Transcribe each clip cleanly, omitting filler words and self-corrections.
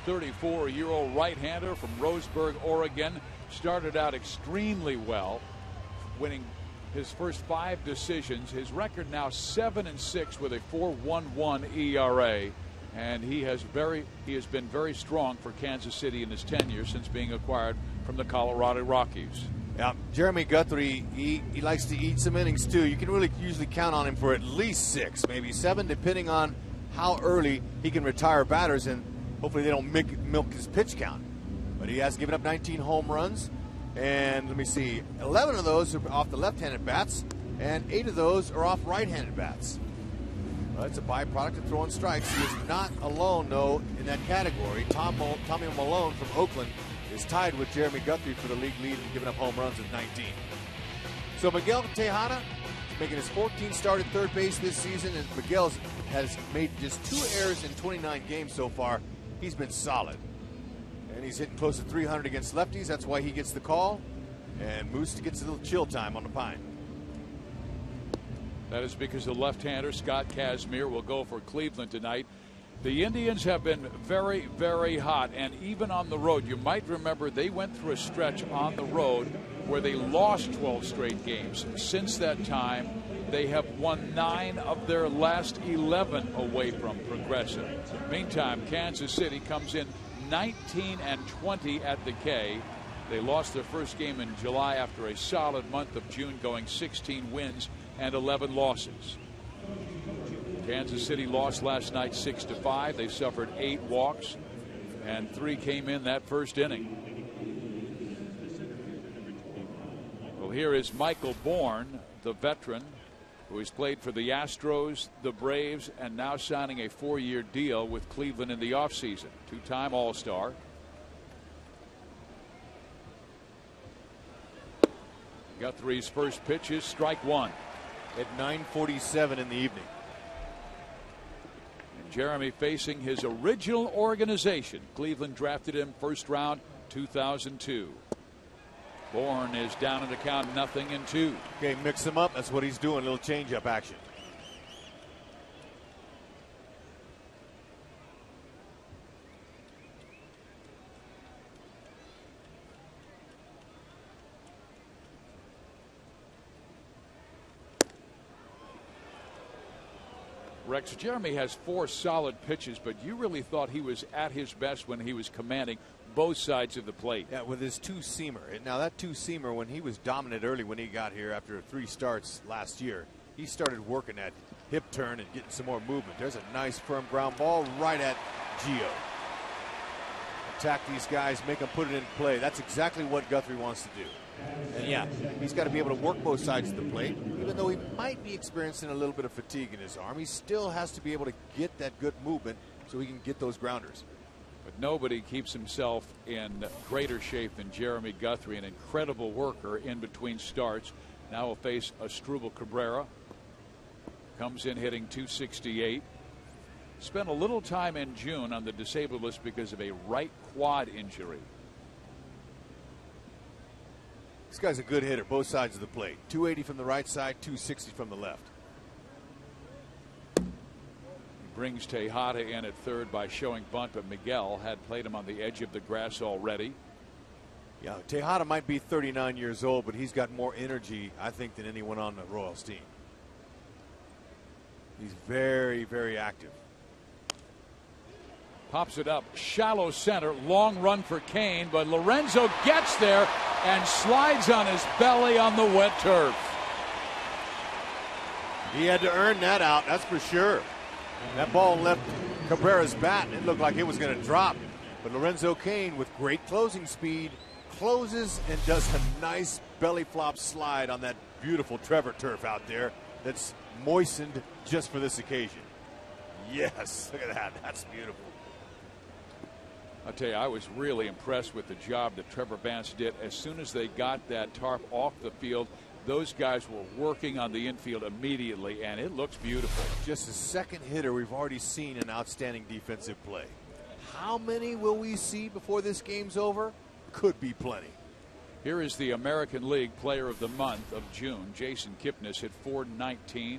34-year-old right-hander from Roseburg, Oregon, started out extremely well, winning his first 5 decisions. His record now 7-6 with a 4.11 ERA, and he has been very strong for Kansas City in his tenure since being acquired from the Colorado Rockies. Yeah, Jeremy Guthrie, he likes to eat some innings too. You can really usually count on him for at least 6, maybe 7, depending on how early he can retire batters, and hopefully they don't milk his pitch count. But he has given up 19 home runs, and let me see, 11 of those are off the left-handed bats, and 8 of those are off right-handed bats. Well, that's a byproduct of throwing strikes. He is not alone, though, in that category. Tommy Malone from Oakland is tied with Jeremy Guthrie for the league lead and giving up home runs at 19. So Miguel Tejada making his 14th start at third base this season, and Miguel has made just 2 errors in 29 games so far. He's been solid, and he's hitting close to 300 against lefties. That's why he gets the call, and Moose gets a little chill time on the pine. That is because the left-hander Scott Kazmir will go for Cleveland tonight. The Indians have been very, very hot, and even on the road. You might remember they went through a stretch on the road where they lost 12 straight games. Since that time, they have won 9 of their last 11 away from Progressive. Meantime, Kansas City comes in 19-20 at the K. They lost their first game in July after a solid month of June, going 16 wins and 11 losses. Kansas City lost last night 6-5. They suffered 8 walks, and 3 came in that first inning. Well, here is Michael Bourne, the veteran, who has played for the Astros, the Braves, and now signing a 4-year deal with Cleveland in the offseason. 2-time All-Star. Guthrie's first pitch is strike 1. At 9:47 in the evening. Jeremy facing his original organization. Cleveland drafted him first round 2002. Bourne is down in the count 0-2. Okay, mix him up. That's what he's doing. A little change-up action. Rex, Jeremy has 4 solid pitches, but you really thought he was at his best when he was commanding both sides of the plate. Yeah, with his 2-seamer. Now that 2-seamer, when he was dominant early when he got here after 3 starts last year, he started working that hip turn and getting some more movement. There's a nice firm ground ball right at Gio. Attack these guys, make them put it in play. That's exactly what Guthrie wants to do. And yeah, he's got to be able to work both sides of the plate. Even though he might be experiencing a little bit of fatigue in his arm, he still has to be able to get that good movement so he can get those grounders. But nobody keeps himself in greater shape than Jeremy Guthrie, an incredible worker in between starts. Now he'll face Asdrubal Cabrera. Comes in hitting .268. Spent a little time in June on the disabled list because of a right quad injury. This guy's a good hitter, both sides of the plate. 280 from the right side, 260 from the left. He brings Tejada in at third by showing bunt, but Miguel had played him on the edge of the grass already. Yeah, Tejada might be 39 years old, but he's got more energy, I think, than anyone on the Royals team. He's very, very active. Pops it up, shallow center, long run for Kane, but Lorenzo gets there and slides on his belly on the wet turf. He had to earn that out, that's for sure. That ball left Cabrera's bat, and it looked like it was going to drop. But Lorenzo Kane, with great closing speed, closes and does a nice belly flop slide on that beautiful Trevor turf out there that's moistened just for this occasion. Yes, look at that. That's beautiful. I'll tell you, I was really impressed with the job that Trevor Vance did. As soon as they got that tarp off the field, those guys were working on the infield immediately, and it looks beautiful. Just a second hitter, we've already seen an outstanding defensive play. How many will we see before this game's over? Could be plenty. Here is the American League Player of the Month of June. Jason Kipnis hit .419 to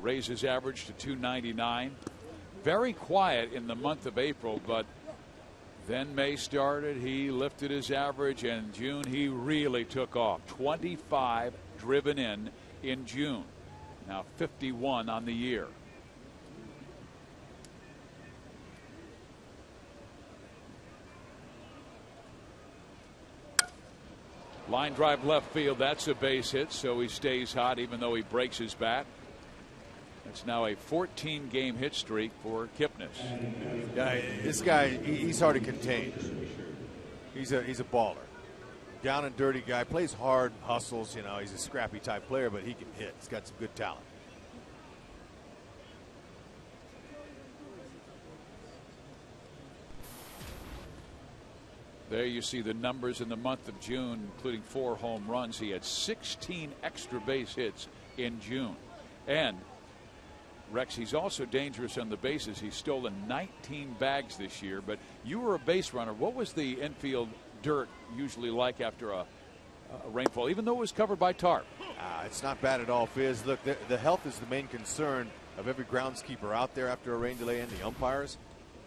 raise his average to .299. Very quiet in the month of April, but Then May started. He lifted his average, and in June he really took off. 25 driven in June. Now 51 on the year. Line drive left field. That's a base hit, so he stays hot even though he breaks his bat. It's now a 14-game hit streak for Kipnis. Yeah, this guy, he's hard to contain. He's a baller. Down and dirty guy, plays hard, hustles. You know, he's a scrappy type player, but he can hit. He's got some good talent. There you see the numbers in the month of June, including 4 home runs. He had 16 extra base hits in June. And Rex, he's also dangerous on the bases. He's stolen 19 bags this year. But you were a base runner. What was the infield dirt usually like after a rainfall, even though it was covered by tarp? It's not bad at all, Fizz. Look, the health is the main concern of every groundskeeper out there after a rain delay and the umpires.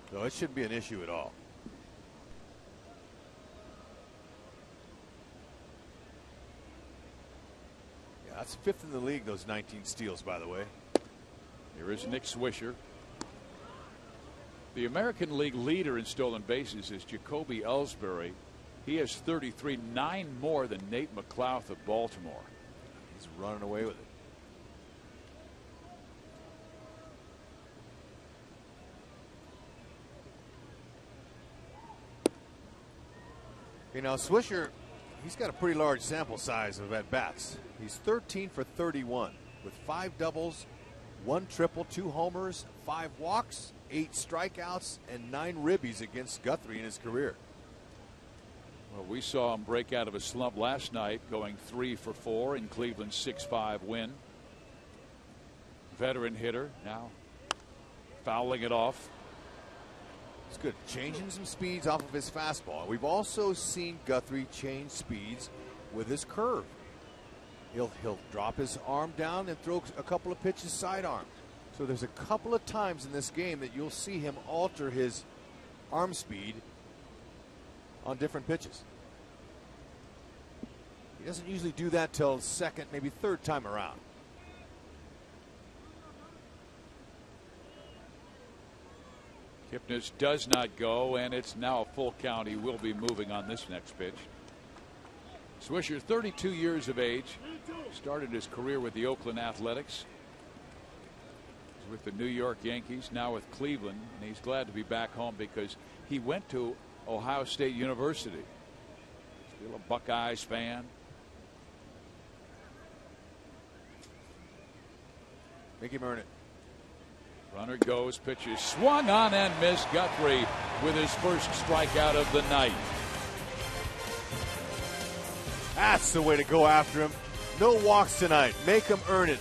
So it shouldn't be an issue at all. Yeah, that's 5th in the league, those 19 steals, by the way. Here is Nick Swisher. The American League leader in stolen bases is Jacoby Ellsbury. He has 33, 9 more than Nate McLouth of Baltimore. He's running away with it. You know, Swisher, he's got a pretty large sample size of at-bats. He's 13 for 31 with 5 doubles, 1 triple, 2 homers, 5 walks, 8 strikeouts, and 9 ribbies against Guthrie in his career. Well, we saw him break out of a slump last night, going 3 for 4 in Cleveland's 6-5 win. Veteran hitter, now fouling it off. It's good, changing some speeds off of his fastball. We've also seen Guthrie change speeds with his curve. He'll drop his arm down and throw a couple of pitches sidearm. So there's a couple of times in this game that you'll see him alter his arm speed on different pitches. He doesn't usually do that till second, maybe third time around. Kipnis does not go, and it's now a full count. He will be moving on this next pitch. Swisher, 32 years of age, started his career with the Oakland Athletics. He's with the New York Yankees, now with Cleveland, and he's glad to be back home because he went to Ohio State University. Still a Buckeyes fan. Make him earn it. Runner goes, pitches swung on and missed. Guthrie with his first strikeout of the night. That's the way to go after him. No walks tonight. Make him earn it.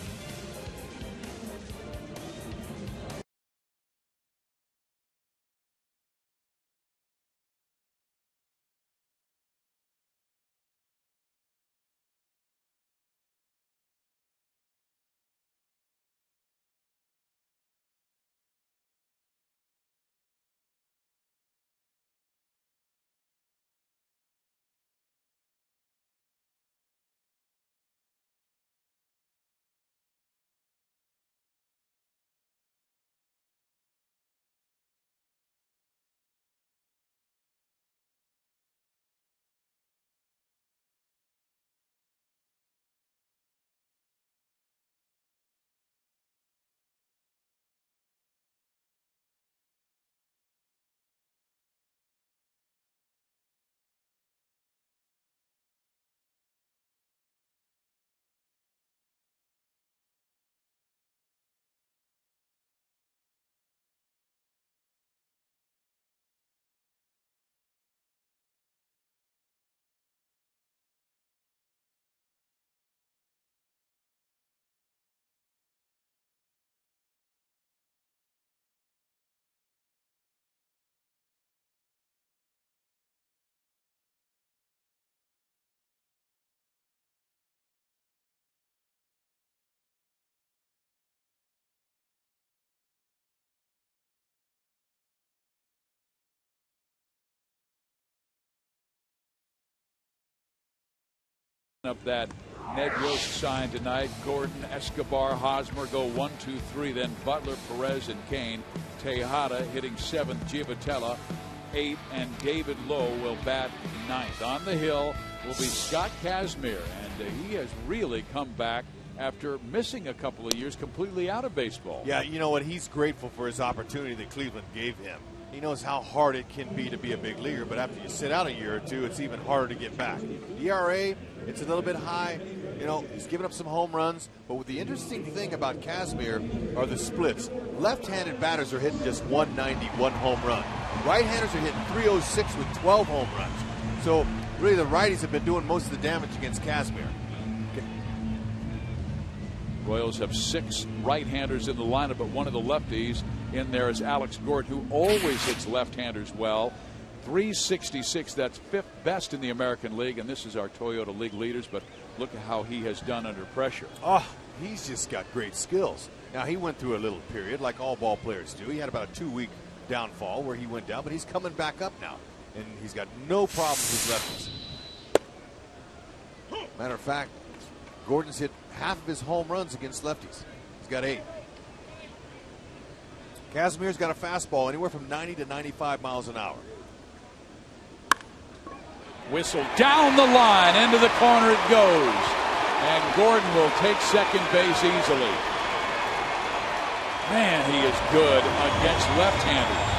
Up that Ned Yost sign tonight. Gordon, Escobar, Hosmer go 1, 2, 3. Then Butler, Perez, and Kane. Tejada hitting 7th. Giavotella 8, and David Lowe will bat 9th. On the hill will be Scott Kazmir, and he has really come back after missing a couple of years completely out of baseball. Yeah, you know what? He's grateful for his opportunity that Cleveland gave him. He knows how hard it can be to be a big leaguer, but after you sit out a year or two, it's even harder to get back. ERA, it's a little bit high. You know, he's given up some home runs, but with the interesting thing about Kazmir are the splits. Left-handed batters are hitting just 191 home run. Right-handers are hitting 306 with 12 home runs. So really the righties have been doing most of the damage against Kazmir. Royals have 6 right-handers in the lineup, but one of the lefties in there is Alex Gordon, who always hits left-handers well. 366, that's 5th best in the American League, and this is our Toyota League leaders, but look at how he has done under pressure. Oh, he's just got great skills. Now, he went through a little period like all ball players do. He had about a 2-week downfall where he went down, but he's coming back up now, and he's got no problems with lefties. Matter of fact, Gordon's hit half of his home runs against lefties. He's got 8. Kazmir's got a fastball anywhere from 90 to 95 miles an hour. Whistle down the line, into the corner it goes. And Gordon will take second base easily. Man, he is good against left-handers.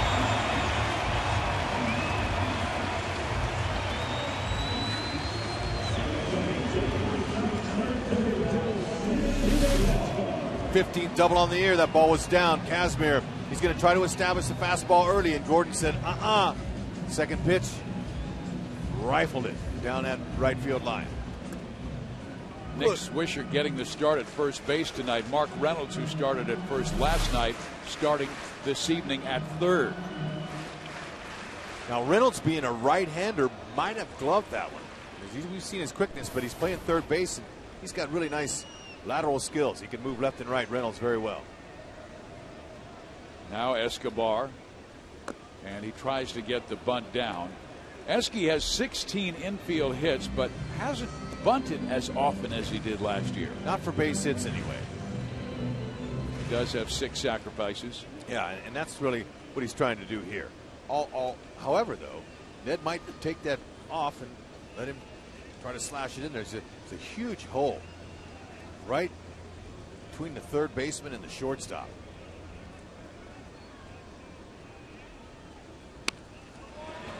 #15 double on the year. That ball was down. Kazmir, he's going to try to establish the fastball early, and Gordon said, Second pitch, rifled it down that right field line. Nick Swisher getting the start at first base tonight. Mark Reynolds, who started at first last night, starting this evening at third. Now, Reynolds, being a right-hander, might have gloved that one. We've seen his quickness, but he's playing third base, and he's got really nice lateral skills. He can move left and right, Reynolds, very well. Now Escobar, and he tries to get the bunt down. Esky has 16 infield hits, but hasn't bunted as often as he did last year. Not for base hits, anyway. He does have 6 sacrifices. Yeah, and that's really what he's trying to do here. However, though, Ned might take that off and let him try to slash it in there. It's a huge hole right between the third baseman and the shortstop.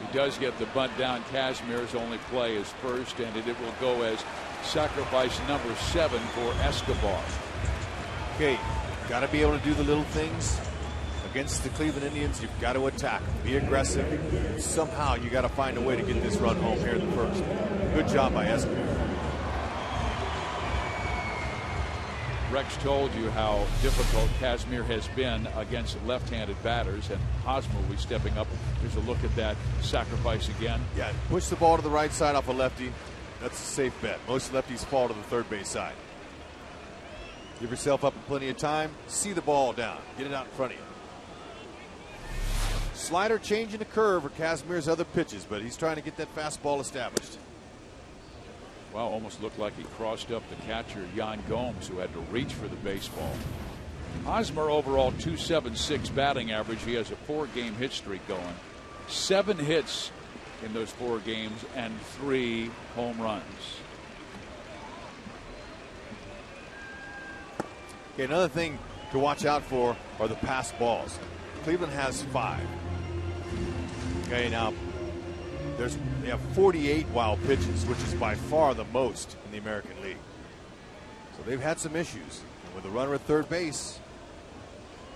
He does get the bunt down. Kazmir's only play is first, and it will go as sacrifice number 7 for Escobar. Okay, got to be able to do the little things against the Cleveland Indians. You've got to attack, be aggressive. Somehow you got to find a way to get this run home here in the first. Good job by Escobar. Rex told you how difficult Kazmir has been against left-handed batters, and Hosmer will be stepping up. Here's a look at that sacrifice again. Yeah, push the ball to the right side off a lefty. That's a safe bet. Most lefties fall to the third base side. Give yourself up plenty of time. See the ball down. Get it out in front of you. Slider changing the curve for Kazmir's other pitches, but he's trying to get that fastball established. Well, almost looked like he crossed up the catcher, Jan Gomes, who had to reach for the baseball. Hosmer overall .276 batting average. He has a 4-game hit streak going. 7 hits in those 4 games and 3 home runs. Okay, another thing to watch out for are the pass balls. Cleveland has 5. Okay, now they have 48 wild pitches, which is by far the most in the American League. So they've had some issues. And with a runner at third base,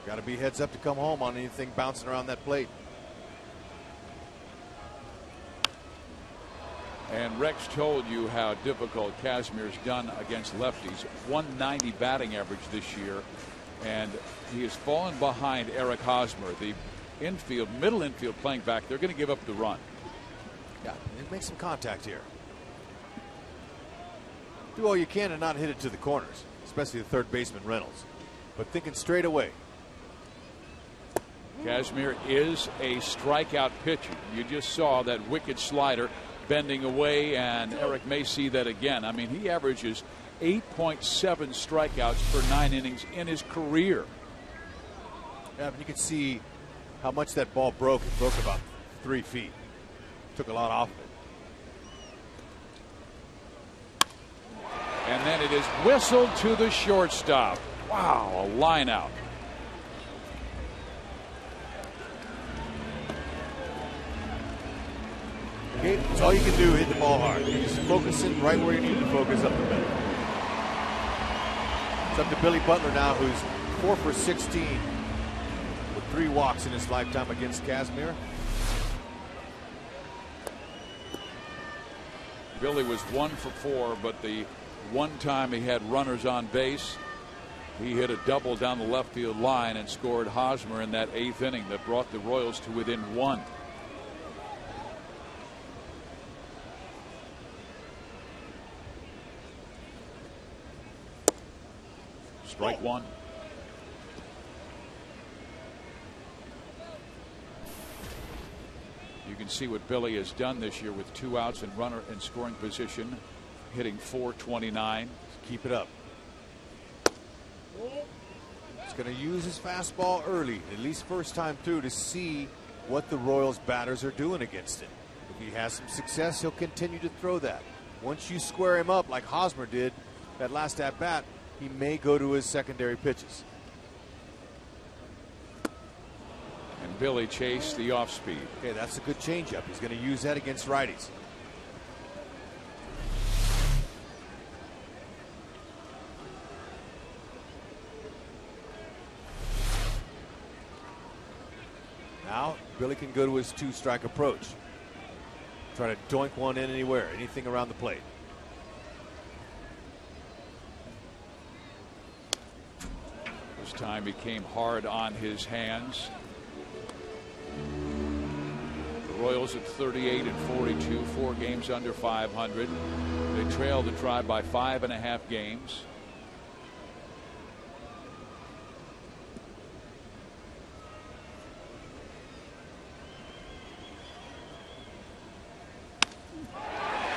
got to be heads up to come home on anything bouncing around that plate. And Rex told you how difficult Kazmir's done against lefties. 190 batting average this year, and he has fallen behind Eric Hosmer. The middle infield playing back, they're going to give up the run. Yeah, make some contact here. Do all you can to not hit it to the corners, especially the third baseman Reynolds. But thinking straight away. Kazmir is a strikeout pitcher. You just saw that wicked slider bending away, and Eric may see that again. I mean, he averages 8.7 strikeouts per 9 innings in his career. Yeah, but you can see how much that ball broke. It broke about 3 feet. Took a lot off of it. And then it is whistled to the shortstop. Wow, a line out. Okay, that's all you can do, hit the ball hard. You're just focusing right where you need to focus up the middle. It's up to Billy Butler now, who's 4 for 16 with 3 walks in his lifetime against Casimir. Billy was 1 for 4, but the one time he had runners on base, he hit a double down the left field line and scored Hosmer in that 8th inning that brought the Royals to within 1. Strike 1. You can see what Billy has done this year with 2 outs and runner in scoring position, hitting .429. Keep it up. He's going to use his fastball early, at least first time through, to see what the Royals batters are doing against it. If he has some success, he'll continue to throw that. Once you square him up like Hosmer did that last at bat, he may go to his secondary pitches. And Billy chased the off speed. Okay, that's a good changeup. He's going to use that against righties. Now Billy can go to his 2-strike approach. Try to doink one in anywhere, anything around the plate. This time he came hard on his hands. The Royals at 38 and 42, 4 games under 500. They trail the Tribe by 5.5 games.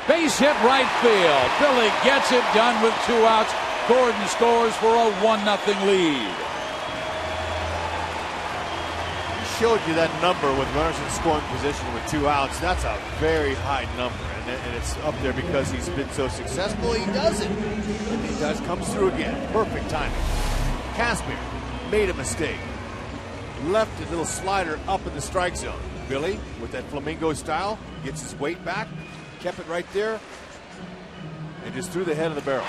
Base hit right field. Billy gets it done with 2 outs. Gordon scores for a 1-0 lead. He showed you that number with runners in scoring position with 2 outs. That's a very high number, and it's up there because he's been so successful. He does it. And he does, comes through again. Perfect timing. Casimir made a mistake. Left a little slider up in the strike zone. Billy, with that flamingo style, gets his weight back, kept it right there, and just threw the head of the barrel.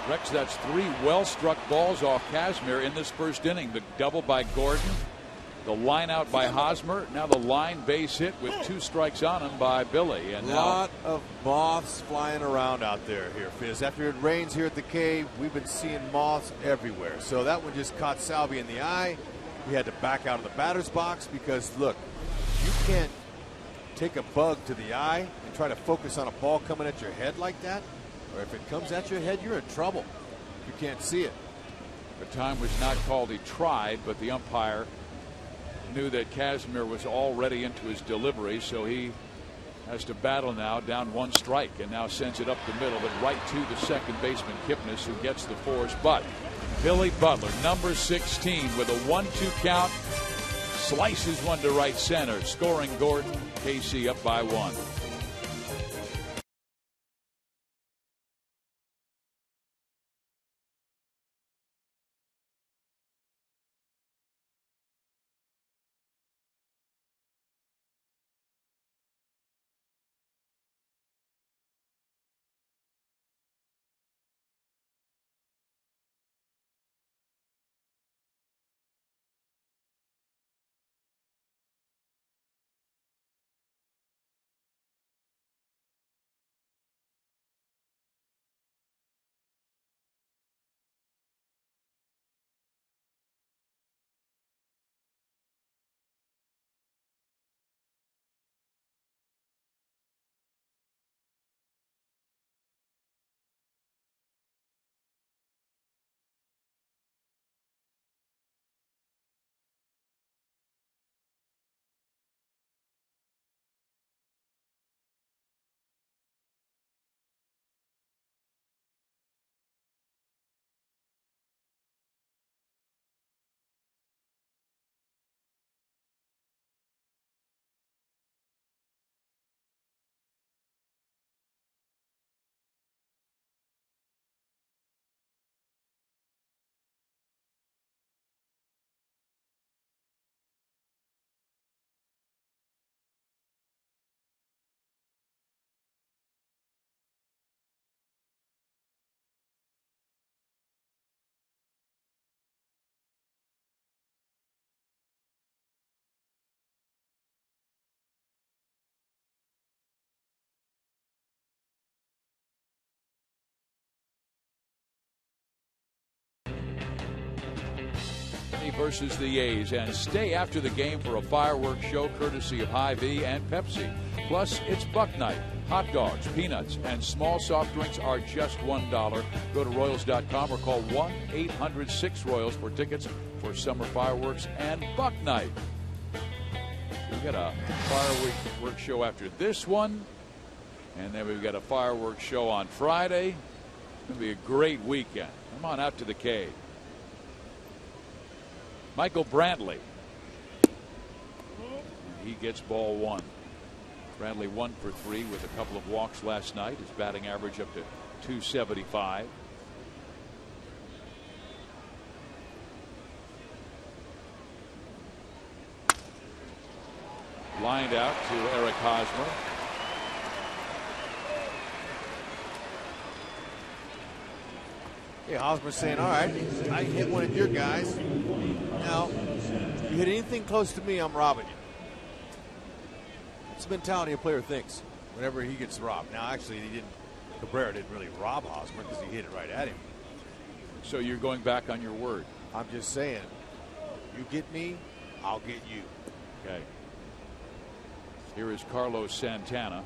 Rex, that's 3 well-struck balls off Casimir in this first inning. The double by Gordon, the line out by Hosmer, now the line base hit with 2 strikes on him by Billy. And a lot of moths flying around out there here, Fizz. After it rains here at the cave, we've been seeing moths everywhere. So that one just caught Salvi in the eye. He had to back out of the batter's box because, look, you can't take a bug to the eye and try to focus on a ball coming at your head like that. Or if it comes at your head, you're in trouble. You can't see it. The time was not called. He tried, but the umpire knew that Casimir was already into his delivery, so he has to battle now, down 1 strike, and now sends it up the middle, but right to the second baseman, Kipnis, who gets the force. But Billy Butler, number 16, with a 1-2 count, slices one to right center, scoring Gordon. KC up by 1. versus the A's. And stay after the game for a fireworks show courtesy of Hy-Vee and Pepsi. Plus, it's Buck Night. Hot dogs, peanuts, and small soft drinks are just $1. Go to Royals.com or call 1-800-6-ROYALS for tickets for summer fireworks and Buck Night. We've got a fireworks show after this one, and then we've got a fireworks show on Friday. It's going to be a great weekend. Come on out to the cave. Michael Brantley. He gets ball one. Brantley 1 for 3 with a couple of walks last night. His batting average up to .275. Lined out to Eric Hosmer. Hey, Hosmer's saying, all right, I hit one of your guys. Now, you hit anything close to me, I'm robbing you. It's the mentality a player thinks whenever he gets robbed. Now, actually, Cabrera didn't really rob Hosmer because he hit it right at him. So you're going back on your word. I'm just saying, you get me, I'll get you. Okay. Here is Carlos Santana.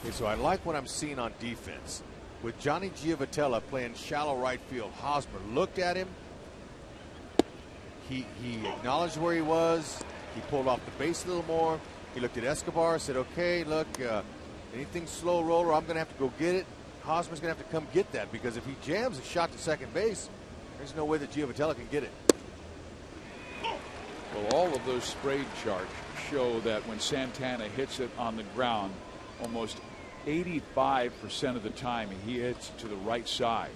Okay, so I like what I'm seeing on defense. With Johnny Giavotella playing shallow right field, Hosmer looked at him. He acknowledged where he was. He pulled off the base a little more. He looked at Escobar, said, okay, look, anything slow roller, I'm going to have to go get it. Hosmer's going to have to come get that, because if he jams a shot to second base, there's no way that Giavotella can get it. Well, all of those sprayed charts show that when Santana hits it on the ground, almost 85% of the time he hits to the right side.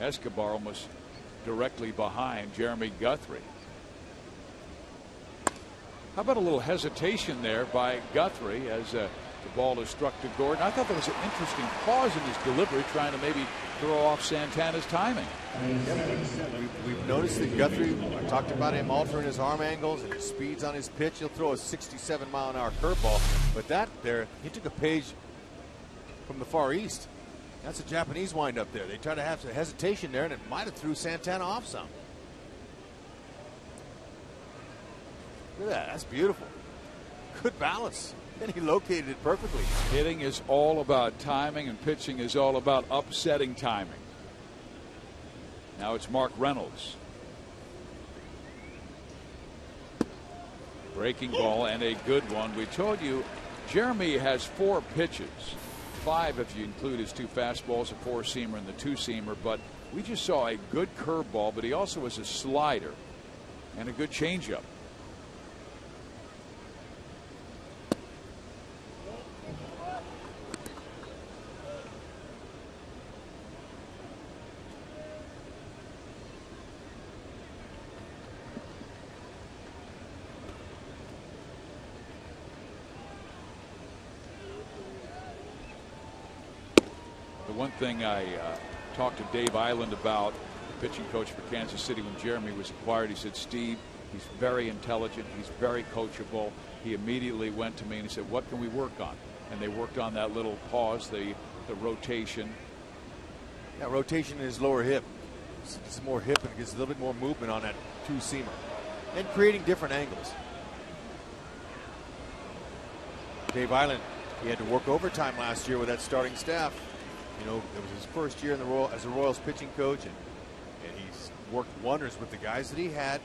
Escobar almost directly behind Jeremy Guthrie. How about a little hesitation there by Guthrie as the ball is struck to Gordon? I thought there was an interesting pause in his delivery, trying to maybe throw off Santana's timing. We've noticed that Guthrie, I talked about him altering his arm angles and his speeds on his pitch. He'll throw a 67-mile-an-hour curveball, but that there, he took a page from the Far East. That's a Japanese windup there. They tried to have some hesitation there, and it might have threw Santana off some. Look at that. That's beautiful. Good balance. And he located it perfectly. Hitting is all about timing, and pitching is all about upsetting timing. Now it's Mark Reynolds. Breaking ball, and a good one. We told you Jeremy has 4 pitches. 5 if you include his 2 fastballs, a 4-seamer and the 2-seamer. But we just saw a good curveball, but he also has a slider and a good changeup. One thing I talked to Dave Island about, the pitching coach for Kansas City, when Jeremy was acquired. He said, Steve, he's very intelligent. He's very coachable. He immediately went to me and he said, what can we work on? And they worked on that little pause, the rotation. Yeah, rotation in his lower hip. It's more hip and it gets a little bit more movement on that 2-seamer. And creating different angles. Dave Island, he had to work overtime last year with that starting staff. You know, it was his first year in the as a Royals pitching coach, and he's worked wonders with the guys that he had.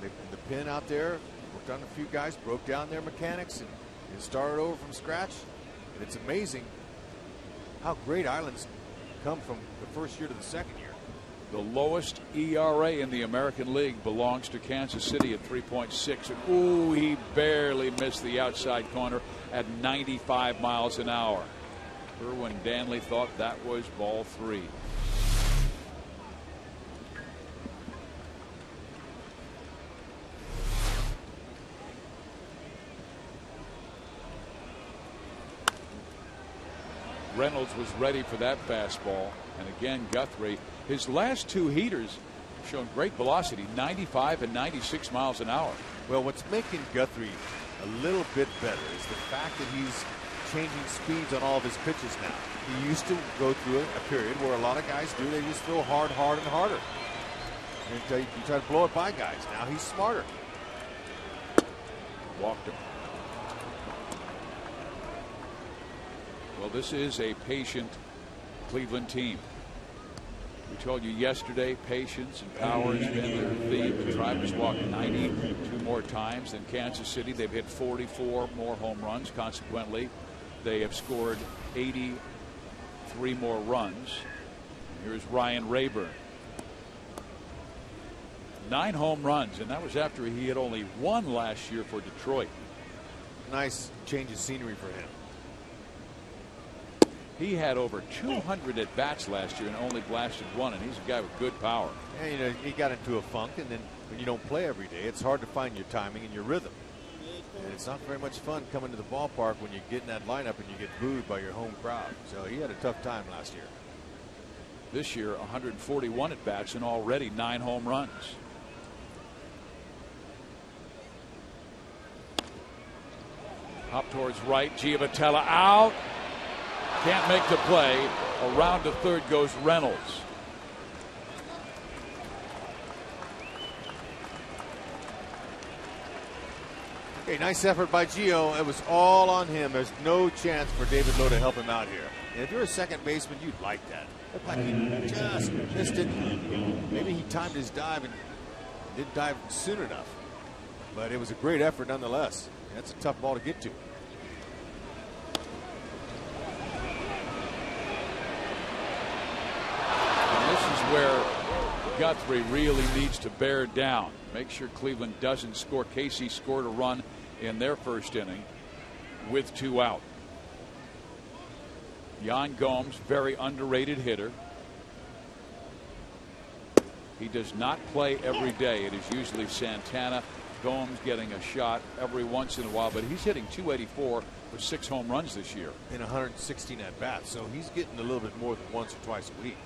And the pin out there, worked on a few guys, broke down their mechanics, and started over from scratch. And it's amazing how great Island's come from the first year to the second year. The lowest ERA in the American League belongs to Kansas City at 3.6. Ooh, he barely missed the outside corner at 95 miles an hour. Erwin Danley thought that was ball 3. Reynolds was ready for that fastball. And again, Guthrie, his last 2 heaters have shown great velocity, 95 and 96 miles an hour. Well, what's making Guthrie a little bit better is the fact that he's changing speeds on all of his pitches now. He used to go through a period where a lot of guys do, they just throw hard, and harder. You try to blow it by guys. Now he's smarter. Walked him. Well, this is a patient Cleveland team. We told you yesterday, patience and power has been their theme. The Tribe has walked 92 more times than Kansas City. They've hit 44 more home runs. Consequently, they have scored 83 more runs. Here's Ryan Rayburn. 9 home runs, and that was after he had only 1 last year for Detroit. Nice change of scenery for him. He had over 200 at bats last year and only blasted 1, and he's a guy with good power. Yeah, you know, he got into a funk, and then when you don't play every day, it's hard to find your timing and your rhythm. And it's not very much fun coming to the ballpark when you get in that lineup and you get booed by your home crowd. So he had a tough time last year. This year, 141 at bats and already 9 home runs. Hop towards right. Giavotella out. Can't make the play. Around to third goes Reynolds. Okay, nice effort by Gio. It was all on him. There's no chance for David Lowe to help him out here. And if you're a second baseman, you'd like that. Looked like he just missed it. Maybe he timed his dive and didn't dive soon enough. But it was a great effort nonetheless. That's a tough ball to get to. Where Guthrie really needs to bear down. Make sure Cleveland doesn't score. KC scored a run in their first inning with 2 out. Yan Gomes, very underrated hitter. He does not play every day. It is usually Santana. Gomes getting a shot every once in a while, but he's hitting .284 with 6 home runs this year. In 116 at bats, so he's getting a little bit more than once or twice a week.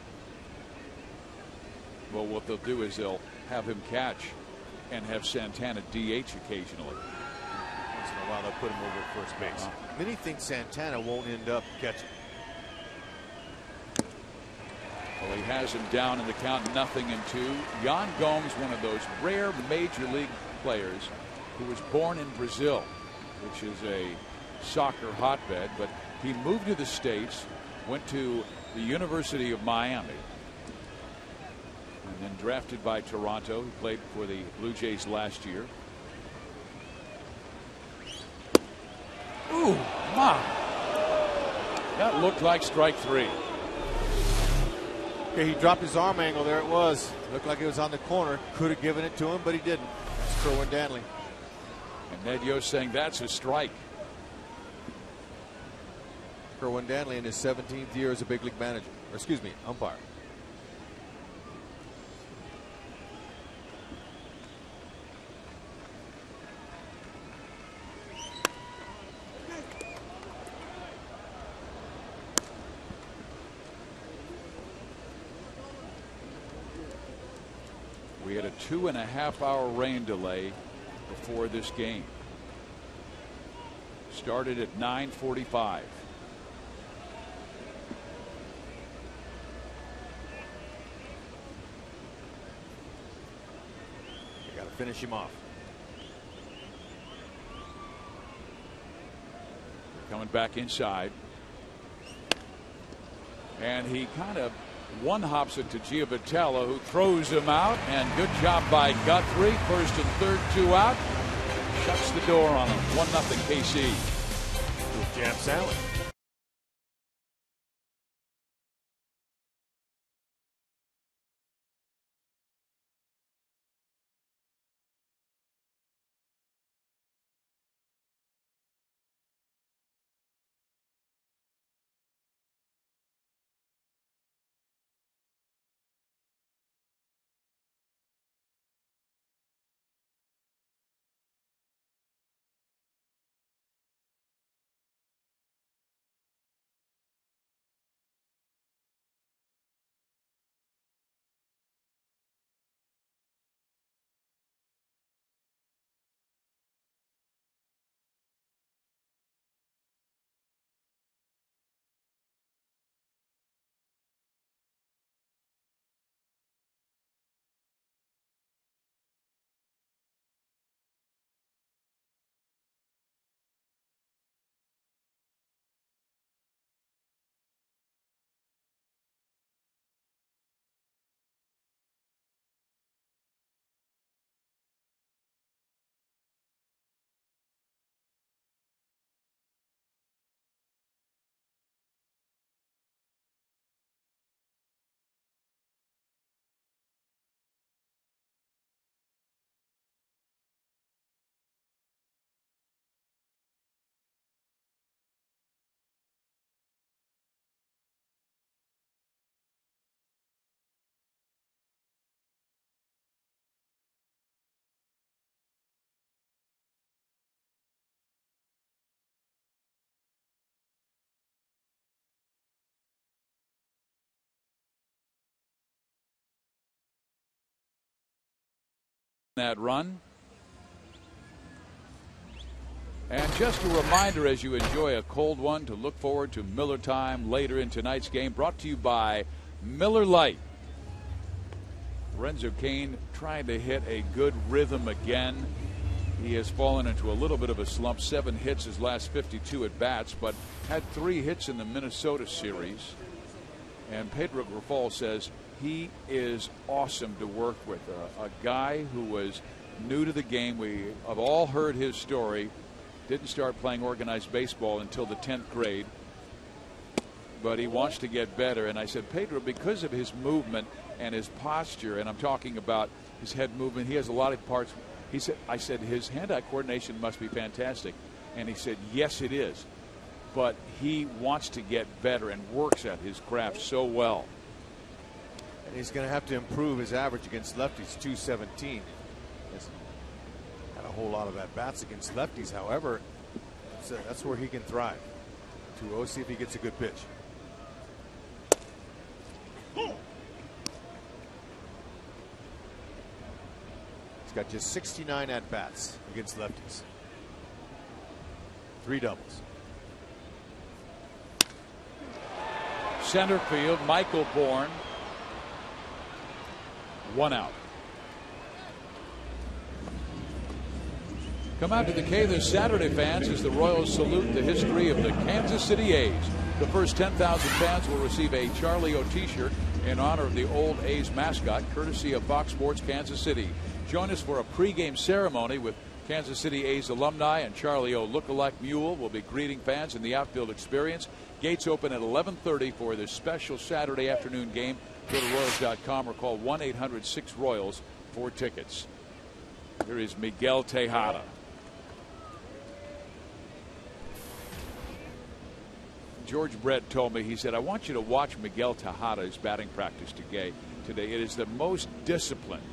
Well, what they'll do is they'll have him catch and have Santana DH occasionally. Once in a while, they'll put him over at first base. Many think Santana won't end up catching. Well, he has him down in the count, 0-2. Yan Gomes, one of those rare major league players who was born in Brazil, which is a soccer hotbed, but he moved to the States, went to the University of Miami, and then drafted by Toronto. He played for the Blue Jays last year. Ooh, my. That looked like strike 3. Okay, he dropped his arm angle. There it was. Looked like it was on the corner. Could have given it to him, but he didn't. That's Kerwin Danley. And Ned Yost saying that's a strike. Kerwin Danley in his 17th year as a big league manager. Or excuse me, umpire. We had a 2.5-hour rain delay before this game. Started at 9:45. You got to finish him off. Coming back inside. And he kind of one-hops it to Giavotella, who throws him out. And good job by Guthrie. First and third, 2 out. Shuts the door on him. 1-0 KC. Jam salad. that run. And just a reminder, as you enjoy a cold one, to look forward to Miller Time later in tonight's game, brought to you by Miller Lite. Lorenzo Cain trying to hit a good rhythm again. He has fallen into a little bit of a slump. 7 hits his last 52 at bats, but had 3 hits in the Minnesota series. And Pedro Grifol says he is awesome to work with. A guy who was new to the game. We have all heard his story. Didn't start playing organized baseball until the 10th grade. But he wants to get better. And I said, Pedro, because of his movement and his posture, and I'm talking about his head movement, he has a lot of parts. He said, I said, his hand-eye coordination must be fantastic. And he said, yes, it is. But he wants to get better and works at his craft so well. And he's going to have to improve his average against lefties, 217. Had a whole lot of at-bats against lefties. However, that's where he can thrive. 2-0, see if he gets a good pitch. He's got just 69 at-bats against lefties. 3 doubles. Center field, Michael Bourne. 1 out. Come out to the K this Saturday, fans, as the Royals salute the history of the Kansas City A's. The first 10,000 fans will receive a Charlie O t-shirt in honor of the old A's mascot, courtesy of Fox Sports Kansas City. Join us for a pregame ceremony with Kansas City A's alumni, and Charlie O lookalike Mule will be greeting fans in the outfield experience. Gates open at 11:30 for this special Saturday afternoon game. Go to Royals.com or call 1-800-6-ROYALS for tickets. Here is Miguel Tejada. George Brett told me, he said, I want you to watch Miguel Tejada's batting practice today. It is the most disciplined.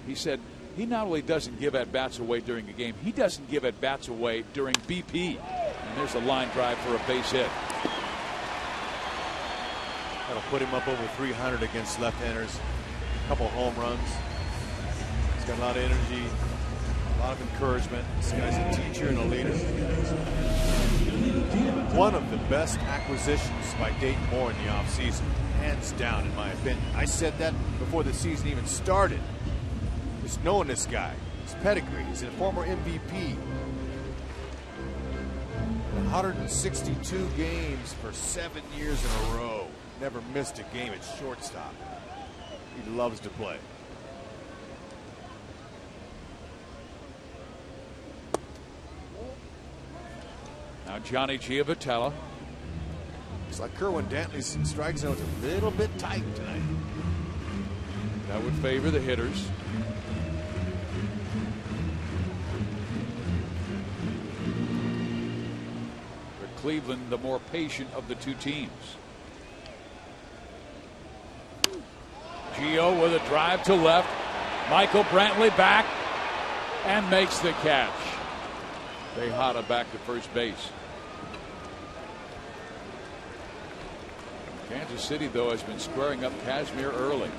He said he not only doesn't give at-bats away during a game, he doesn't give at-bats away during BP. And there's a line drive for a base hit. That'll put him up over 300 against left-handers. A couple home runs. He's got a lot of energy, a lot of encouragement. This guy's a teacher and a leader. One of the best acquisitions by Dayton Moore in the offseason, hands down, in my opinion. I said that before the season even started. Just knowing this guy, his pedigree, he's a former MVP. 162 games for 7 years in a row. Never missed a game at shortstop. He loves to play. Now Johnny Giavotella. Looks like Kerwin Dantley's strike zone's a little bit tight tonight. That would favor the hitters. For Cleveland, the more patient of the two teams. Gio with a drive to left. Michael Brantley back and makes the catch. Tejada back to first base. Kansas City, though, has been squaring up Kazmir early.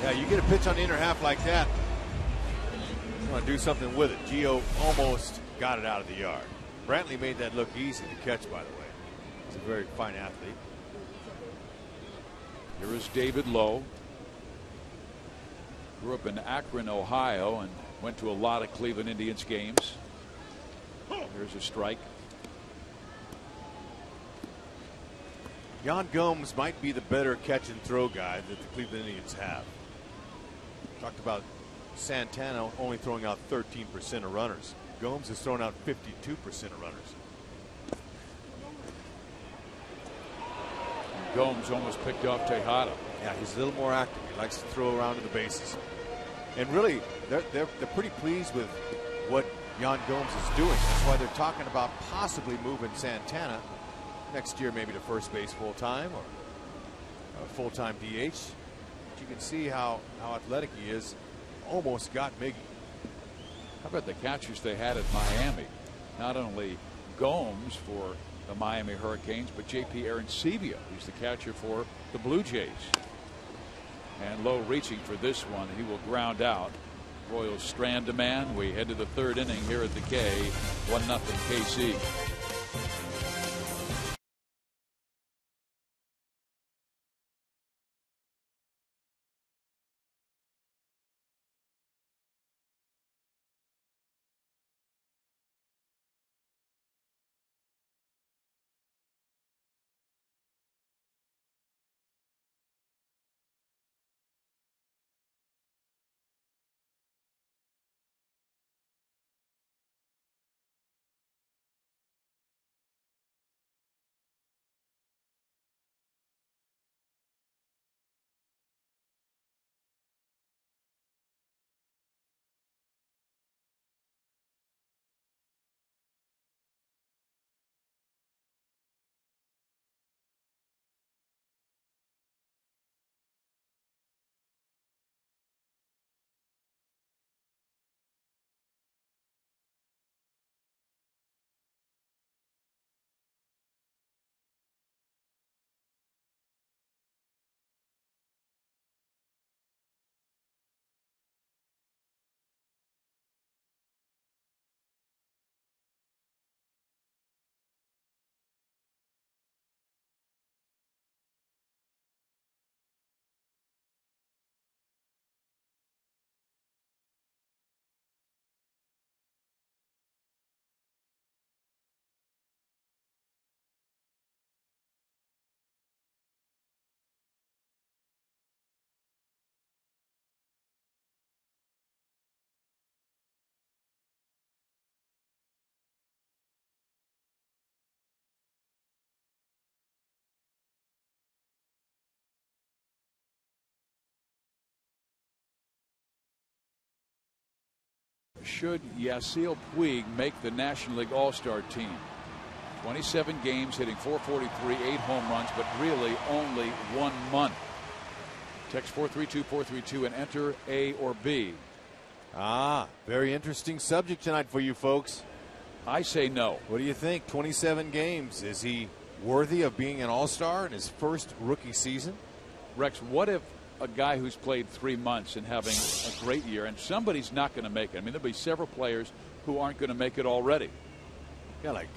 Yeah, you get a pitch on the inner half like that, you want to do something with it. Gio almost got it out of the yard. Brantley made that look easy to catch, by the way. He's a very fine athlete. Here is David Lowe. Grew up in Akron, Ohio, and went to a lot of Cleveland Indians games. There's a strike. Yan Gomes might be the better catch and throw guy that the Cleveland Indians have. Talked about Santana only throwing out 13% of runners. Gomes has thrown out 52% of runners. Gomes almost picked off Tejada. Yeah, he's a little more active. He likes to throw around to the bases. And really, they're pretty pleased with what Yan Gomes is doing. That's why they're talking about possibly moving Santana next year, maybe to first base full time or full-time DH. But you can see how athletic he is. Almost got Miggy. How about the catchers they had at Miami? Not only Gomes for the Miami Hurricanes, but J.P. Arencibia, who's the catcher for the Blue Jays. And low reaching for this one. He will ground out. Royals strand a man. We head to the third inning here at the K. 1-0 KC. Should Yasiel Puig make the National League All-Star team? 27 games, hitting .443, 8 home runs, but really only 1 month. Text 432-432 and enter A or B. Very interesting subject tonight for you folks. I say no. What do you think? 27 games. Is he worthy of being an All-Star in his first rookie season? Rex, what if a guy who's played 3 months and having a great year, and somebody's not going to make it? I mean, there'll be several players who aren't going to make it already. Yeah, like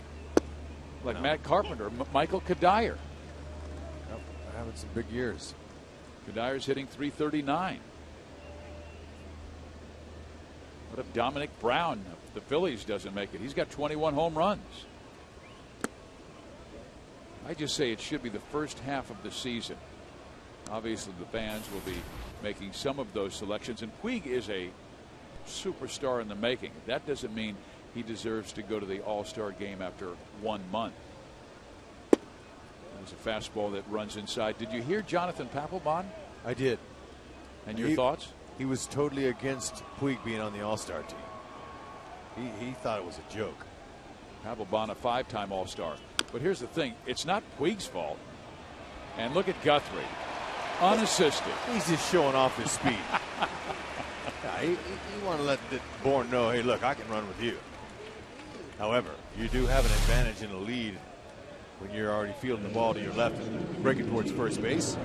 Matt Carpenter, Michael Kadire. Yep, having some big years. Kadire's hitting .339. What if Dominic Brown of the Phillies doesn't make it? He's got 21 home runs. I just say it should be the first half of the season. Obviously, the fans will be making some of those selections, and Puig is a superstar in the making. That doesn't mean he deserves to go to the All-Star game after 1 month. There's a fastball that runs inside. Did you hear Jonathan Papelbon? I did. And your thoughts? He was totally against Puig being on the All-Star team. He thought it was a joke. Papelbon, a 5-time All-Star. But here's the thing. It's not Puig's fault. And look at Guthrie. Unassisted. He's just showing off his speed. You want to let Bourne know, hey, look, I can run with you. However, you do have an advantage in the lead when you're already fielding the ball to your left and breaking towards first base.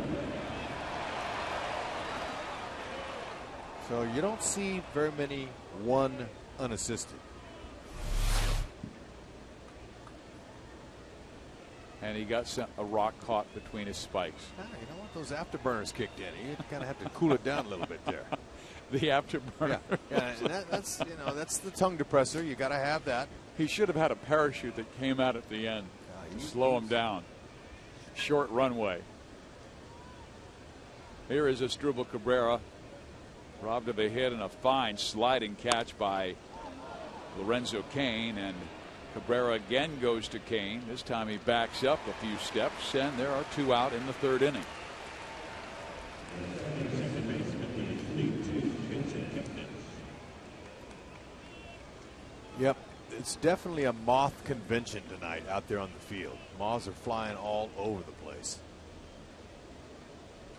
So you don't see very many one unassisted. And he got a rock caught between his spikes. You don't want those afterburners kicked in. You kind of have to cool it down a little bit there. The afterburner. Yeah, and that's the tongue depressor. You got to have that. He should have had a parachute that came out at the end to slow him down. Short runway. Here is Asdrubal Cabrera, robbed of a hit and a fine sliding catch by Lorenzo Cain, and Cabrera again goes to Cain. This time he backs up a few steps, and there are 2 out in the third inning. Yep, it's definitely a moth convention tonight out there on the field. Moths are flying all over the place.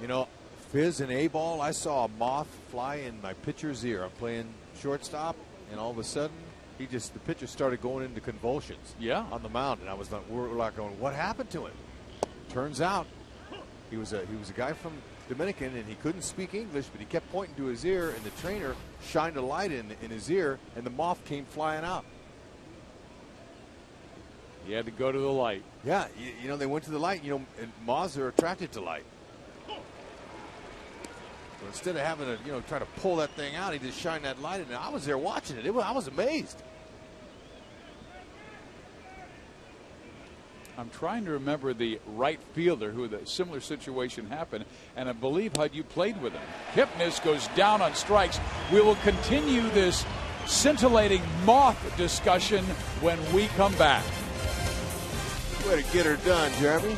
You know, Fizz and A-ball, I saw a moth fly in my pitcher's ear. I'm playing shortstop, and all of a sudden, the pitcher started going into convulsions. Yeah. On the mound, and I was like, we're like going, what happened to him? Turns out he was a guy from Dominican, and he couldn't speak English, but he kept pointing to his ear, and the trainer shined a light in his ear, and the moth came flying out. He had to go to the light. Yeah, you know, they went to the light. You know, and moths are attracted to light. So instead of having to, you know, try to pull that thing out, he just shined that light in. And I was there watching it. I was amazed. I'm trying to remember the right fielder who the similar situation happened, and I believe Hud, you played with him. Kipnis goes down on strikes. We will continue this scintillating moth discussion when we come back. Way to get her done, Jeremy.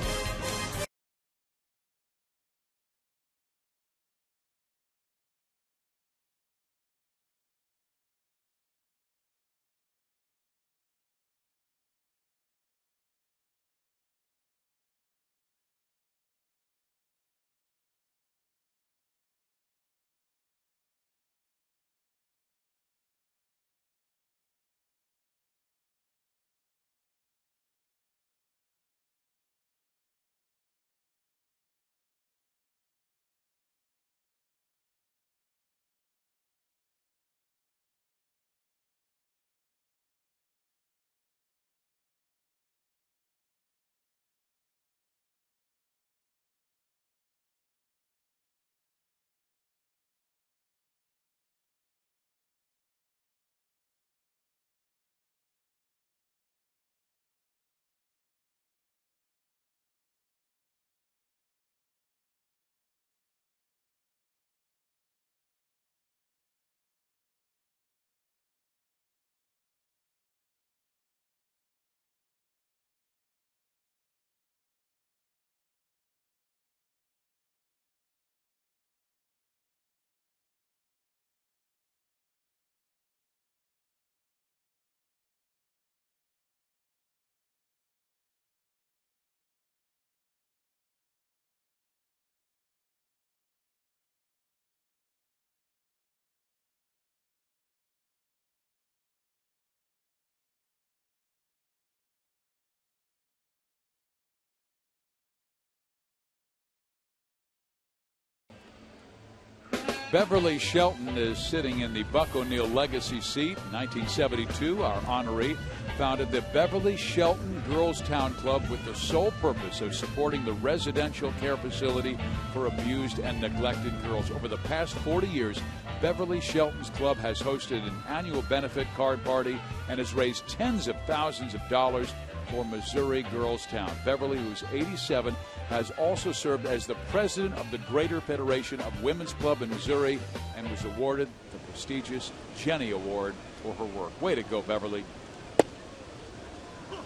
Beverly Shelton is sitting in the Buck O'Neill legacy seat. 1972, our honoree founded the Beverly Shelton Girls Town Club with the sole purpose of supporting the residential care facility for abused and neglected girls. Over the past 40 years, Beverly Shelton's club has hosted an annual benefit card party and has raised tens of thousands of dollars for Missouri Girls Town. Beverly, who's 87, has also served as the president of the Greater Federation of Women's Club in Missouri and was awarded the prestigious Jenny Award for her work. Way to go, Beverly.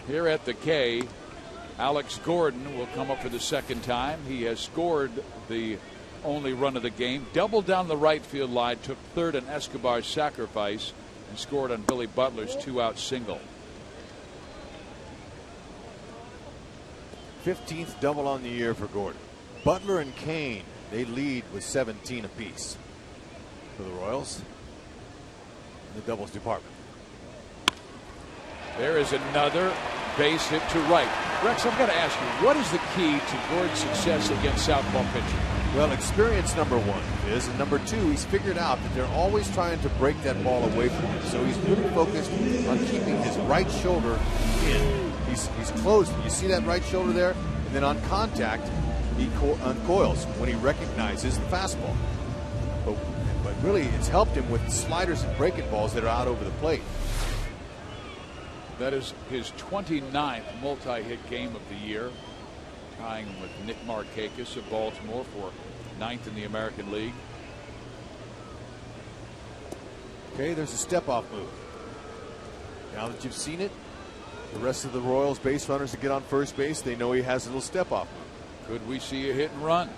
Here at the K, Alex Gordon will come up for the second time. He has scored the only run of the game, doubled down the right field line, took third on Escobar's sacrifice, and scored on Billy Butler's two-out single. 15th double on the year for Gordon. Butler and Kane, they lead with 17 apiece for the Royals in the doubles department. There is another base hit to right. Rex, I've got to ask you, what is the key to Gordon's success against southpaw pitching? Well, experience, number one, is, and number two, he's figured out that they're always trying to break that ball away from him. So he's really focused on keeping his right shoulder in. He's closed. You see that right shoulder there? And then on contact, he uncoils when he recognizes the fastball. But really, it's helped him with sliders and breaking balls that are out over the plate. That is his 29th multi-hit game of the year, tying with Nick Markakis of Baltimore for 9th in the American League. Okay, there's a step-off move. Now that you've seen it, the rest of the Royals base runners that get on first base, they know he has a little step-off move. Could we see a hit and run?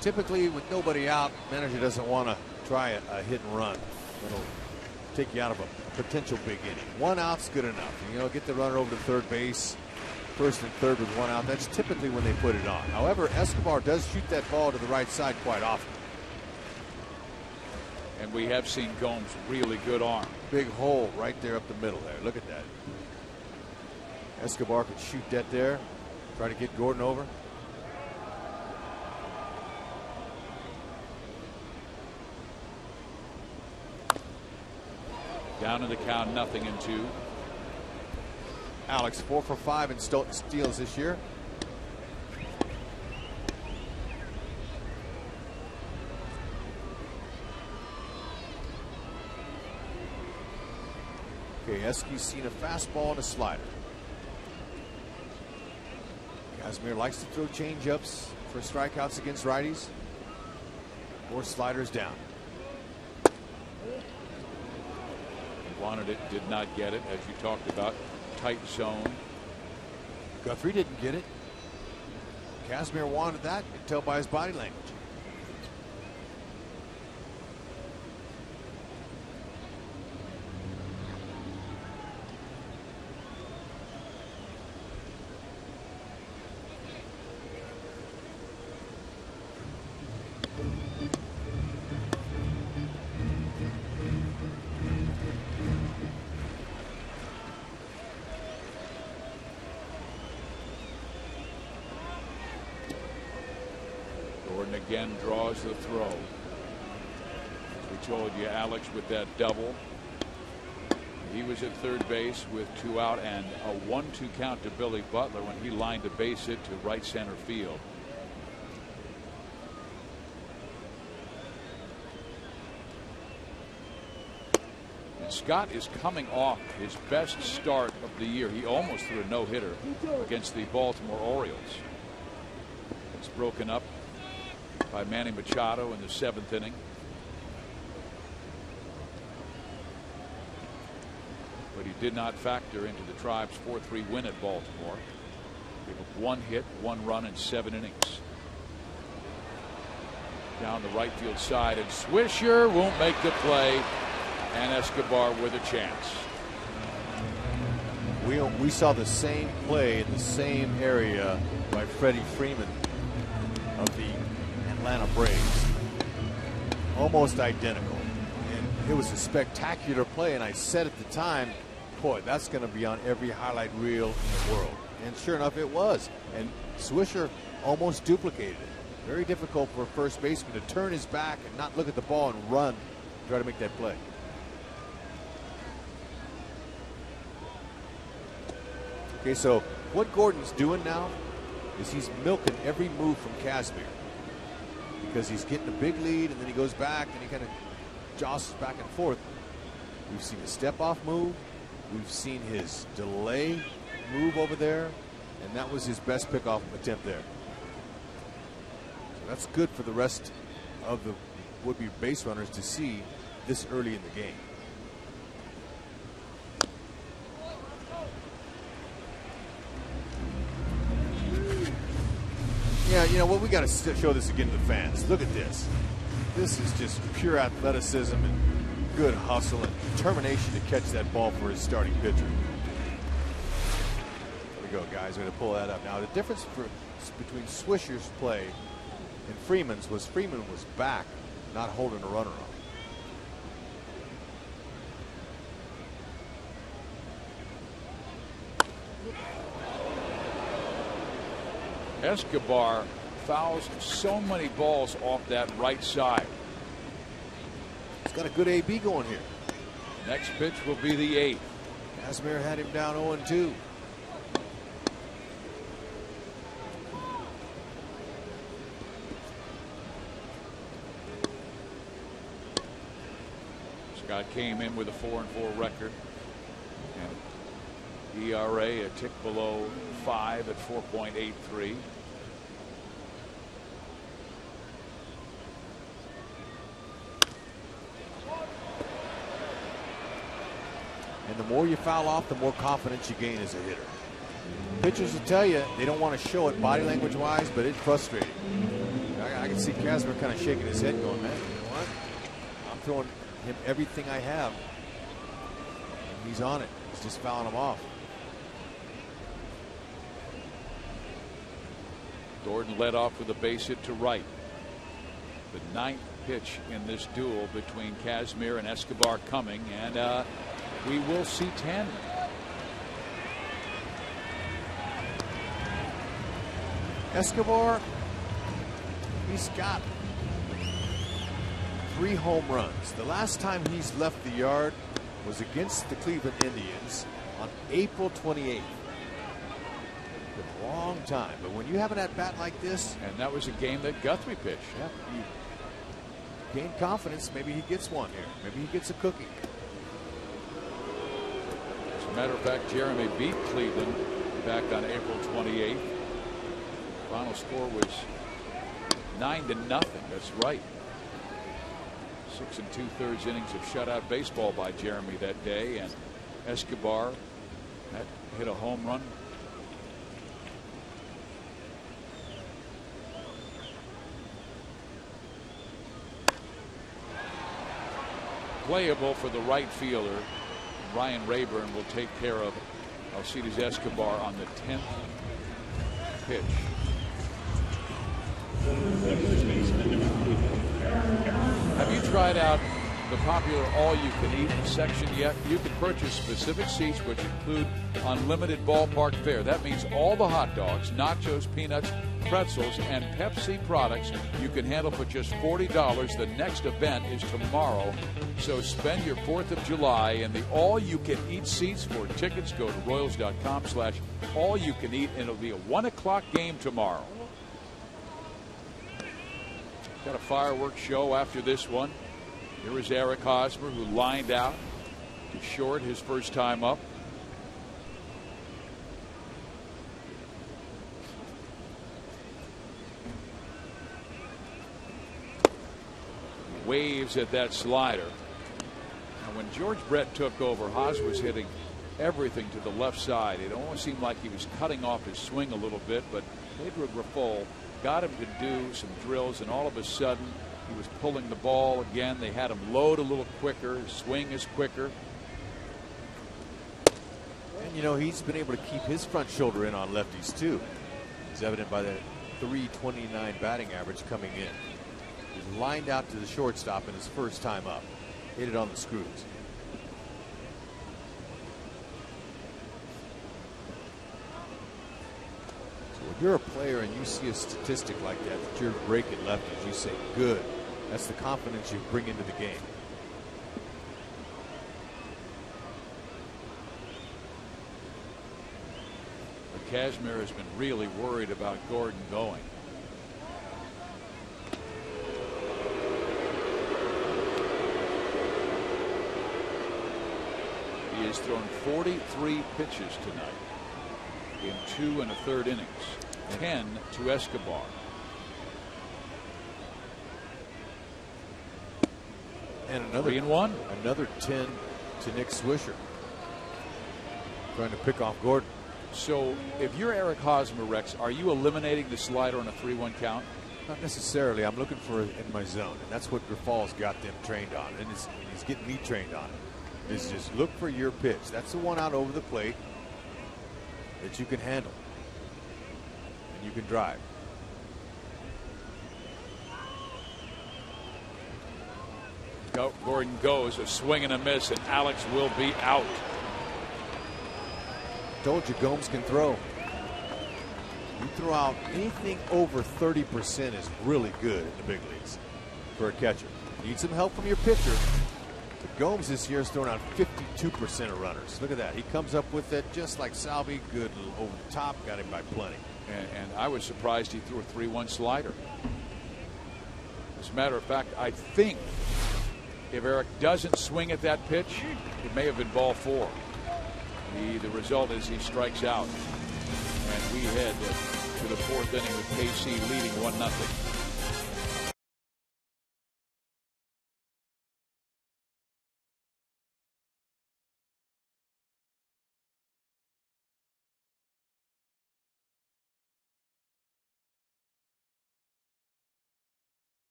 Typically, with nobody out, manager doesn't want to try a hit and run. It'll take you out of a potential big inning. One out's good enough. You know, get the runner over to third base, first and third with one out. That's typically when they put it on. However, Escobar does shoot that ball to the right side quite often. And we have seen Gomes' really good arm. Big hole right there up the middle there. Look at that. Escobar could shoot that there. Try to get Gordon over. Down in the count, 0-2. Alex 4 for 5 in steals this year. Okay, Eski's seen a fastball and a slider. Kazmir likes to throw changeups for strikeouts against righties. Or sliders down. Wanted it, did not get it, as you talked about. Tight zone. Guthrie didn't get it. Kazmir wanted that. You can tell by his body language. Gordon again draws the throw. As we told you, Alex with that double. He was at third base with 2 out and a 1-2 count to Billy Butler when he lined a base hit to right center field. And Scott is coming off his best start of the year. He almost threw a no-hitter against the Baltimore Orioles. It's broken up by Manny Machado in the 7th inning. But he did not factor into the Tribe's 4-3 win at Baltimore. Gave up 1 hit, 1 run in 7 innings. Down the right field side, and Swisher won't make the play, and Escobar with a chance. We saw the same play in the same area by Freddie Freeman of the Atlanta Braves. Almost identical. And it was a spectacular play, and I said at the time, boy, that's going to be on every highlight reel in the world. And sure enough, it was. And Swisher almost duplicated it. Very difficult for a first baseman to turn his back and not look at the ball and run, try to make that play. Okay, so what Gordon's doing now is he's milking every move from Kazmir, because he's getting a big lead and then he goes back and he kind of jostles back and forth. We've seen a step-off move. We've seen his delay move over there, and that was his best pickoff attempt there. So that's good for the rest of the would-be base runners to see this early in the game. Yeah, you know what? We got to show this again to the fans. Look at this. This is just pure athleticism and good hustle and determination to catch that ball for his starting pitcher. There we go, guys. We're going to pull that up. Now, the difference between Swisher's play and Freeman's was Freeman was back, not holding a runner on. Escobar fouls so many balls off that right side. He's got a good AB going here. Next pitch will be the 8th. Kazmir had him down 0-2. Scott came in with a 4-4 record. And ERA a tick below 5 at 4.83. And the more you foul off, the more confidence you gain as a hitter. Pitchers will tell you they don't want to show it body language wise, but it's frustrating. I can see Kazmir kind of shaking his head going, man, you know what? I'm throwing him everything I have. And he's on it. He's just fouling him off. Gordon led off with a base hit to right. The 9th pitch in this duel between Kazmir and Escobar coming, and we will see 10. Escobar, he's got 3 home runs. The last time he's left the yard was against the Cleveland Indians on April 28th. A long time, but when you have an at-bat like this, and that was a game that Guthrie pitched. Yeah, you gain confidence. Maybe he gets one here. Maybe he gets a cookie. As a matter of fact, Jeremy beat Cleveland back on April 28th. Final score was 9-0. That's right. 6 2/3 innings of shutout baseball by Jeremy that day, and Escobar that hit a home run. Playable for the right fielder. Ryan Rayburn will take care of Alcides Escobar on the 10th pitch. Have you tried out the popular all-you-can-eat section yet? You can purchase specific seats which include unlimited ballpark fare. That means all the hot dogs, nachos, peanuts, pretzels, and Pepsi products you can handle for just $40. The next event is tomorrow, so spend your 4th of July in the all-you-can-eat seats. For tickets, go to Royals.com/all-you-can-eat, and it'll be a 1 o'clock game tomorrow. Got a fireworks show after this one. Here is Eric Hosmer, who lined out to short his first time up. Waves at that slider. Now, when George Brett took over, Haas was hitting everything to the left side. It almost seemed like he was cutting off his swing a little bit, but Pedro Grifol got him to do some drills, and all of a sudden he was pulling the ball again. They had him load a little quicker. His swing is quicker. And you know, he's been able to keep his front shoulder in on lefties too. It's evident by the .329 batting average coming in. He's lined out to the shortstop in his first time up. Hit it on the screws. When you're a player and you see a statistic like that you're breaking lefties, you say, good. That's the confidence you bring into the game. But Kazmir has been really worried about Gordon going. He has thrown 43 pitches tonight in 2 1/3 innings. 10 to Escobar. And another 3-1. Another 10 to Nick Swisher. Trying to pick off Gordon. So if you're Eric Hosmer, Rex, are you eliminating the slider on a 3-1 count? Not necessarily. I'm looking for it in my zone, and that's what Grifal's got them trained on, and he's getting me trained on it. Is just look for your pitch. That's the one out over the plate that you can handle and you can drive. Gordon goes, a swing and a miss, and Alex will be out. Told you Gomes can throw. You throw out anything over 30% is really good in the big leagues for a catcher. Need some help from your pitcher. But Gomes this year has thrown out 52% of runners. Look at that. He comes up with it just like Salvi. Good over the top. Got him by plenty. And I was surprised he threw a 3-1 slider. As a matter of fact, I think if Eric doesn't swing at that pitch, it may have been ball 4. The result is he strikes out. And we head to the 4th inning with KC leading 1-0.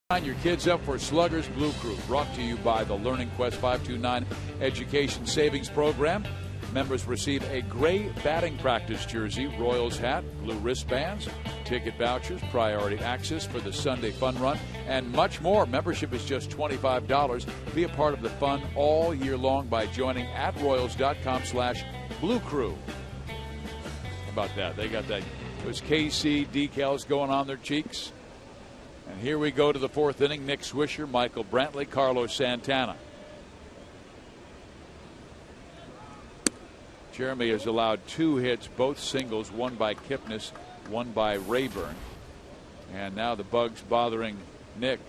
Sign your kids up for Slugger's Blue Crew, brought to you by the Learning Quest 529 Education Savings Program. Members receive a gray batting practice jersey, Royals hat, blue wristbands, ticket vouchers, priority access for the Sunday fun run, and much more. Membership is just $25. Be a part of the fun all year long by joining at royals.com/Blue Crew. How about that? They got that. Those KC decals going on their cheeks. And here we go to the fourth inning. Nick Swisher, Michael Brantley, Carlos Santana. Jeremy has allowed 2 hits, both singles, one by Kipnis, one by Rayburn. And now the bug's bothering Nick.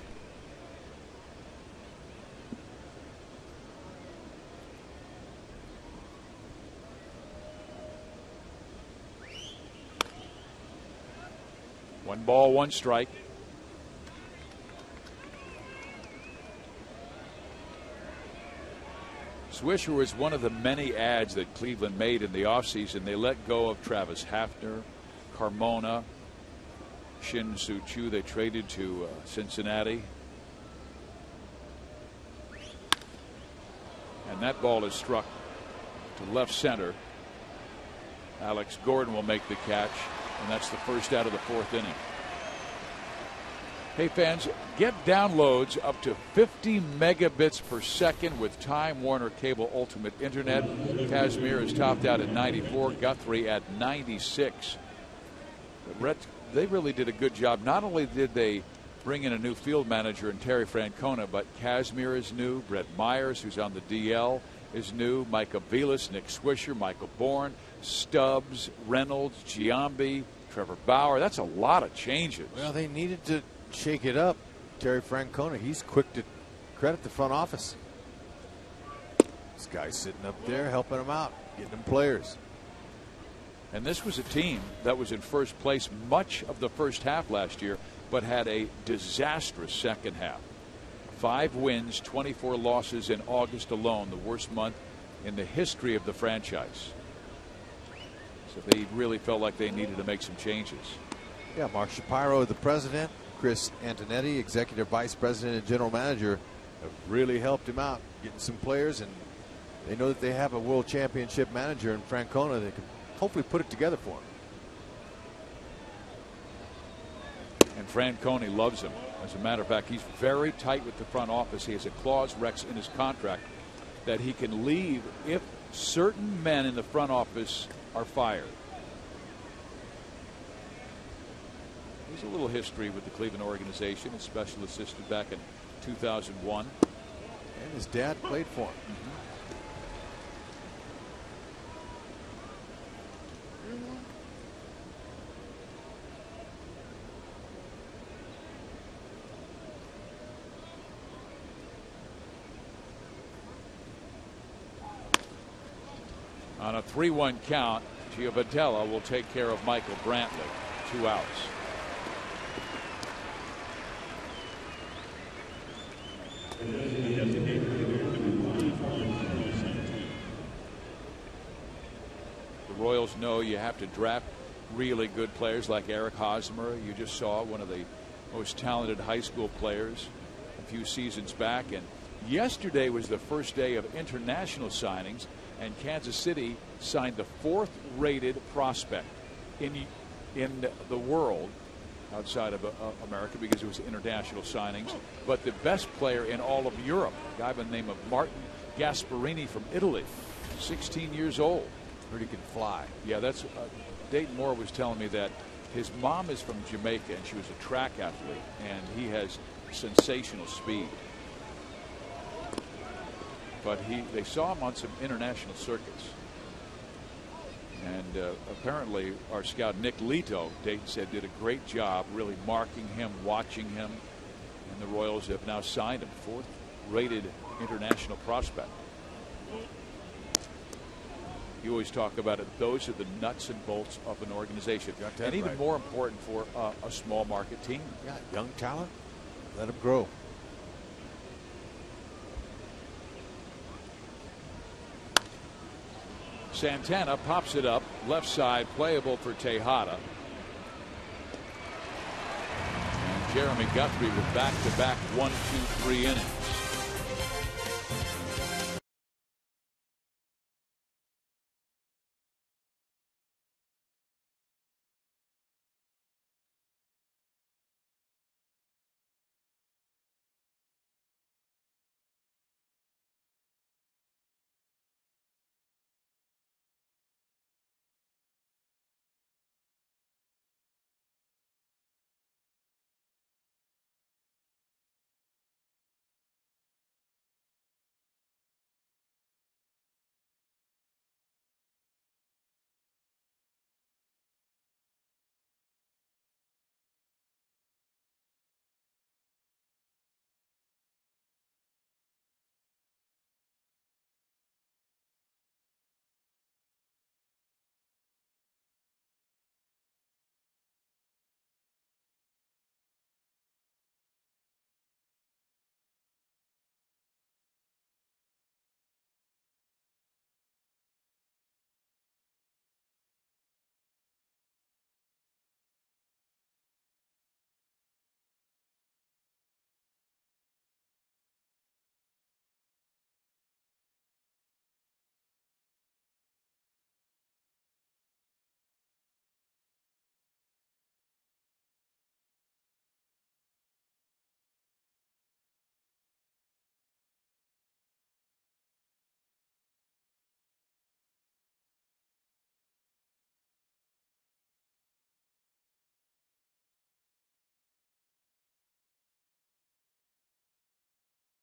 One ball, one strike. Swisher was one of the many ads that Cleveland made in the offseason. They let go of Travis Hafner, Carmona, Shin-Soo Choo. They traded to Cincinnati. And that ball is struck to left center. Alex Gordon will make the catch, and that's the first out of the fourth inning. Hey fans, get downloads up to 50 megabits per second with Time Warner Cable Ultimate Internet. Kazmir is topped out at 94, Guthrie at 96. They really did a good job. Not only did they bring in a new field manager in Terry Francona, but Kazmir is new. Brett Myers, who's on the DL, is new. Micah Vilas, Nick Swisher, Michael Bourne, Stubbs, Reynolds, Giambi, Trevor Bauer. That's a lot of changes. Well, they needed to shake it up. Terry Francona, he's quick to credit the front office. This guy's sitting up there helping them out, getting them players. And this was a team that was in first place much of the first half last year, but had a disastrous second half. 5 wins, 24 losses in August alone, the worst month in the history of the franchise. So they really felt like they needed to make some changes. Yeah, Mark Shapiro, the president, Chris Antonetti, executive vice president and general manager, have really helped him out, getting some players, and they know that they have a world championship manager in Francona that can hopefully put it together for him. And Francona loves him. As a matter of fact, he's very tight with the front office. He has a clause, Rex, in his contract that he can leave if certain men in the front office are fired. There's a little history with the Cleveland organization, a special assistant back in 2001. And his dad played for him. On a 3-1 count, Giovanella will take care of Michael Brantley. 2 outs. The Royals know you have to draft really good players like Eric Hosmer. You just saw one of the most talented high school players a few seasons back. And yesterday was the first day of international signings, and Kansas City signed the 4th rated prospect in the world outside of America, because it was international signings, but the best player in all of Europe, a guy by the name of Martin Gasparini from Italy, 16 years old. Heard he can fly. Yeah, that's Dayton Moore was telling me that his mom is from Jamaica and she was a track athlete, and he has sensational speed. But they saw him on some international circuits. And apparently our scout Nick Lito, Dayton said, did a great job really marking him, watching him. And the Royals have now signed him, 4th rated international prospect. You always talk about it. Those are the nuts and bolts of an organization. And even more important for a small market team. Yeah, young talent, let them grow. Santana pops it up, left side, playable for Tejada. And Jeremy Guthrie with back-to-back 1, 2, 3 innings.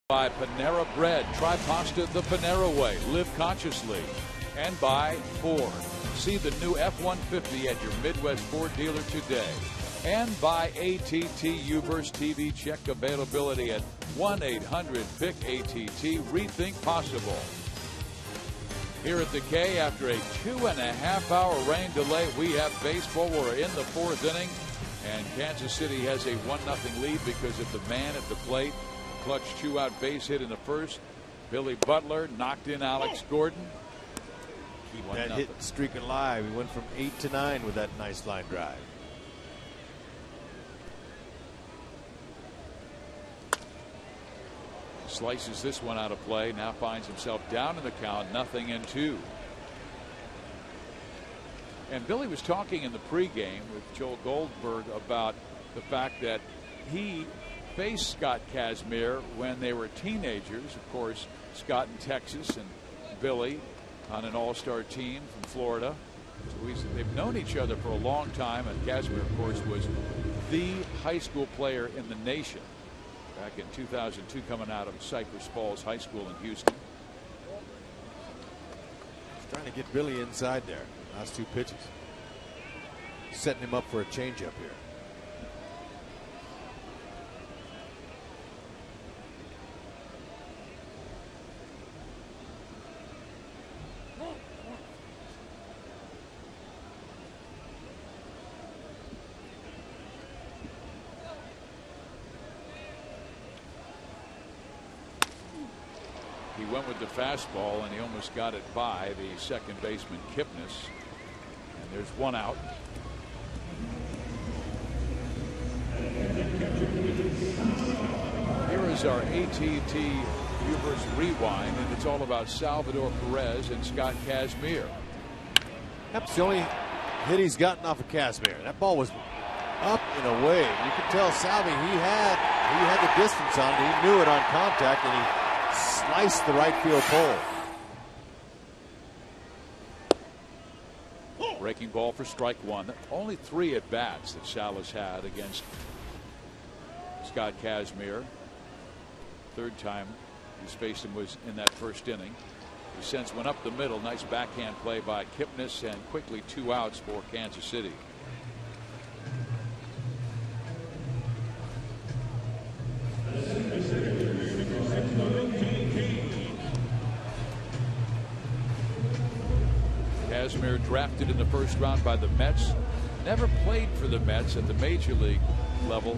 By Panera Bread, try pasta the Panera way, live consciously. And by Ford, see the new F-150 at your Midwest Ford dealer today. And by ATT Uverse TV, check availability at 1-800-PIC-ATT, rethink possible. Here at the K, after a 2.5-hour rain delay, we have baseball. We're in the 4th inning, and Kansas City has a 1-0 lead because of the man at the plate. Clutch 2-out base hit in the first. Billy Butler knocked in Alex Gordon. Keep that hit streak alive. He went from 8 to 9 with that nice line drive. Slices this one out of play. Now finds himself down in the count, 0-2. And Billy was talking in the pregame with Joel Goldberg about the fact that he faced Scott Kazmir when they were teenagers. Of course, Scott in Texas and Billy on an all-star team from Florida. So they've known each other for a long time, and Kazmir, of course, was the high school player in the nation back in 2002, coming out of Cypress Falls High School in Houston. He's trying to get Billy inside there. Last 2 pitches. Setting him up for a changeup here. He went with the fastball, and he almost got it by the second baseman, Kipnis. And there's 1 out. Here is our ATT Uverse Rewind, and it's all about Salvador Perez and Scott Kazmir. That's the only hit he's gotten off of Kazmir. That ball was up and away. You could tell Salvi, he had the distance on it. He knew it on contact, and he sliced the right field pole. Breaking ball for strike 1. Only 3 at bats that Sal has had against Scott Kazmir. 3rd time he's faced him was in that first inning. He sends one up the middle. Nice backhand play by Kipnis, and quickly 2 outs for Kansas City. Kazmir drafted in the first round by the Mets. Never played for the Mets at the major league level.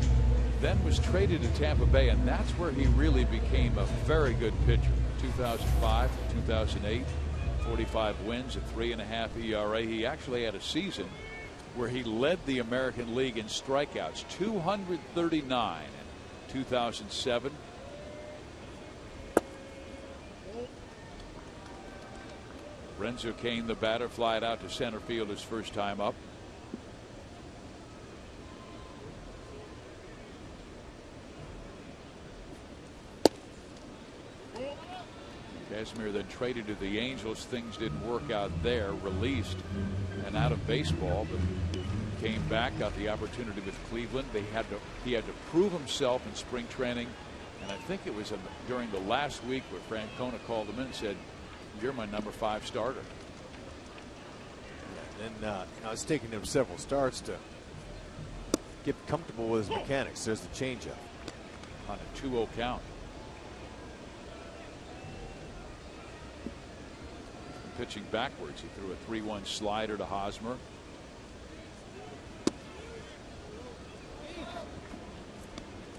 Then was traded to Tampa Bay, and that's where he really became a very good pitcher. 2005 to 2008, 45 wins, a 3.5 ERA. He actually had a season where he led the American League in strikeouts, 239 in 2007. Renzo Cain, the batter, flied out to center field his first time up. Kazmir then traded to the Angels. Things didn't work out there. Released and out of baseball, but came back, got the opportunity with Cleveland. He had to prove himself in spring training, and I think it was during the last week where Francona called him in and said, "You're my number 5 starter." Yeah, and then it's taken him several starts to get comfortable with his mechanics. There's the changeup on a 2-0 count. Pitching backwards, he threw a 3-1 slider to Hosmer.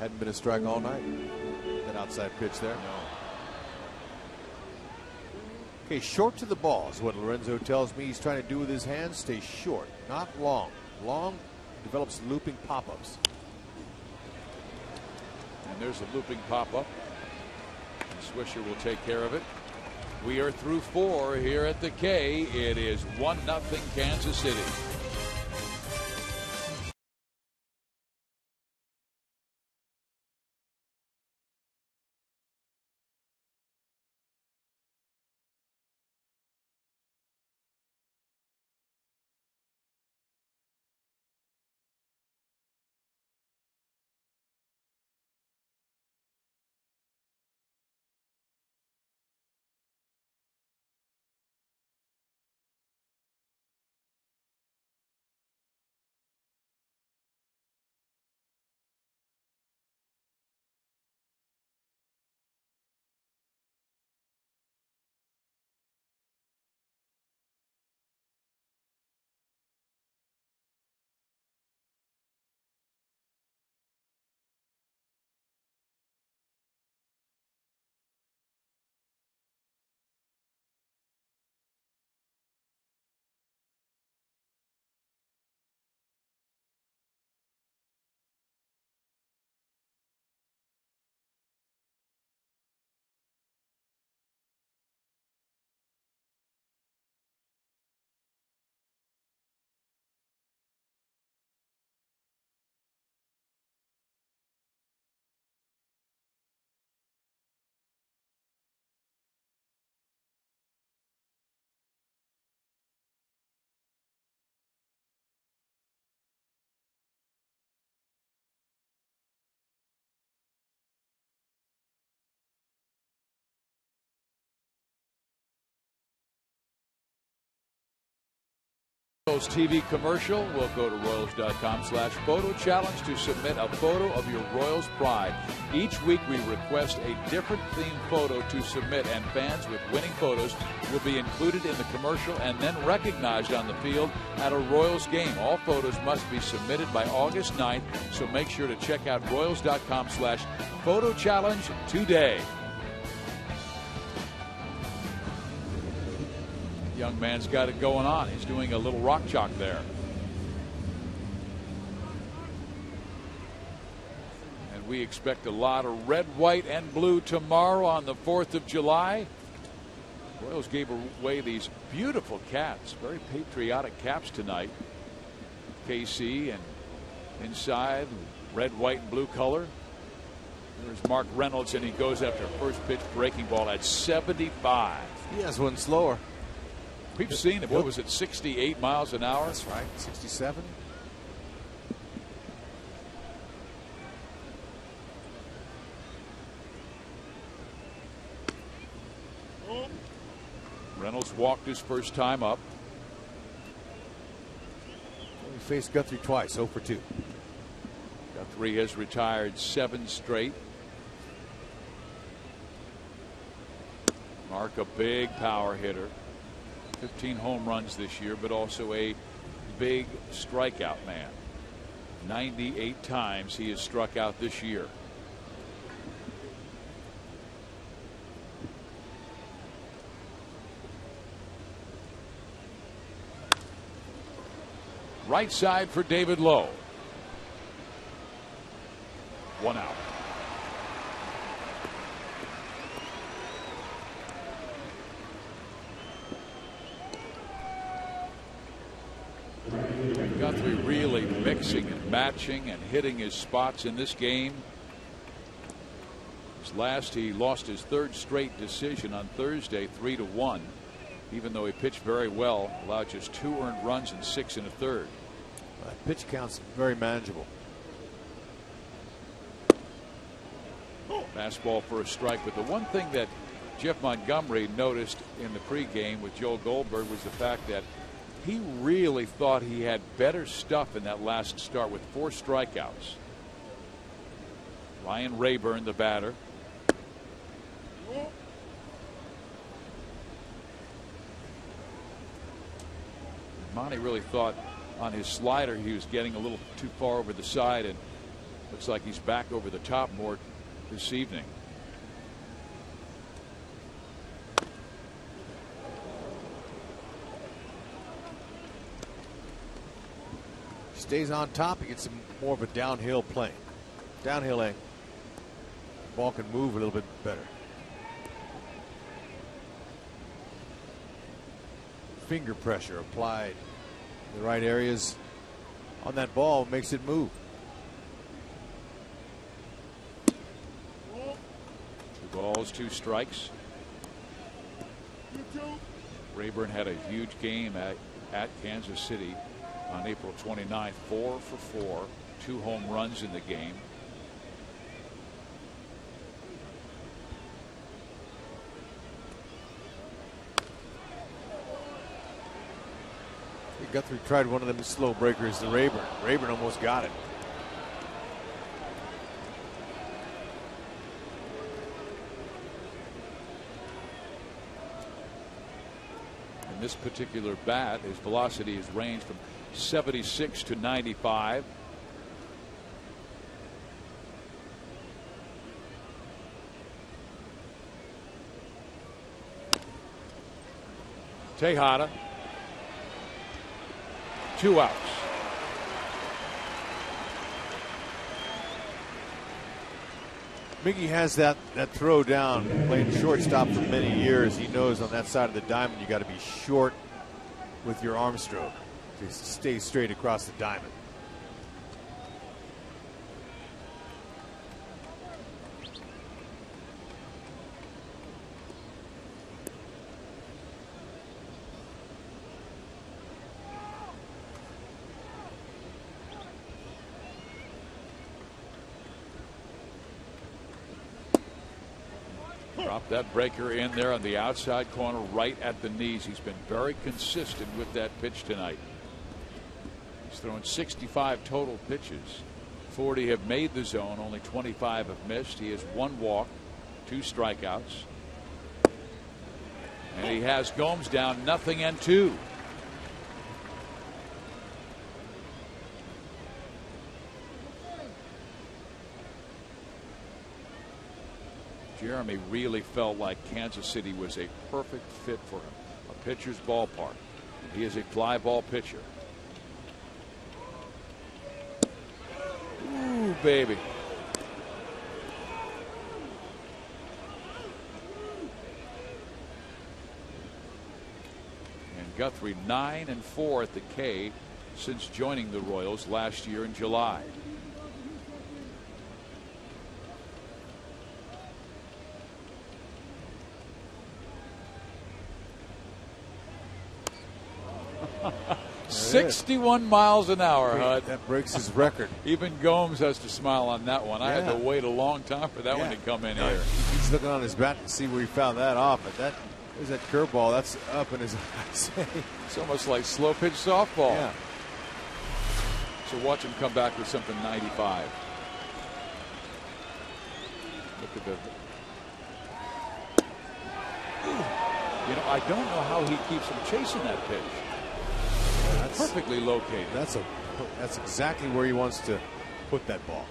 Hadn't been a strike all night. That outside pitch there. No. Okay, short to the ball is what Lorenzo tells me he's trying to do with his hands. Stay short, not long. Long develops looping pop-ups. And there's a looping pop-up. Swisher will take care of it. We are through 4 here at the K. It is 1-0 Kansas City. TV commercial. We'll go to Royals.com/photo challenge to submit a photo of your Royals pride. Each week we request a different themed photo to submit, and fans with winning photos will be included in the commercial and then recognized on the field at a Royals game. All photos must be submitted by August 9th, so make sure to check out Royals.com/photo challenge today. Young man's got it going on. He's doing a little rock chalk there. And we expect a lot of red, white, and blue tomorrow on the 4th of July. Royals gave away these beautiful caps, very patriotic caps tonight. KC and inside, red, white, and blue color. There's Mark Reynolds, and he goes after first pitch breaking ball at 75. He has one slower. We've seen it. What was it, 68 miles an hour? That's right, 67. Reynolds walked his first time up. He faced Guthrie twice, 0 for 2. Guthrie has retired 7 straight. Mark, a big power hitter. 15 home runs this year, but also a big strikeout man. 98 times he has struck out this year. Right side for David Lowe. 1 out. Guthrie really mixing and matching and hitting his spots in this game. He lost his 3rd straight decision on Thursday, 3-1. Even though he pitched very well, allowed just 2 earned runs and 6 1/3. Pitch count's very manageable. Fastball for a strike. But the one thing that Jeff Montgomery noticed in the pregame with Joe Goldberg was the fact that he really thought he had better stuff in that last start with 4 strikeouts. Ryan Rayburn, the batter. Monty really thought on his slider he was getting a little too far over the side, and looks like he's back over the top more this evening. Stays on top, he gets some more of a downhill plane. Downhill angle. Ball can move a little bit better. Finger pressure applied in the right areas on that ball makes it move. 2 balls, 2 strikes. Rayburn had a huge game at Kansas City on April 29th. 4 for 4, 2 home runs in the game. Guthrie tried one of them slow breakers to Rayburn. Rayburn almost got it. In this particular bat, his velocity has ranged from 76 to 95. Tejada. 2 outs. Miggy has that throw down, playing shortstop for many years. He knows on that side of the diamond you got to be short with your arm stroke to stay straight across the diamond. Drop that breaker in there on the outside corner right at the knees. He's been very consistent with that pitch tonight. He's thrown 65 total pitches. 40 have made the zone. Only 25 have missed. He has 1 walk, 2 strikeouts. And he has Gomes down 0-2. Jeremy really felt like Kansas City was a perfect fit for him. A pitcher's ballpark. He is a fly ball pitcher. Ooh, baby. And Guthrie 9-4 at the K since joining the Royals last year in July. There 61 miles an hour, Hud. That breaks his record. Even Gomes has to smile on that one. I had to wait a long time for that one to come in here. He's looking on his bat to see where he found that off. But there's that curveball. That's up in his eyes. It's almost like slow pitch softball. Yeah. So watch him come back with something 95. Look at the. You know, I don't know how he keeps him chasing that pitch. That's perfectly located. That's exactly where he wants to put that ball.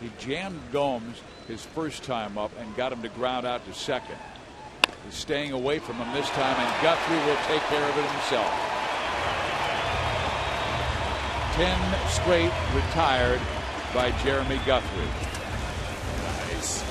He jammed Gomes his first time up and got him to ground out to second. He's staying away from him this time, and Guthrie will take care of it himself. 10 straight retired by Jeremy Guthrie. Nice.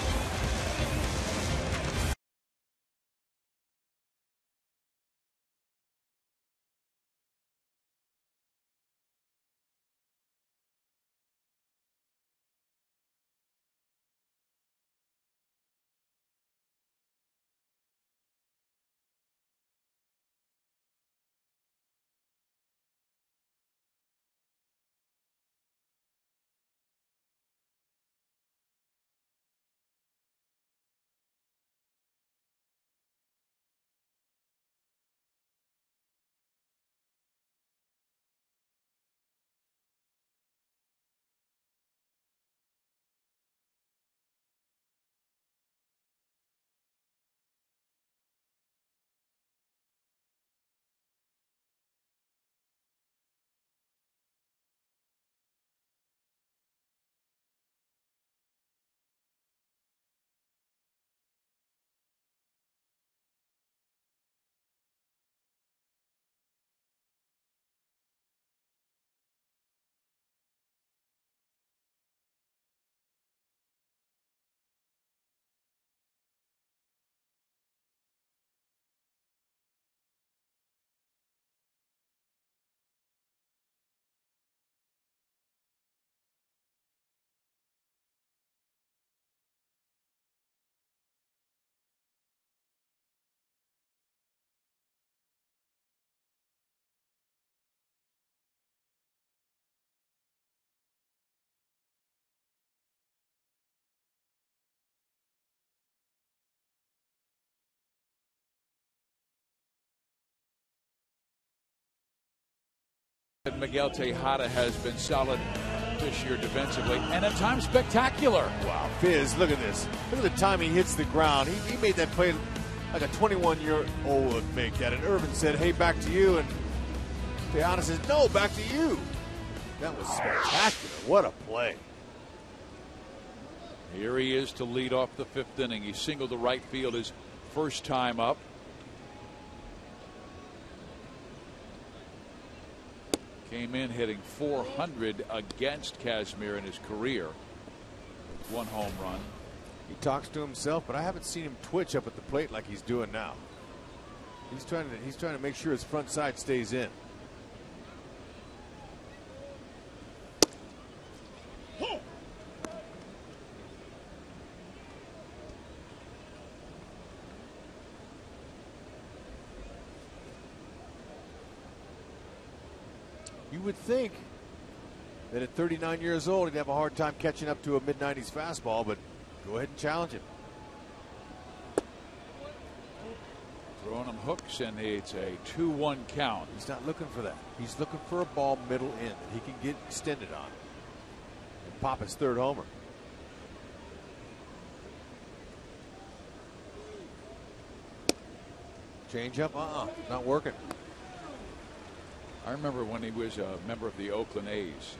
Miguel Tejada has been solid this year defensively, and at times spectacular. Wow, Fizz, look at this. Look at the time he hits the ground. He made that play like a 21-year-old would make that. And Irvin said, hey, back to you. And Tejada says, no, back to you. That was spectacular. What a play. Here he is to lead off the 5th inning. He singled to right field his first time up. Came in hitting .400 against Kazmir in his career. 1 home run. He talks to himself, but I haven't seen him twitch up at the plate like he's doing now. He's trying to make sure his front side stays in. You would think that at 39 years old he'd have a hard time catching up to a mid-90s fastball, but go ahead and challenge him. Throwing him hooks, and it's a 2-1 count. He's not looking for that. He's looking for a ball middle in that he can get extended on and pop his 3rd homer. Change up, not working. I remember when he was a member of the Oakland A's,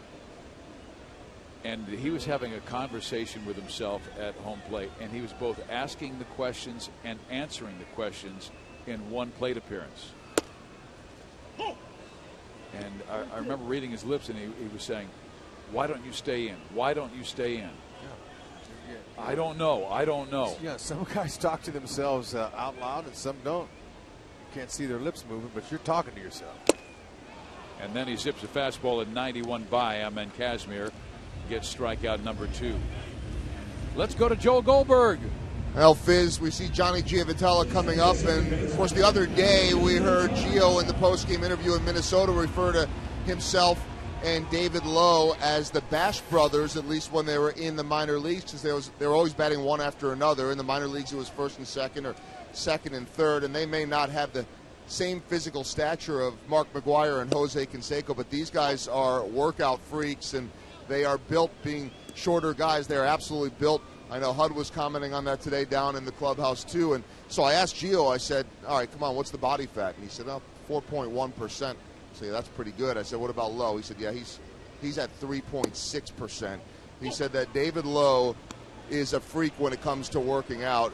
and he was having a conversation with himself at home plate, and he was both asking the questions and answering the questions in one plate appearance. And I remember reading his lips, and he was saying, why don't you stay in? Why don't you stay in? Yeah. I don't know. I don't know. Yeah, some guys talk to themselves out loud, and some don't. You can't see their lips moving, but you're talking to yourself. And then he zips a fastball at 91 by him, and Kazmir gets strikeout number 2. Let's go to Joel Goldberg. Well, Fizz, we see Johnny Giavotella coming up, and of course the other day we heard Gio in the post-game interview in Minnesota refer to himself and David Lowe as the Bash brothers, at least when they were in the minor leagues, because they were always batting one after another. In the minor leagues it was 1st and 2nd or 2nd and 3rd, and they may not have the same physical stature of Mark McGwire and Jose Canseco, but these guys are workout freaks, and they are built, being shorter guys, they are absolutely built. I know Hud was commenting on that today down in the clubhouse too, and so I asked Gio, I said, all right, come on, what's the body fat? And he said, 4.1%. So yeah, that's pretty good. I said, what about Lowe? He said, yeah, he's at 3.6%. He said that David Lowe is a freak when it comes to working out.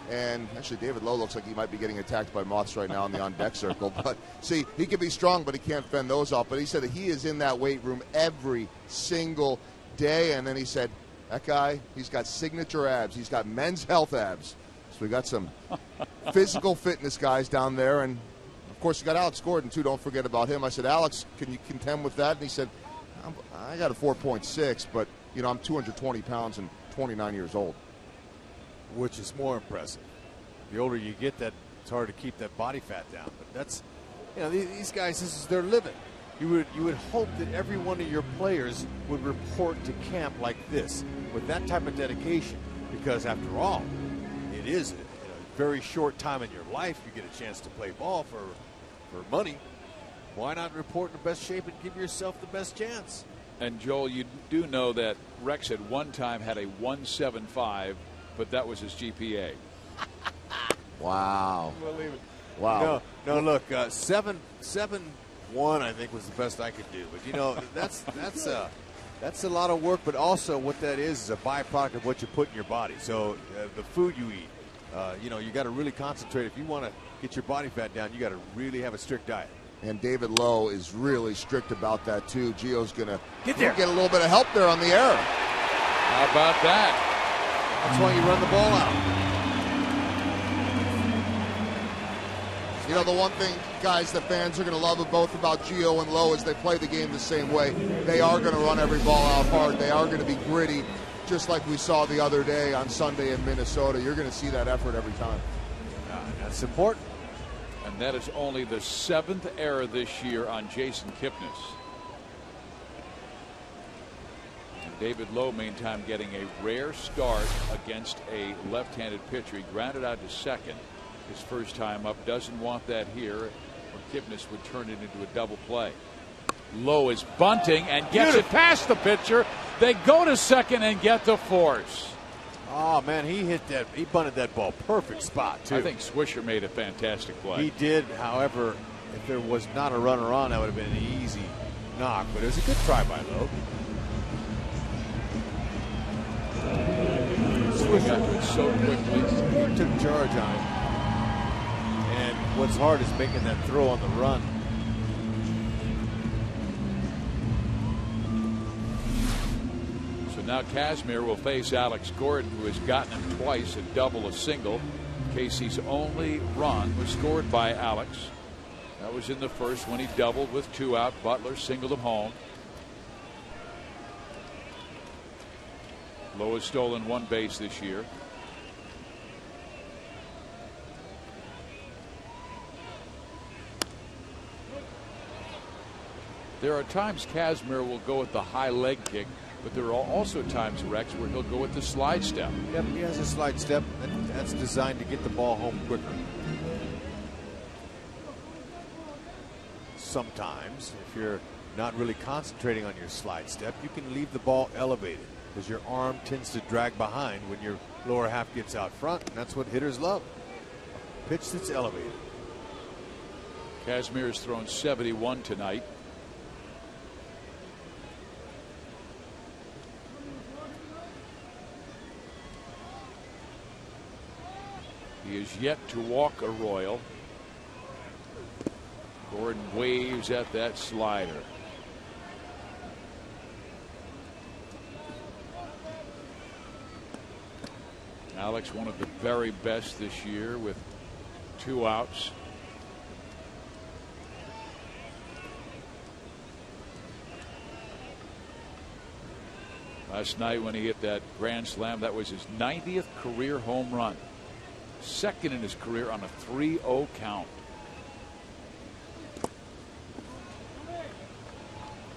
And actually, David Lowe looks like he might be getting attacked by moths right now in the on-deck circle. But see, he can be strong, but he can't fend those off. But he said that he is in that weight room every single day. And then he said, that guy, he's got signature abs. He's got Men's Health abs. So we got some physical fitness guys down there. And, of course, you got Alex Gordon, too. Don't forget about him. I said, Alex, can you contend with that? And he said, I got a 4.6, but, you know, I'm 220 pounds and 29 years old. Which is more impressive. The older you get, that it's hard to keep that body fat down. But that's, you know, these guys, this is their living. You would hope that every one of your players would report to camp like this with that type of dedication, because after all, it is a very short time in your life. You get a chance to play ball for money. Why not report in the best shape and give yourself the best chance? And Joel, you do know that Rex at one time had a 175. But that was his GPA. Wow. Wow. No, look, 7.1 I think was the best I could do. But you know, that's a lot of work. But also, what that is a byproduct of what you put in your body. So the food you eat, you know, you got to really concentrate. If you want to get your body fat down, you got to really have a strict diet. And David Lowe is really strict about that too. Gio's gonna get a little bit of help there on the air. How about that? That's why you run the ball out. You know, the one thing, guys, that fans are going to love both about Gio and Lowe is they play the game the same way. They are going to run every ball out hard. They are going to be gritty, just like we saw the other day on Sunday in Minnesota. You're going to see that effort every time. That's important. And that is only the 7th error this year on Jason Kipnis. David Lowe, meantime, getting a rare start against a left-handed pitcher. He grounded out to second his first time up. Doesn't want that here, or Kipnis would turn it into a double play. Lowe is bunting and gets it past the pitcher. They go to second and get the force. Oh, man, he bunted that ball. Perfect spot, too. I think Swisher made a fantastic play. He did. However, if there was not a runner on, that would have been an easy knock. But it was a good try by Lowe. Got to it so quickly. He took charge on it. And what's hard is making that throw on the run. So now Kazmir will face Alex Gordon, who has gotten him twice, a double, a single. Casey's only run was scored by Alex. That was in the first when he doubled with 2 out. Butler singled him home. Lowe has stolen 1 base this year. There are times Kazmir will go with the high leg kick, but there are also times, Rex, where he'll go with the slide step. Yep, he has a slide step, and that's designed to get the ball home quicker. Sometimes, if you're not really concentrating on your slide step, you can leave the ball elevated, because your arm tends to drag behind when your lower half gets out front, and that's what hitters love. A pitch that's elevated. Kazmir has thrown 71 tonight. He is yet to walk a Royal. Gordon waves at that slider. Alex, one of the very best this year with 2 outs. Last night when he hit that grand slam, that was his 90th career home run. Second in his career on a 3-0 count.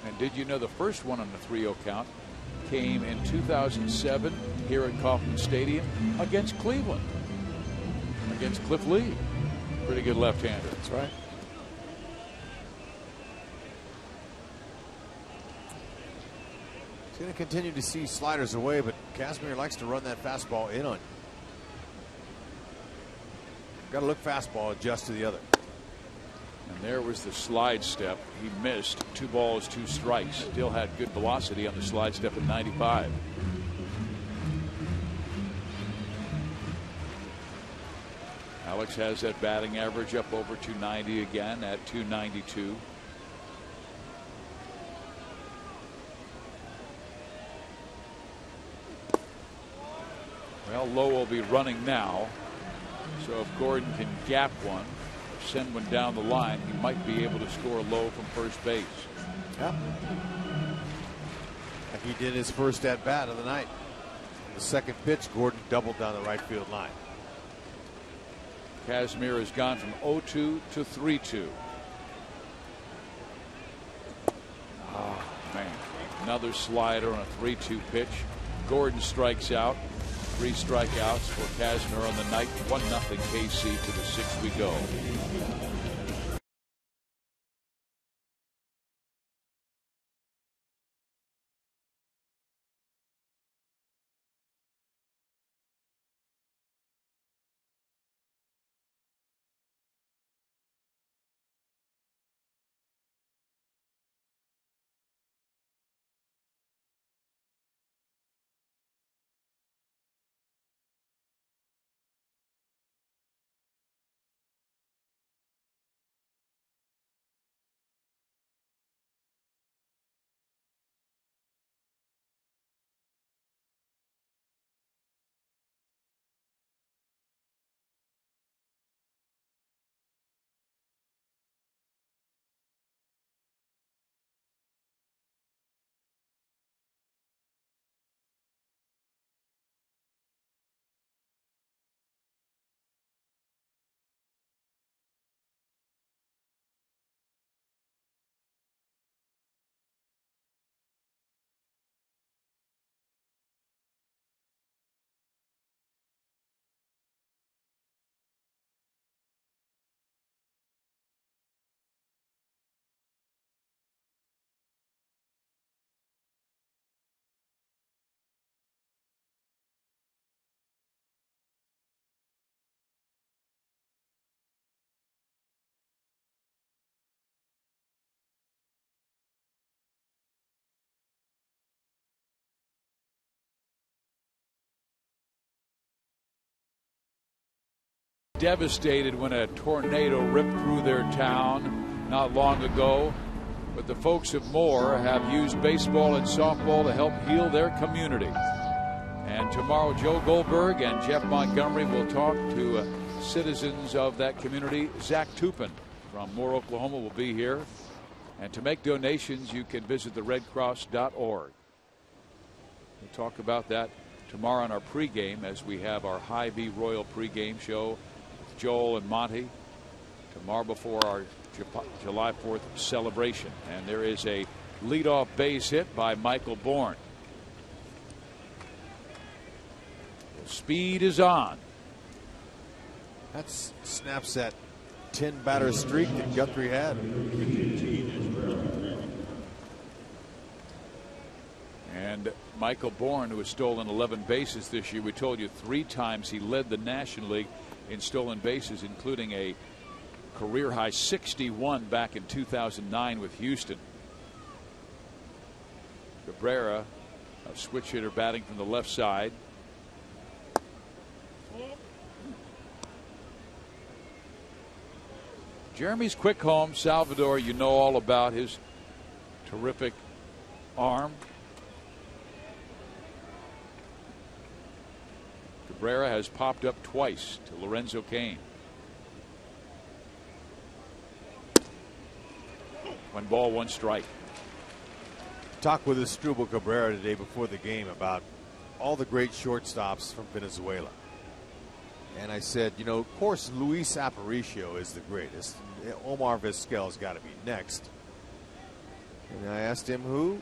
And did you know the first one on the 3-0 count came in 2007 here at Kauffman Stadium against Cleveland, against Cliff Lee. Pretty good left-hander. That's right. He's going to continue to see sliders away, but Kazmir likes to run that fastball in on you. Got to look fastball, adjust to the other. And there was the slide step. He missed. 2 balls, 2 strikes. Still had good velocity on the slide step at 95. Alex has that batting average up over 290 again at 292. Well, Lowe will be running now. So if Gordon can gap one or send one down the line, he might be able to score Lowe from first base. Yeah. Like he did his first at bat of the night. On the second pitch, Gordon doubled down the right field line. Kazmir has gone from 0-2 to 3-2. Oh, man. Another slider on a 3-2 pitch. Gordon strikes out. 3 strikeouts for Kazmir on the night. 1-0 KC to the 6th we go. Devastated when a tornado ripped through their town not long ago. But the folks of Moore have used baseball and softball to help heal their community. And tomorrow, Joe Goldberg and Jeff Montgomery will talk to citizens of that community. Zach Tupin from Moore, Oklahoma will be here. And to make donations, you can visit theredcross.org. We'll talk about that tomorrow on our pregame as we have our Hy-Vee Royal pregame show with Joel and Monty tomorrow before our July 4th celebration. And there is a leadoff base hit by Michael Bourne. The speed is on. That snaps that 10 batter streak that Guthrie had. And Michael Bourne, who has stolen 11 bases this year, we told you 3 times he led the National League in stolen bases, including a career high 61 back in 2009 with Houston. Cabrera, a switch hitter batting from the left side. Jeremy's quick home. Salvador, you know all about his terrific arm. Cabrera has popped up twice to Lorenzo Cain. 1 ball, 1 strike. Talked with Asdrubal Cabrera today before the game about all the great shortstops from Venezuela. And I said, you know, of course, Luis Aparicio is the greatest. Omar Vizquel's got to be next. And I asked him who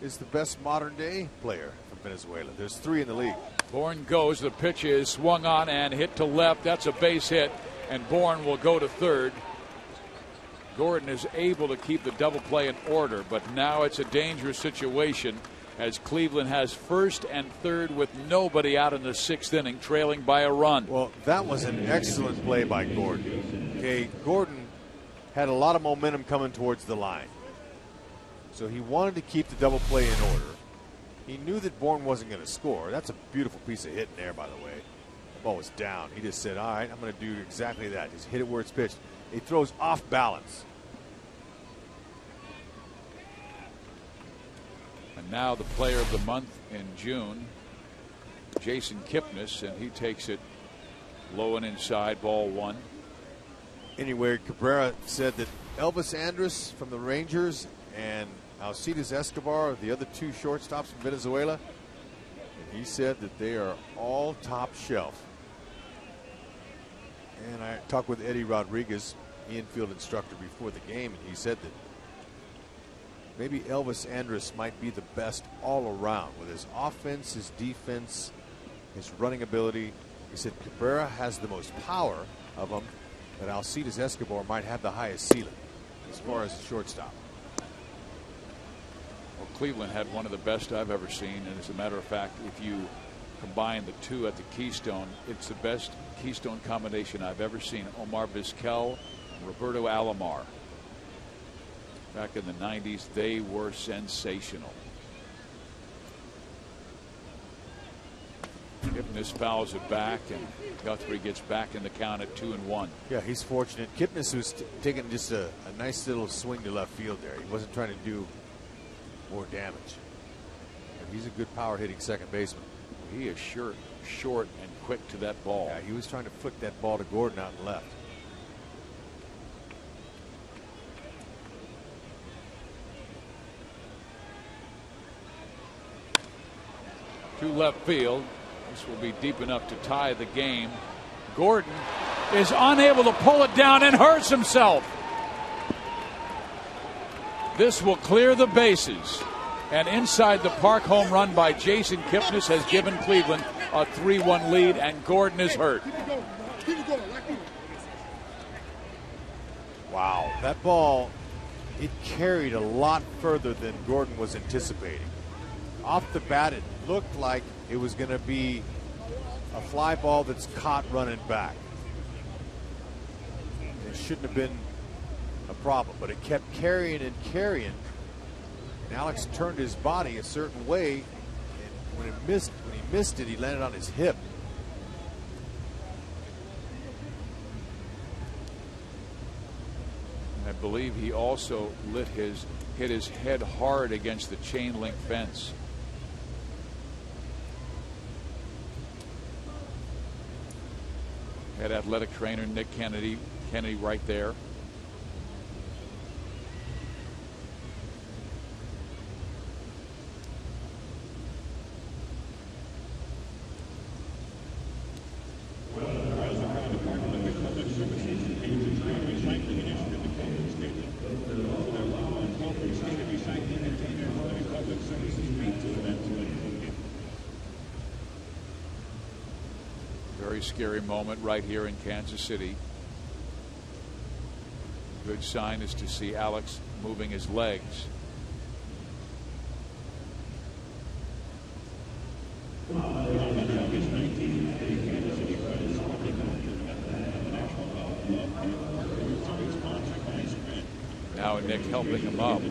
is the best modern day player from Venezuela. There's 3 in the league. Bourne goes. The pitch is swung on and hit to left. That's a base hit, and Bourne will go to third. Gordon is able to keep the double play in order, but now it's a dangerous situation as Cleveland has first and third with nobody out in the 6th inning, trailing by a run. Well, that was an excellent play by Gordon. Okay, Gordon had a lot of momentum coming towards the line. So he wanted to keep the double play in order. He knew that Bourne wasn't going to score. That's a beautiful piece of hitting there, by the way. The ball was down. He just said, all right, I'm going to do exactly that. Just hit it where it's pitched. He throws off balance. And now the player of the month in June, Jason Kipnis, and he takes it low and inside, ball one. Anyway, Cabrera said that Elvis Andrus from the Rangers and Alcides Escobar, the other two shortstops from Venezuela, and he said that they are all top shelf. And I talked with Eddie Rodriguez, infield instructor, before the game, and he said that maybe Elvis Andrus might be the best all around with his offense, his defense, his running ability. He said Cabrera has the most power of them, but Alcides Escobar might have the highest ceiling as far as the shortstop. Well, Cleveland had one of the best I've ever seen, and as a matter of fact, if you combine the two at the Keystone, it's the best Keystone combination I've ever seen. Omar Vizquel and Roberto Alomar. Back in the 90s, they were sensational. Kipnis fouls it back, and Guthrie gets back in the count at 2-1. Yeah, he's fortunate. Kipnis was taking just a nice little swing to left field there. He wasn't trying to do more damage. And he's a good power hitting second baseman. He is short and quick to that ball. Yeah, he was trying to flick that ball to Gordon out and left. To left field. This will be deep enough to tie the game. Gordon is unable to pull it down and hurts himself. This will clear the bases. An inside the park home run by Jason Kipnis has given Cleveland a 3-1 lead, and Gordon is hurt. Wow, that ball, it carried a lot further than Gordon was anticipating. Off the bat, it looked like it was going to be a fly ball that's caught running back. It shouldn't have been a problem, but it kept carrying and carrying. And Alex turned his body a certain way, and when he missed it, he landed on his hip. I believe he also hit his head hard against the chain link fence. Had athletic trainer Nick Kennedy right there. Very scary moment right here in Kansas City. Good sign is to see Alex moving his legs. Now Nick helping him up.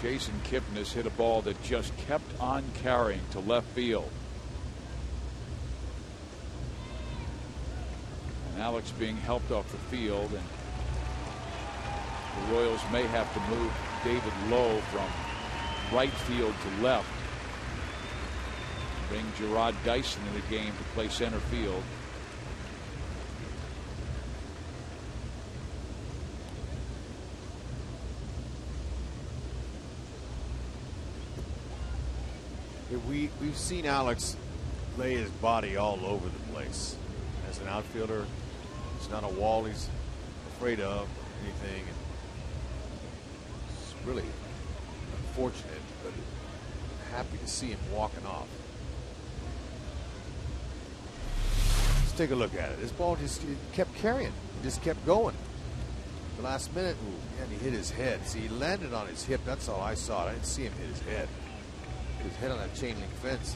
Jason Kipnis hit a ball that just kept on carrying to left field. And Alex being helped off the field, and the Royals may have to move David Lowe from right field to left. Bring Gerard Dyson in the game to play center field. We've seen Alex lay his body all over the place. As an outfielder, it's not a wall he's afraid of or anything. It's really unfortunate, but happy to see him walking off. Let's take a look at it. This ball just kept carrying. He just kept going. The last minute, ooh, and he hit his head. See, he landed on his hip. That's all I saw. I didn't see him hit his head. His head on that chain link fence.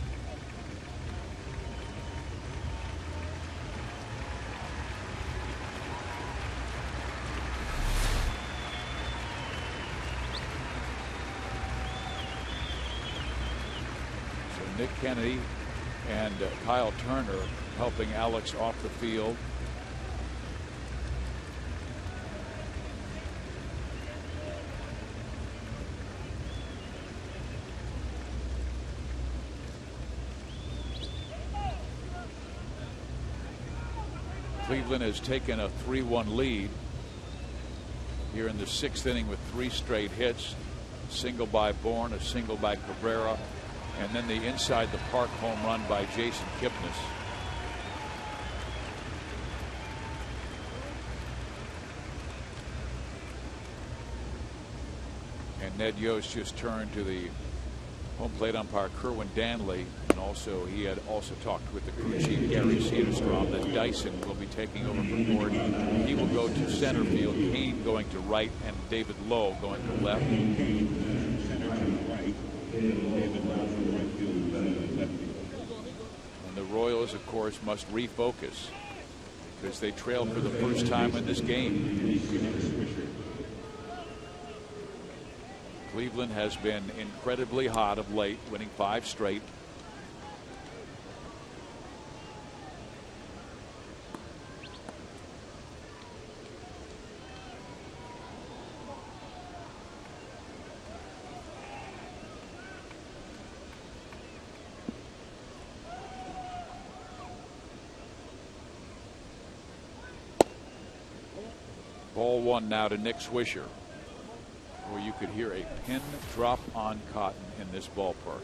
So Nick Kennedy and Kyle Turner helping Alex off the field. Cleveland has taken a 3-1 lead here in the 6th inning with 3 straight hits, a single by Bourne, a single by Cabrera, and then the inside the park home run by Jason Kipnis. And Ned Yost just turned to the home plate umpire Kerwin Danley, and also he had also talked with the crew chief Gary Cedarstrom that Dyson will be taking over for Gordon. He will go to center field, Kane going to right, and David Lowe going to left. And the Royals, of course, must refocus because they trailed for the first time in this game. Cleveland has been incredibly hot of late, winning 5 straight. Ball 1 now to Nick Swisher, where you could hear a pin drop on cotton in this ballpark.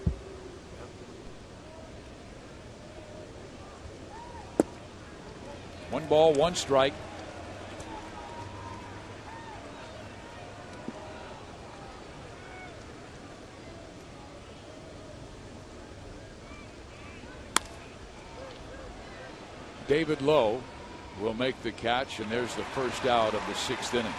One ball, one strike. David Lowe will make the catch, and there's the first out of the 6th inning.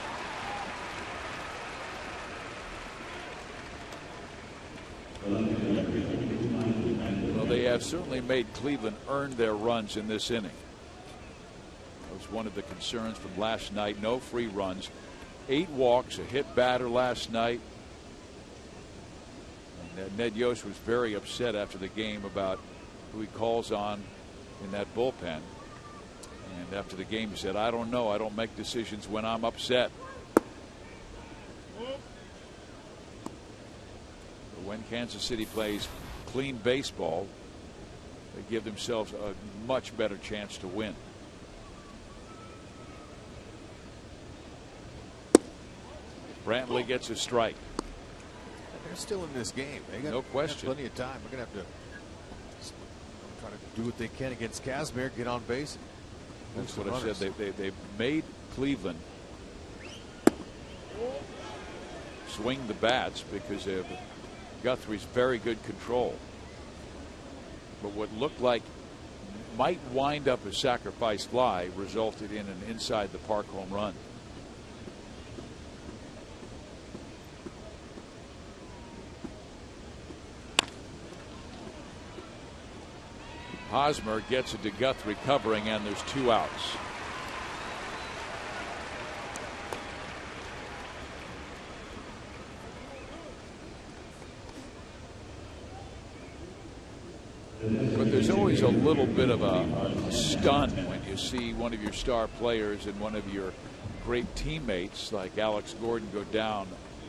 Well, they have certainly made Cleveland earn their runs in this inning. That was one of the concerns from last night. No free runs, 8 walks, a hit batter last night. And Ned Yost was very upset after the game about who he calls on in that bullpen. And after the game he said, I don't know. I don't make decisions when I'm upset. When Kansas City plays clean baseball, they give themselves a much better chance to win. Brantley gets a strike. They're still in this game. They got no question. Plenty of time. We're going to have to try to do what they can against Casimir, get on base. That's what I said. They've made Cleveland swing the bats because of Guthrie's very good control. But what looked like might wind up a sacrifice fly resulted in an inside the park home run. Hosmer gets it to Guthrie covering, and there's 2 outs. But there's always a little bit of a stun when you see one of your star players and one of your great teammates like Alex Gordon go down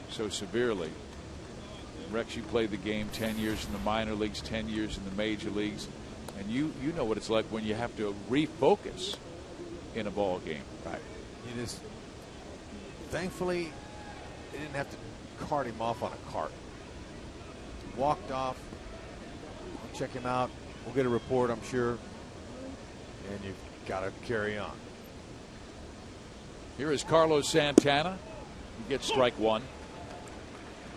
so severely. Rex, you played the game 10 years in the minor leagues, 10 years in the major leagues. And you know what it's like when you have to refocus in a ball game. Right. You just, thankfully, they didn't have to cart him off on a cart. He walked off. We'll check him out. We'll get a report, I'm sure. And you've got to carry on. Here is Carlos Santana. He gets strike 1.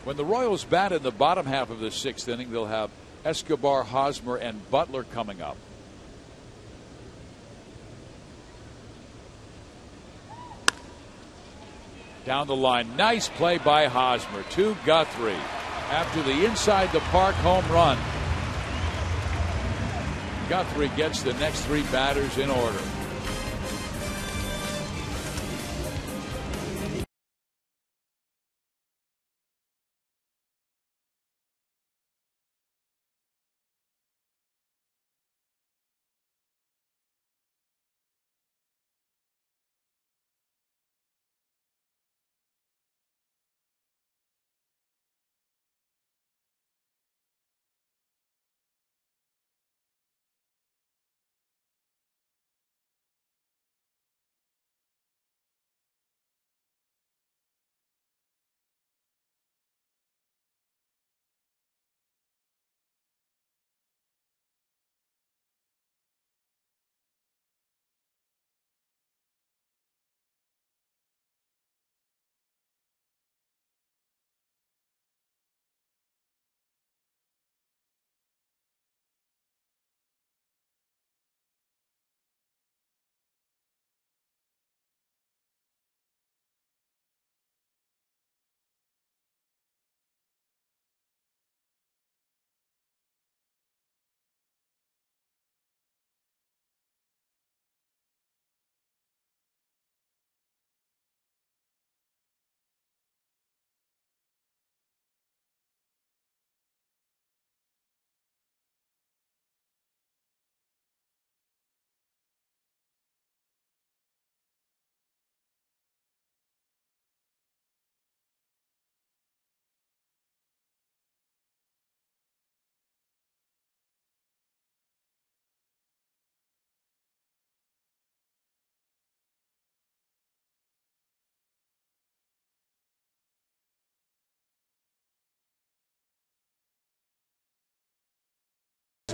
When the Royals bat in the bottom half of the 6th inning, they'll have Escobar, Hosmer, and Butler coming up. Down the line, nice play by Hosmer to Guthrie after the inside the park home run. Guthrie gets the next 3 batters in order.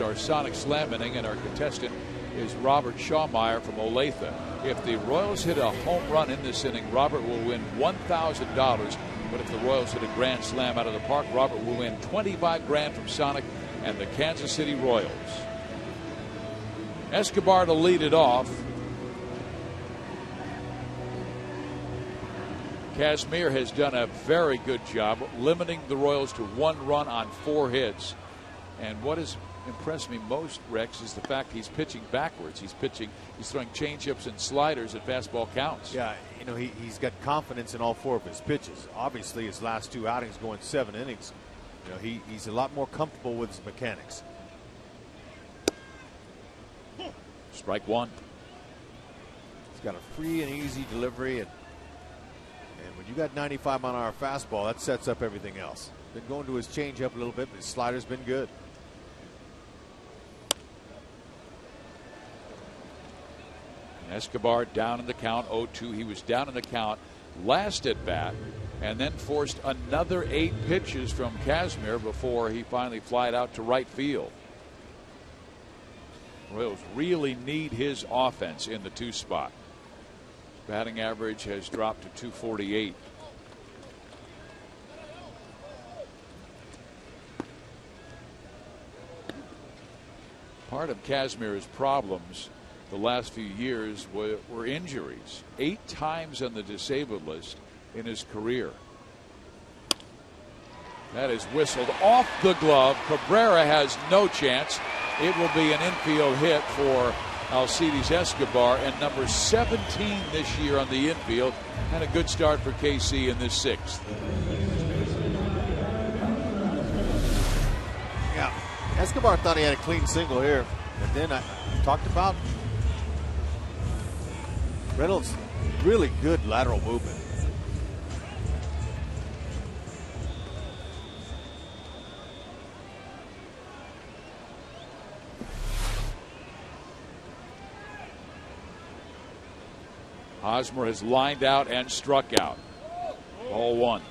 Our Sonic Slam inning, and our contestant is Robert Shawmeyer from Olathe. If the Royals hit a home run in this inning, Robert will win $1,000. But if the Royals hit a grand slam out of the park, Robert will win $25,000 from Sonic and the Kansas City Royals. Escobar to lead it off. Kazmir has done a very good job limiting the Royals to 1 run on 4 hits. And what has impressed me most, Rex, is the fact he's pitching backwards. He's throwing changeups and sliders at fastball counts. Yeah, you know, he's got confidence in all 4 of his pitches. Obviously, his last 2 outings going 7 innings. You know, he's a lot more comfortable with his mechanics. Strike 1. He's got a free and easy delivery, and when you got 95-mile-an-hour fastball, that sets up everything else. Been going to his changeup a little bit, but his slider's been good. Escobar down in the count, 0-2. He was down in the count last at bat, and then forced another 8 pitches from Kazmir before he finally flied out to right field. Royals really need his offense in the 2 spot. Batting average has dropped to 248. Part of Kazmir's problems the last few years were injuries. 8 times on the disabled list in his career. That is whistled off the glove. Cabrera has no chance. It will be an infield hit for Alcides Escobar, and number 17 this year on the infield, and a good start for KC in this 6th. Yeah, Escobar thought he had a clean single here, and then I talked about Reynolds' really good lateral movement. Hosmer has lined out and struck out. Ball 1.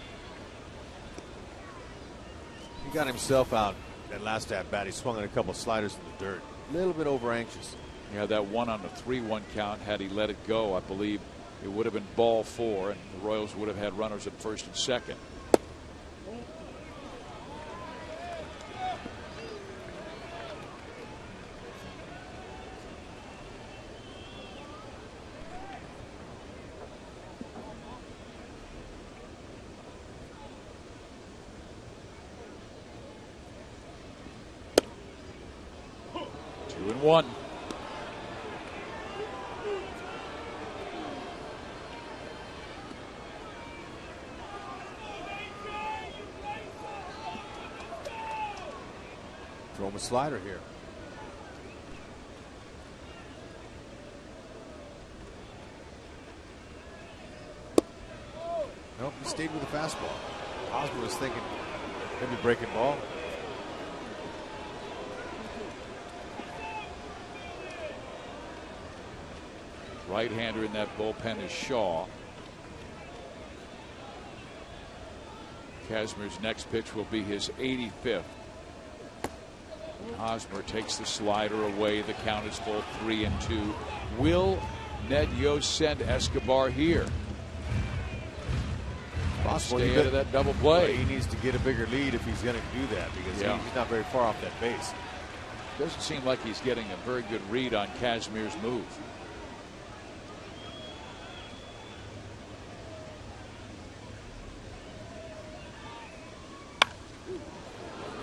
He got himself out that last at bat. He swung on a couple sliders in the dirt. A little bit over anxious. Yeah, that one on the 3-1 count, had he let it go, I believe it would have been ball 4, and the Royals would have had runners at first and second. 2-1. Throw him a slider here. Nope, he stayed with the fastball. Hosmer was thinking maybe breaking ball. Right-hander in that bullpen is Shaw. Kazmir's next pitch will be his 85th. Hosmer takes the slider away. The count is full, 3-2. Will Ned Yost send Escobar here? Possible. Stay out of that double play. He needs to get a bigger lead if he's going to do that, because he's not very far off that base. Doesn't seem like he's getting a very good read on Kazmir's move.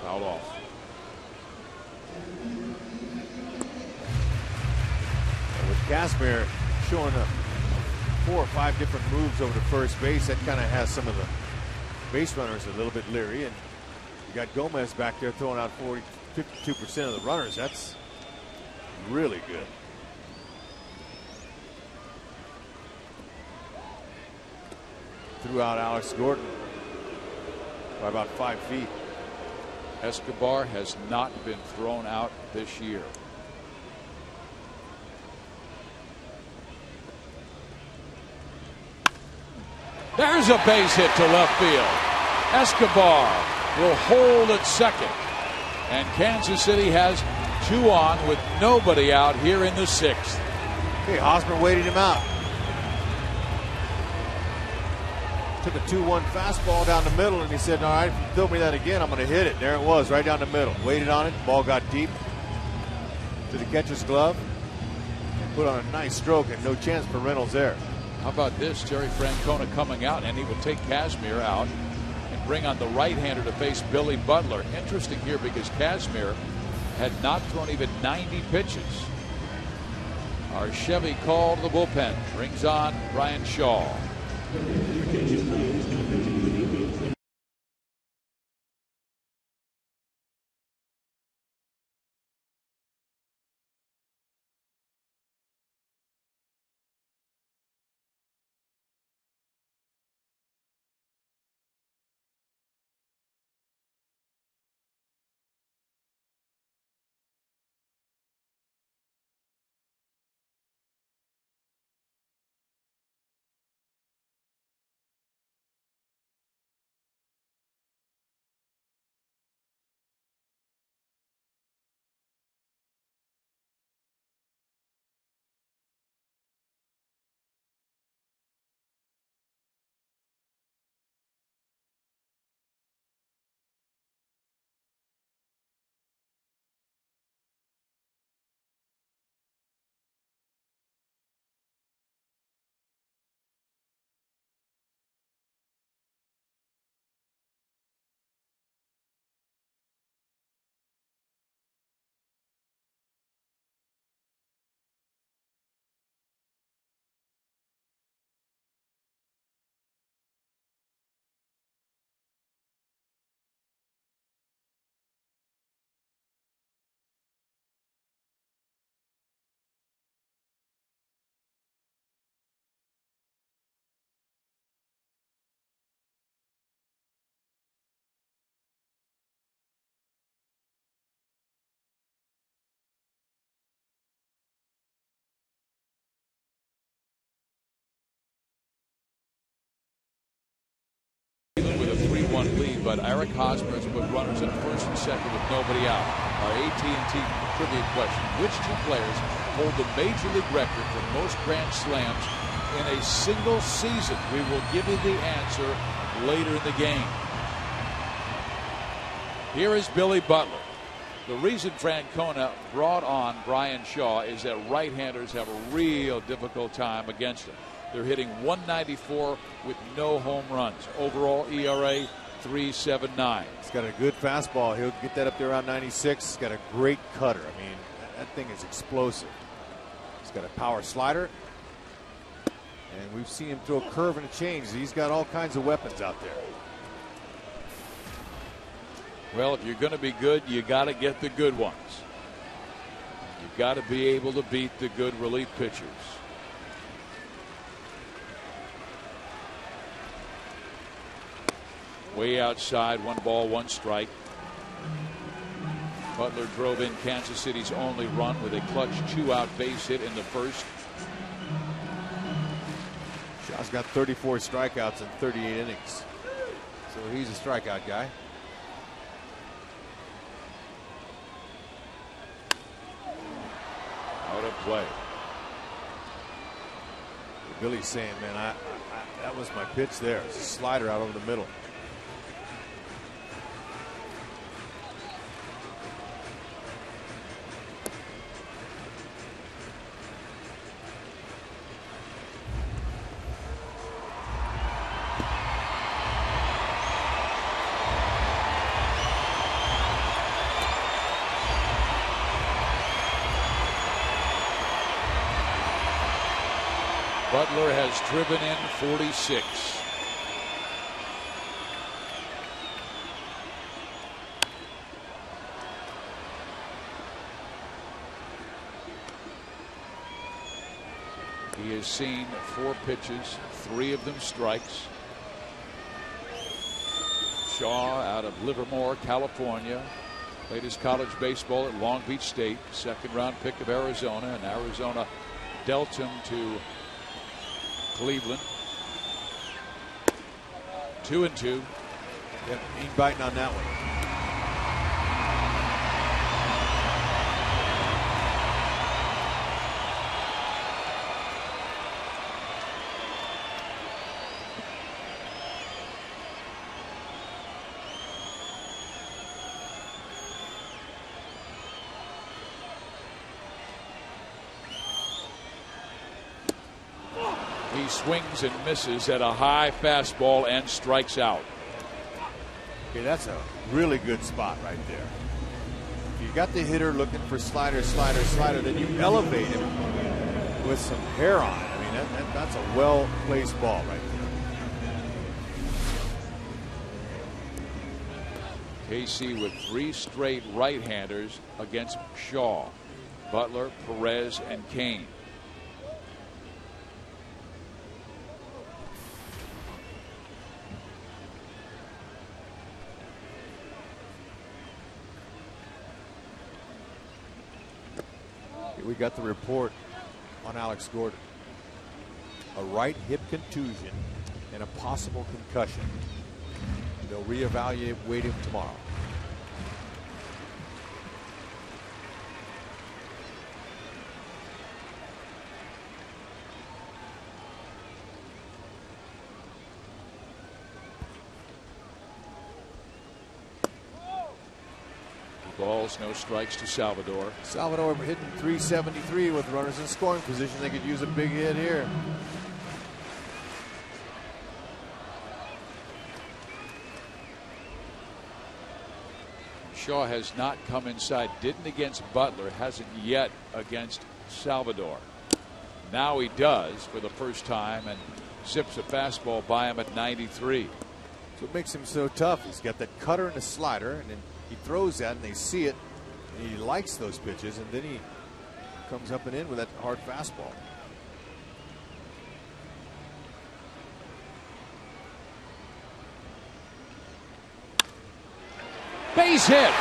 Foul off. With Kazmir showing 4 or 5 different moves over to first base, that kind of has some of the base runners a little bit leery. And you got Gomez back there throwing out 52% of the runners. That's really good. Threw out Alex Gordon by about 5 feet. Escobar has not been thrown out this year. There's a base hit to left field. Escobar will hold at second. And Kansas City has 2 on with nobody out here in the 6th. Hey, Hosmer waited him out. Took a 2-1 fastball down the middle, and he said, all right, if you throw me that again, I'm going to hit it. There it was, right down the middle. Waited on it. Ball got deep to the catcher's glove. And put on a nice stroke, and no chance for Reynolds there. How about this? Terry Francona coming out, and he will take Kazmir out and bring on the right-hander to face Billy Butler. Interesting here because Kazmir had not thrown even 90 pitches. Our Chevy call to the bullpen brings on Brian Shaw. With a 3-1 lead, but Eric Hosmer has put runners at first and second with nobody out. Our AT&T trivia question: which 2 players hold the Major League record for most Grand Slams in a single season? We will give you the answer later in the game. Here is Billy Butler. The reason Francona brought on Brian Shaw is that right-handers have a real difficult time against him. They're hitting .194 with no home runs. Overall ERA 3.79. He's got a good fastball. He'll get that up there around 96. He's got a great cutter. I mean, That thing is explosive. He's got a power slider. And we've seen him throw a curve and a change. He's got all kinds of weapons out there. Well, if you're going to be good, you got to get the good ones. You've got to be able to beat the good relief pitchers. Way outside, 1 ball, 1 strike. Butler drove in Kansas City's only run with a clutch 2-out base hit in the first. Shaw's got 34 strikeouts in 38 innings. So he's a strikeout guy. Out of play. Billy's saying, man, that was my pitch there. It's a slider out over the middle. Butler has driven in 46. He has seen 4 pitches, 3 of them strikes. Shaw out of Livermore, California. Played his college baseball at Long Beach State. 2nd-round pick of Arizona, and Arizona dealt him to Cleveland. 2-2. Yep, he biting on that one. He swings and misses at a high fastball and strikes out. Okay, that's a really good spot right there. If you got the hitter looking for slider, slider, slider, then you elevate him with some hair on it. I mean, that's a well-placed ball right there. KC with 3 straight right-handers against Shaw. Butler, Perez, and Kane. We got the report on Alex Gordon. A right hip contusion and a possible concussion. They'll reevaluate him tomorrow. Balls, no strikes to Salvador. Salvador hitting 373 with runners in scoring position. They could use a big hit here. Shaw has not come inside. Didn't against Butler. Hasn't yet against Salvador. Now he does for the first time and zips a fastball by him at 93. So what makes him so tough? He's got that cutter and a slider, and then he throws that and they see it, and he likes those pitches, and then he comes up and in with that hard fastball. Base hit.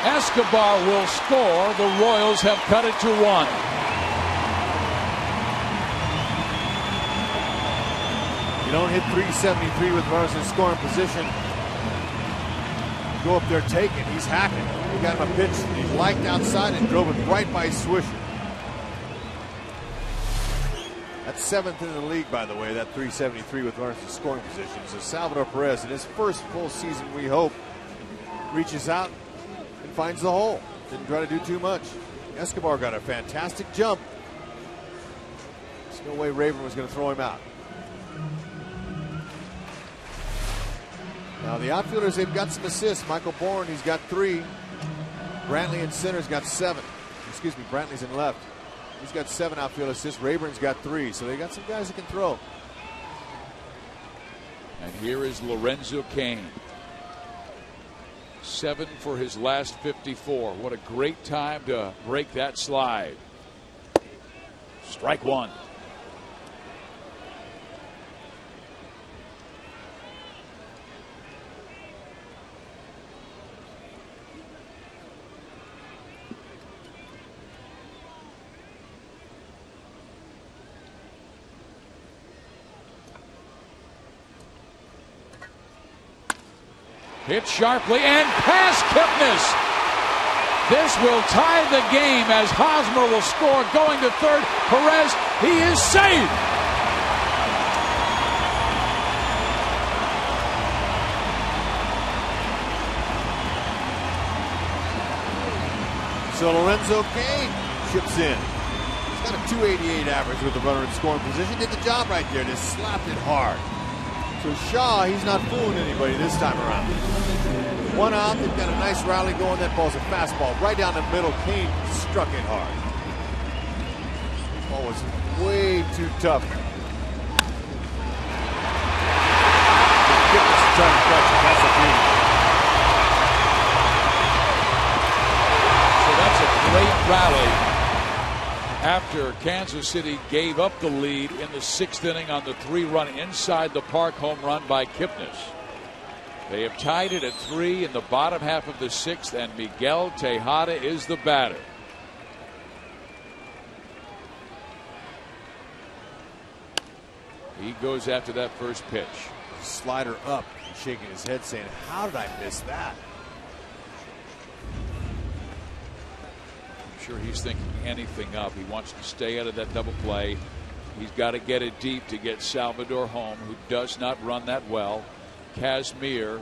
Escobar will score. The Royals have cut it to 1. You don't hit 373 with runners in scoring position. Go up there taking. He's hacking. He got him a pitch he liked outside and drove it right by Swisher. That's 7th in the league, by the way, that 373 with runners in scoring position. So Salvador Perez, in his first full season, we hope, reaches out and finds the hole. Didn't try to do too much. Escobar got a fantastic jump. There's no way Raven was going to throw him out. Now the outfielders, they've got some assists. Michael Bourne, he's got 3. Brantley in center's got 7. Excuse me, Brantley's in left. He's got 7 outfield assists. Rayburn's got 3. So they got some guys that can throw. And here is Lorenzo Cain. 7 for his last 54. What a great time to break that slide. Strike 1. Hit sharply and past Kipnis. This will tie the game as Hosmer will score. Going to third. Perez, he is safe. So Lorenzo Cain chips in. He's got a .288 average with the runner in scoring position. Did the job right there. Just slapped it hard. So Shaw, he's not fooling anybody this time around. 1 out, they've got a nice rally going. That ball's a fastball right down the middle. Cain struck it hard. Ball was way too tough. Trying to catch it. That's a beauty. So that's a great rally after Kansas City gave up the lead in the 6th inning on the 3-run inside the park home run by Kipnis. They have tied it at 3 in the bottom half of the 6th, and Miguel Tejada is the batter. He goes after that first pitch. Slider up and shaking his head saying, how did I miss that? I'm sure he's thinking anything up. He wants to stay out of that double play. He's got to get it deep to get Salvador home, who does not run that well. Kazmir,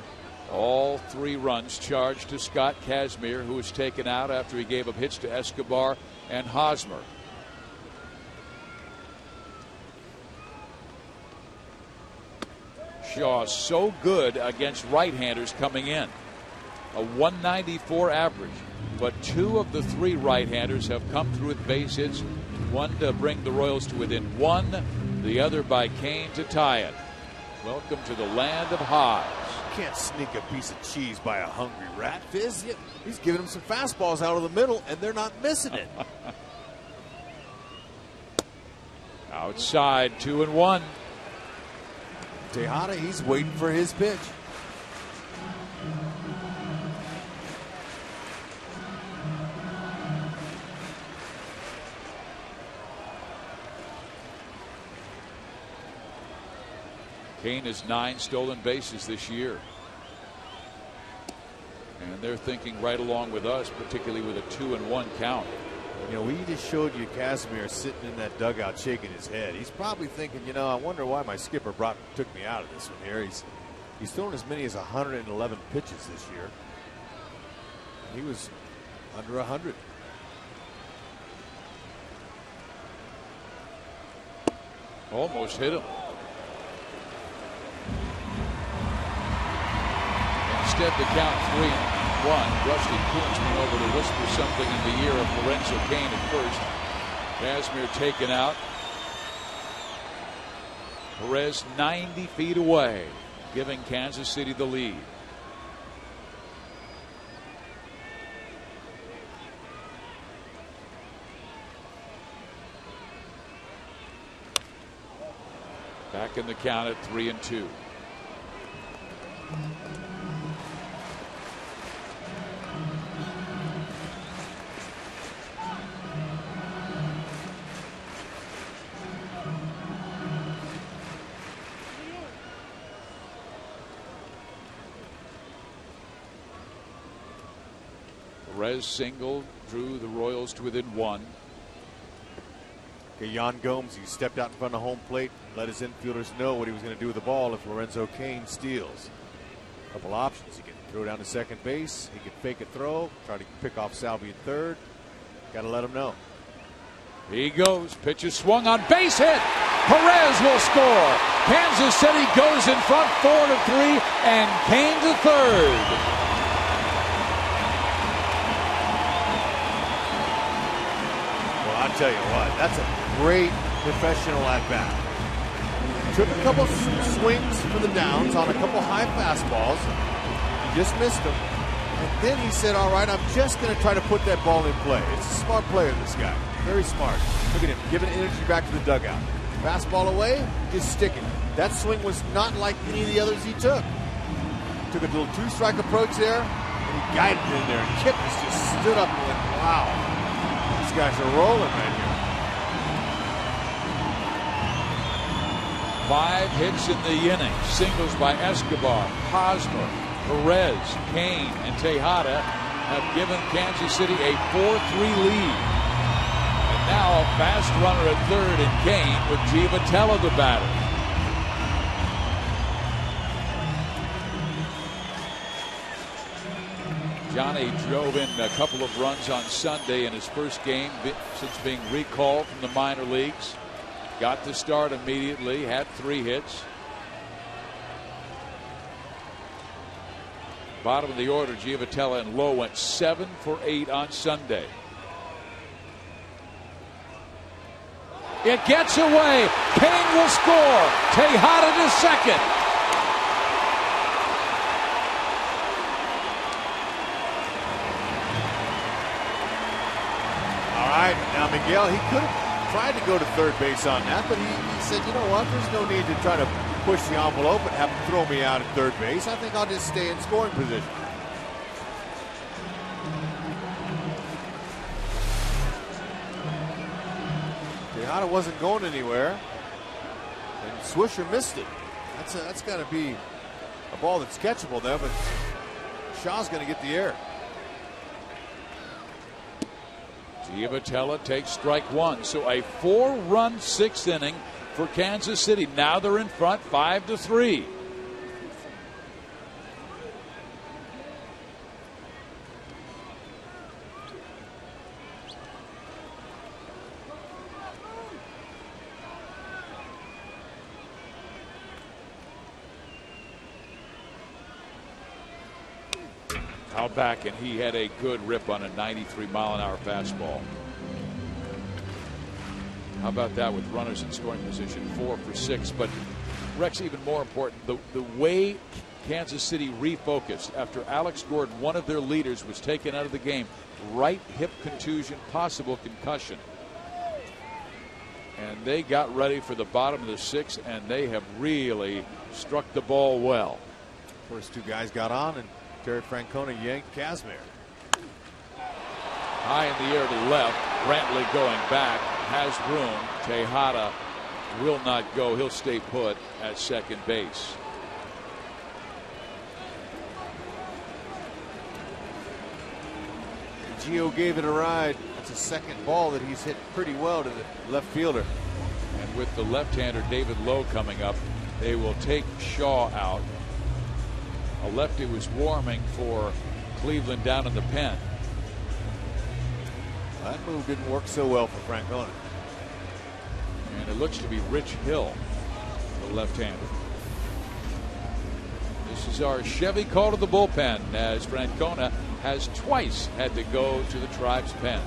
all 3 runs charged to Scott Kazmir, who was taken out after he gave up hits to Escobar and Hosmer. Shaw so good against right-handers coming in. A 194 average. But 2 of the 3 right-handers have come through with base hits. One to bring the Royals to within 1. The other by Cain to tie it. Welcome to the land of highs. You can't sneak a piece of cheese by a hungry rat. Fizz, he's giving them some fastballs out of the middle, and they're not missing it. Outside, 2-1. Tejada, he's waiting for his pitch. Cain has 9 stolen bases this year. And they're thinking right along with us, particularly with a 2-1 count. You know, we just showed you Kazmir sitting in that dugout shaking his head. He's probably thinking, you know, I wonder why my skipper took me out of this one here. He's thrown as many as 111 pitches this year. He was under 100. Almost hit him. Instead, the count 3-1. Rusty Kuntz went over to whisper something in the ear of Lorenzo Cain at first. Kazmir taken out. Perez 90 feet away, giving Kansas City the lead. Back in the count at 3-2. Perez single, drew the Royals to within 1. Okay, Yan Gomes, he stepped out in front of home plate, let his infielders know what he was going to do with the ball if Lorenzo Cain steals. A couple options. He can throw down to second base. He can fake a throw, try to pick off Salvi at third. Got to let him know. He goes. Pitch is swung on, base hit. Perez will score. Kansas City goes in front 4-3, and Cain to third. tell you what, that's a great professional at bat. Took a couple swings for the downs on a couple high fastballs. He just missed them. And then he said, all right, I'm just going to try to put that ball in play. It's a smart player, this guy. Very smart. Look at him, giving energy back to the dugout. Fastball away, just sticking. That swing was not like any of the others he took. Took a little two-strike approach there, and he guided it in there. And Kipnis just stood up and went, wow, these guys are rolling right here. 5 hits in the inning. Singles by Escobar, Hosmer, Perez, Kane, and Tejada have given Kansas City a 4-3 lead. And now a fast runner at third in Kane with Giavotella the batter. Johnny drove in a couple of runs on Sunday in his first game since being recalled from the minor leagues. Got the start immediately, had 3 hits. Bottom of the order, Giavotella and Lowe went 7 for 8 on Sunday. It gets away. Kane will score. Tejada to second. All right, now Miguel, he could have tried to go to third base on that, but he said, you know what, there's no need to try to push the envelope and have him throw me out at third base. I think I'll just stay in scoring position. Tejada wasn't going anywhere, and Swisher missed it. That's got to be a ball that's catchable there, but Shaw's going to get the air. Giavotella takes strike 1. So a 4-run 6th inning for Kansas City. Now they're in front 5-3. Out back, and he had a good rip on a 93-mile-an-hour fastball. How about that with runners in scoring position? 4 for 6. But Rex, even more important, the way Kansas City refocused after Alex Gordon, one of their leaders, was taken out of the game. Right hip contusion, possible concussion. And they got ready for the bottom of the 6th, and they have really struck the ball well. First 2 guys got on, and Terry Francona yanked Kazmir. High in the air to left. Brantley going back. Has room. Tejada will not go. He'll stay put at second base. Gio gave it a ride. That's a second ball that he's hit pretty well to the left fielder. And with the left-hander David Lowe coming up, they will take Shaw out. A lefty was warming for Cleveland down in the pen. That move didn't work so well for Francona. And it looks to be Rich Hill, the left-hander. This is our Chevy call to the bullpen, as Francona has twice had to go to the Tribe's pen.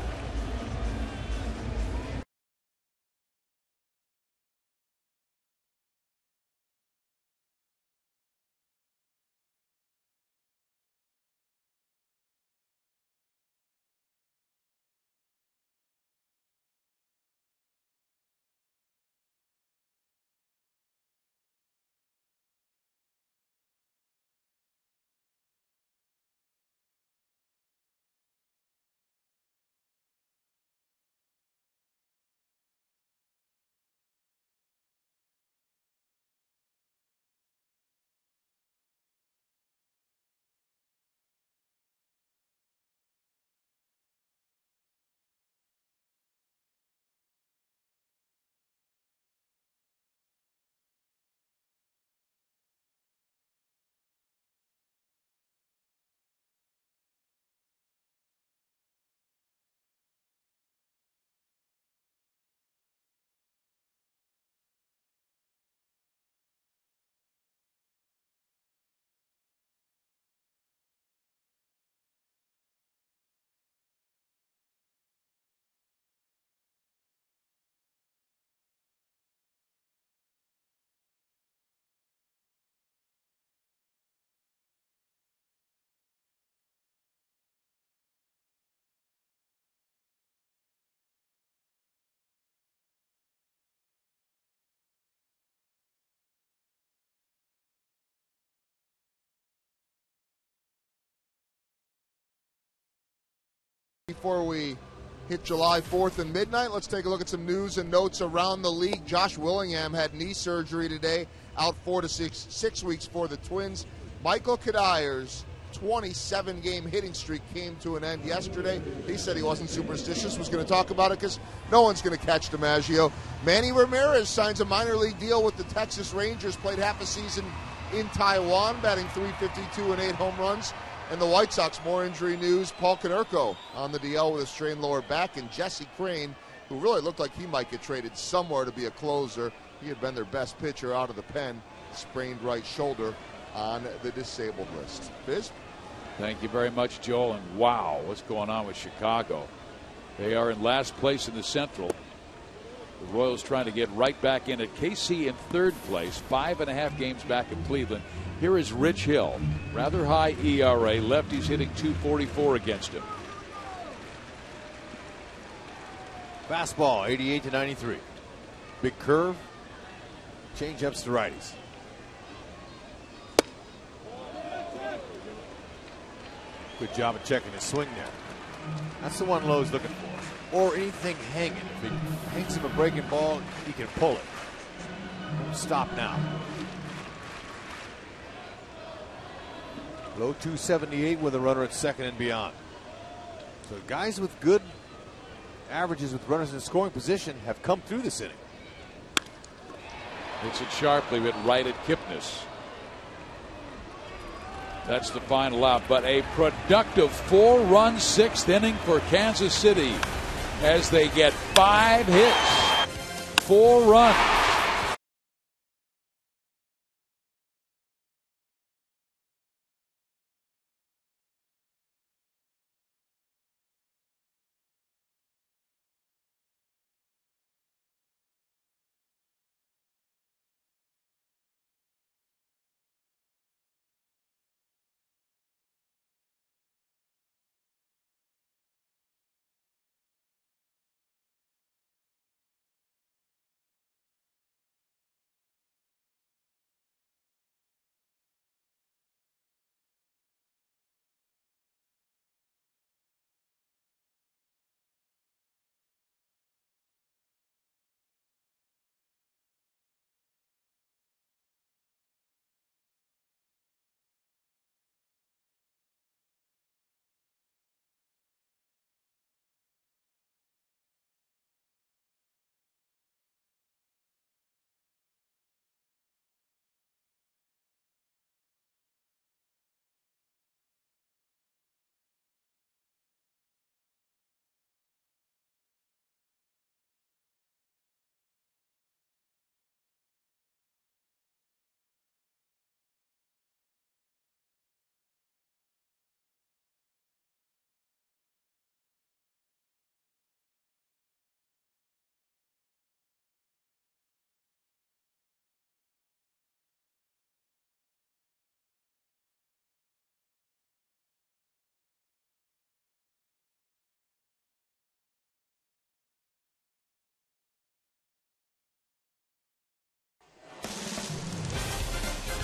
before we hit July 4th and midnight. Let's take a look at some news and notes around the league. Josh Willingham had knee surgery today, out 4 to 6 weeks for the Twins. Michael Kadyr's 27-game hitting streak came to an end yesterday. He said he wasn't superstitious, was going to talk about it because no one's going to catch DiMaggio. Manny Ramirez signs a minor league deal with the Texas Rangers, played half a season in Taiwan, batting .352 and 8 home runs. And the White Sox, more injury news. Paul Konerko on the DL with a strained lower back, and Jesse Crain, who really looked like he might get traded somewhere to be a closer. He had been their best pitcher out of the pen, sprained right shoulder on the disabled list. Biz? Thank you very much, Joel. And wow, what's going on with Chicago? They are in last place in the Central. The Royals trying to get right back in at KC in third place, 5.5 games back of Cleveland. Here is Rich Hill, rather high ERA. Lefties hitting .244 against him. Fastball, 88 to 93. Big curve, change-ups to righties. Good job of checking his swing there. That's the one Lowe's looking for. Or anything hanging. If he hangs him a breaking ball, he can pull it. Stop now. Low 278 with a runner at second and beyond. So guys with good averages with runners in scoring position have come through this inning. Hits it sharply, but right at Kipnis. That's the final out, but a productive 4-run 6th inning for Kansas City as they get 5 hits, 4 runs.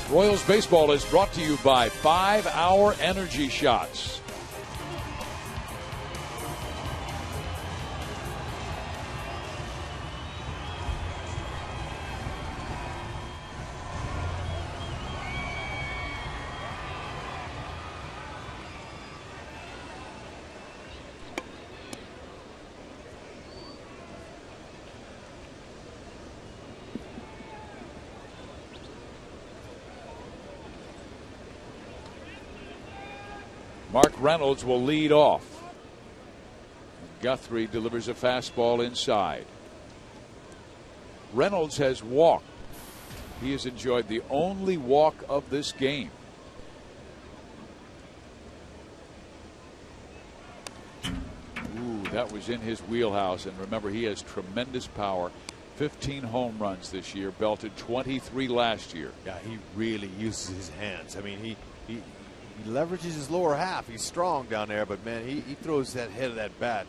Royals baseball is brought to you by 5-Hour Energy Shots. Mark Reynolds will lead off. Guthrie delivers a fastball inside. Reynolds has walked. He has enjoyed the only walk of this game. Ooh, that was in his wheelhouse. And remember, he has tremendous power. 15 home runs this year, belted 23 last year. Yeah, he really uses his hands. I mean, he leverages his lower half. He's strong down there, but man, he throws that head of that bat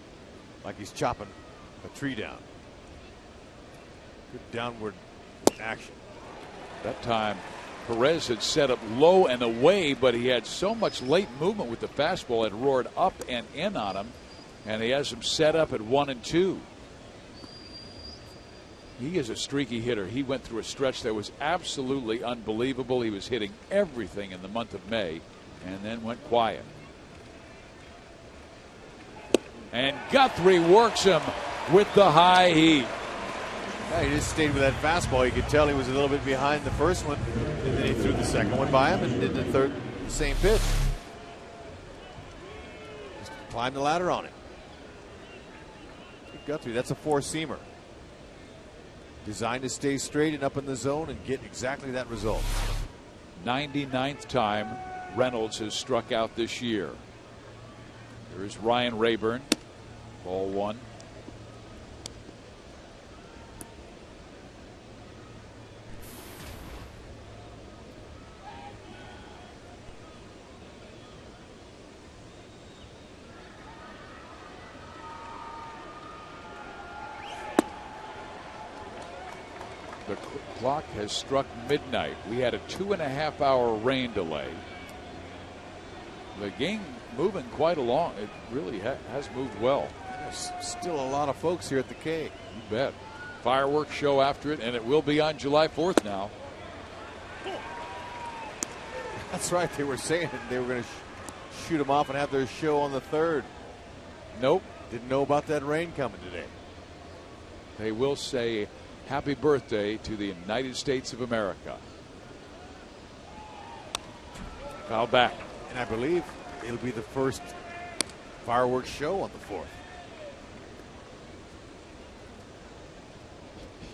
like he's chopping a tree down. Good downward action. That time Perez had set up low and away, but he had so much late movement with the fastball, it roared up and in on him. And he has him set up at 1-2. He is a streaky hitter. He went through a stretch that was absolutely unbelievable. He was hitting everything in the month of May and then went quiet. And Guthrie works him with the high heat. Yeah, he just stayed with that fastball. You could tell he was a little bit behind the first one, and then he threw the second one by him and did the third, the same pitch. Just climbed the ladder on it. Guthrie, that's a four-seamer. Designed to stay straight and up in the zone and get exactly that result. 99th time Reynolds has struck out this year. There is Ryan Rayburn. Ball one. The clock has struck midnight. We had a 2.5-hour rain delay. The game moving quite along. It really has moved well. There's still a lot of folks here at the K. You bet. Fireworks show after it, and it will be on July 4th now. That's right. They were saying they were going to shoot them off and have their show on the 3rd. Nope. Didn't know about that rain coming today. They will say happy birthday to the United States of America. Foul back. And I believe it'll be the first fireworks show on the 4th.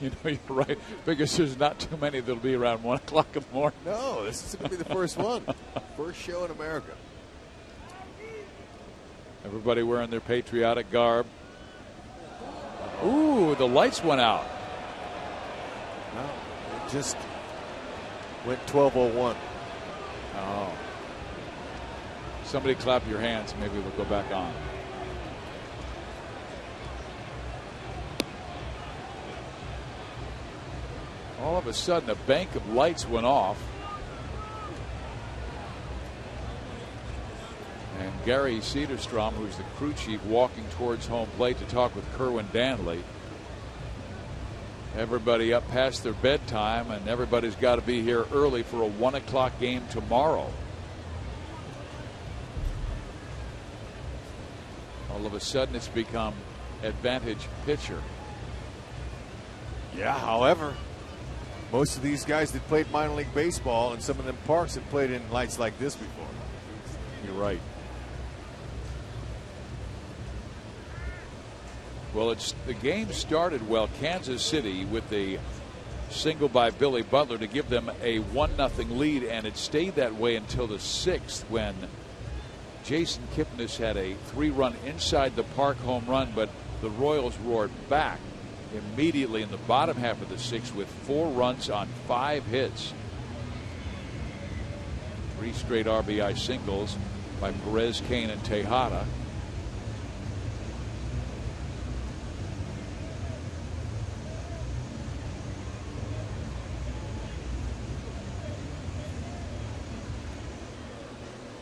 You know, you're right, because there's not too many that'll be around 1 o'clock in the morning. No, this is going to be the first one. First show in America. Everybody wearing their patriotic garb. Ooh, the lights went out. No, it just went 12:01. Oh. Somebody clap your hands. Maybe we'll go back on. All of a sudden, a bank of lights went off. And Gary Cederstrom, who's the crew chief, walking towards home plate to talk with Kerwin Danley. Everybody up past their bedtime, and everybody's got to be here early for a 1 o'clock game tomorrow. All of a sudden, it's become advantage pitcher. Yeah, however, most of these guys that played minor league baseball and some of them parks have played in lights like this before. You're right. Well, the game started well. Kansas City with a single by Billy Butler to give them a 1-0 lead, and it stayed that way until the 6th when Jason Kipnis had a 3-run inside the park home run, but the Royals roared back immediately in the bottom half of the 6th with 4 runs on 5 hits. 3 straight RBI singles by Perez, Kane, and Tejada.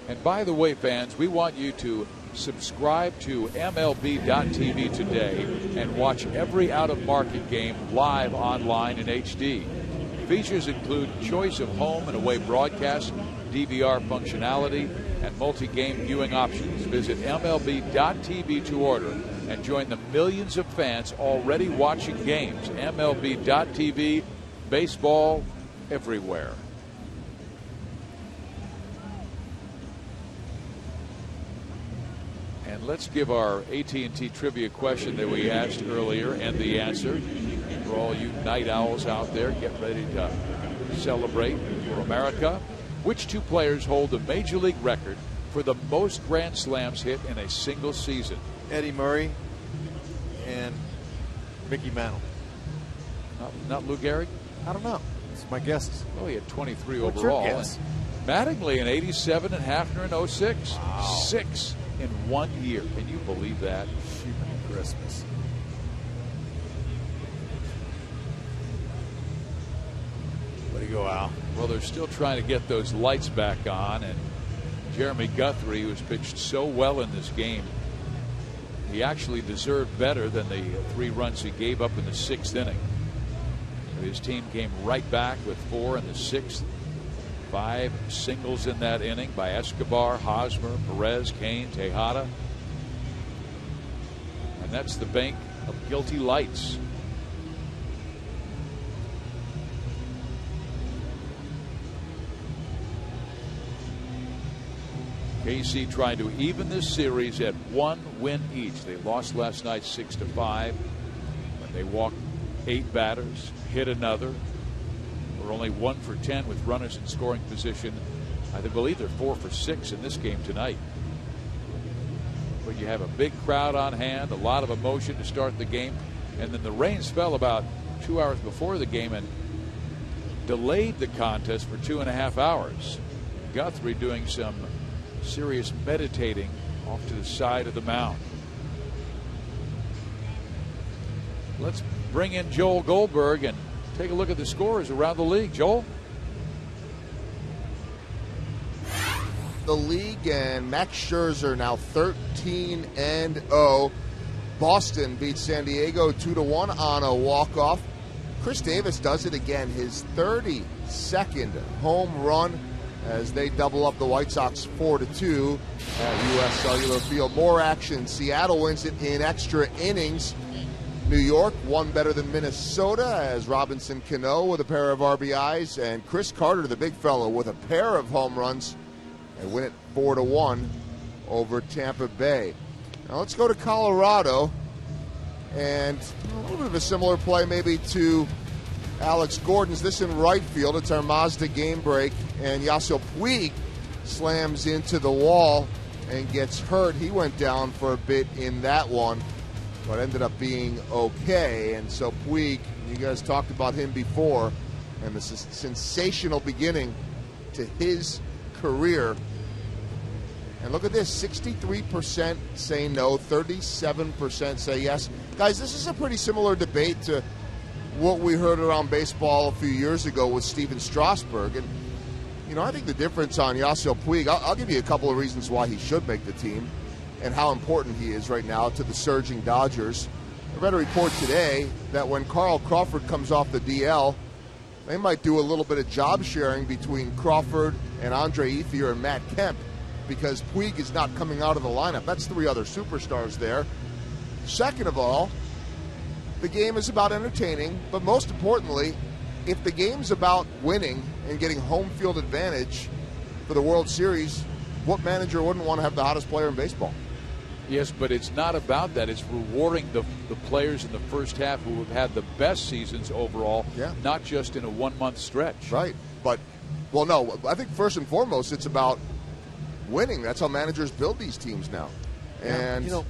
And by the way, fans, we want you to subscribe to MLB.TV today and watch every out-of-market game live online in HD. Features include choice of home and away broadcasts, DVR functionality, and multi-game viewing options. Visit MLB.TV to order and join the millions of fans already watching games. MLB.TV, baseball everywhere. And let's give our AT&T trivia question that we asked earlier and the answer. For all you night owls out there, get ready to celebrate for America. Which 2 players hold the major league record for the most Grand Slams hit in a single season? Eddie Murray and Mickey Mantle. Not Lou Gehrig? I don't know. It's my guesses. Oh, he had 23 What's overall. your guess? Mattingly in 87 and Hafner in 06. Wow. 6 in 1 year. Can you believe that? Christmas. Way to go, Al. Well, they're still trying to get those lights back on, and Jeremy Guthrie, who's pitched so well in this game, he actually deserved better than the 3 runs he gave up in the 6th inning. His team came right back with 4 in the 6th. 5 singles in that inning by Escobar, Hosmer, Perez, Kane, Tejada. And that's the bank of guilty lights. KC trying to even this series at 1 win each. They lost last night 6-5 when they walked 8 batters, hit another. We're only 1 for 10 with runners in scoring position. I believe they're 4 for 6 in this game tonight. But you have a big crowd on hand, a lot of emotion to start the game, and then the rains fell about 2 hours before the game and delayed the contest for 2.5 hours. Guthrie doing some serious meditating off to the side of the mound. Let's bring in Joel Goldberg and take a look at the scores around the league. Joel? The league, and Max Scherzer now 13-0. Boston beats San Diego 2-1 on a walk-off. Chris Davis does it again, his 32nd home run as they double up the White Sox 4-2 at U.S. Cellular Field. More action. Seattle wins it in extra innings. New York won better than Minnesota as Robinson Cano with a pair of RBIs, and Chris Carter, the big fellow, with a pair of home runs, and win it 4-1 over Tampa Bay. Now let's go to Colorado, and a little bit of a similar play maybe to Alex Gordon's. This in right field. It's our Mazda game break, and Yasiel Puig slams into the wall and gets hurt. He went down for a bit in that one, but ended up being okay. And so Puig, you guys talked about him before, and this is sensational beginning to his career. And look at this, 63% say no, 37% say yes. Guys, this is a pretty similar debate to what we heard around baseball a few years ago with Steven Strasburg. And, you know, I think the difference on Yasiel Puig, I'll give you a couple of reasons why he should make the team and how important he is right now to the surging Dodgers. I read a report today that when Carl Crawford comes off the DL, they might do a little bit of job sharing between Crawford and Andre Ethier and Matt Kemp, because Puig is not coming out of the lineup. That's 3 other superstars there. Second of all, the game is about entertaining, but most importantly, if the game's about winning and getting home field advantage for the World Series, what manager wouldn't want to have the hottest player in baseball? Yes, but it's not about that. It's rewarding the players in the first half who have had the best seasons overall, not just in a 1-month stretch. Right. But, well, no, I think first and foremost it's about winning. That's how managers build these teams now. And, you know,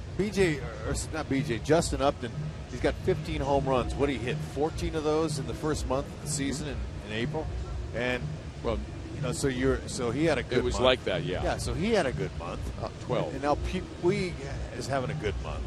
Justin Upton, he's got 15 home runs. What did he hit? 14 of those in the first month of the season in April? And, well, you know, so he had a good month. It was like that, yeah. Yeah, so he had a good month. 12. And now Puig is having a good month.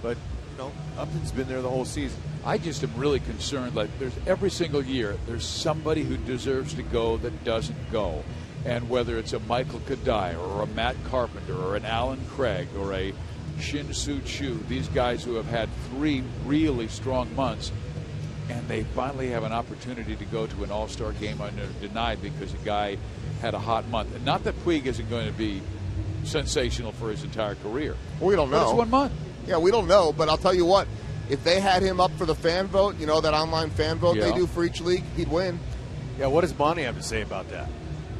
But, you know, Upton's been there the whole season. I just am really concerned. Like, there's every single year, there's somebody who deserves to go that doesn't go. And whether it's a Michael Kadai or a Matt Carpenter or an Alan Craig or a Shin-Soo Choo, these guys who have had 3 really strong months, and they finally have an opportunity to go to an all-star game and they're denied because a guy had a hot month. And not that Puig isn't going to be sensational for his entire career. We don't know. But it's 1 month. Yeah, we don't know, but I'll tell you what, if they had him up for the fan vote, you know, that online fan vote they do for each league, he'd win. Yeah, what does Monty have to say about that?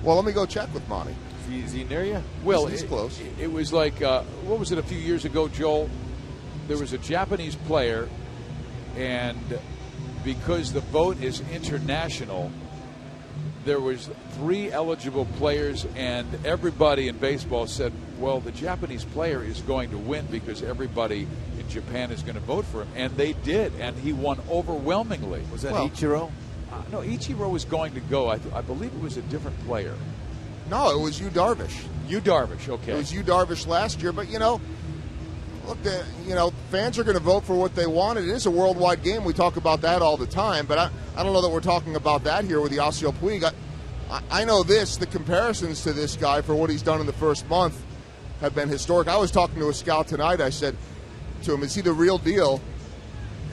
Well, let me go check with Monty. Is he near you? Well, he's close. It was like, what was it, a few years ago, Joel? There was a Japanese player, and because the vote is international, there was 3 eligible players, and everybody in baseball said, well, the Japanese player is going to win because everybody in Japan is going to vote for him. And they did, and he won overwhelmingly. Was that Ichiro? No, Ichiro was going to go. I believe it was a different player. No, it was Yu Darvish. Yu Darvish, okay. It was Yu Darvish last year, but, you know, look, fans are going to vote for what they want. It is a worldwide game. We talk about that all the time, but I don't know that we're talking about that here with Yasiel Puig. I know the comparisons to this guy for what he's done in the first month have been historic. I was talking to a scout tonight. I said, to him, is he the real deal?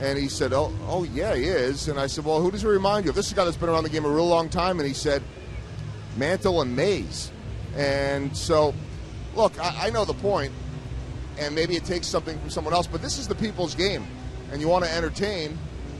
And he said, oh yeah, he is. And I said, well, who does he remind you of? This is a guy that's been around the game a real long time. And he said, Mantle and Mays. And so, look, I know the point, and maybe it takes something from someone else, but this is the people's game, and you want to entertain,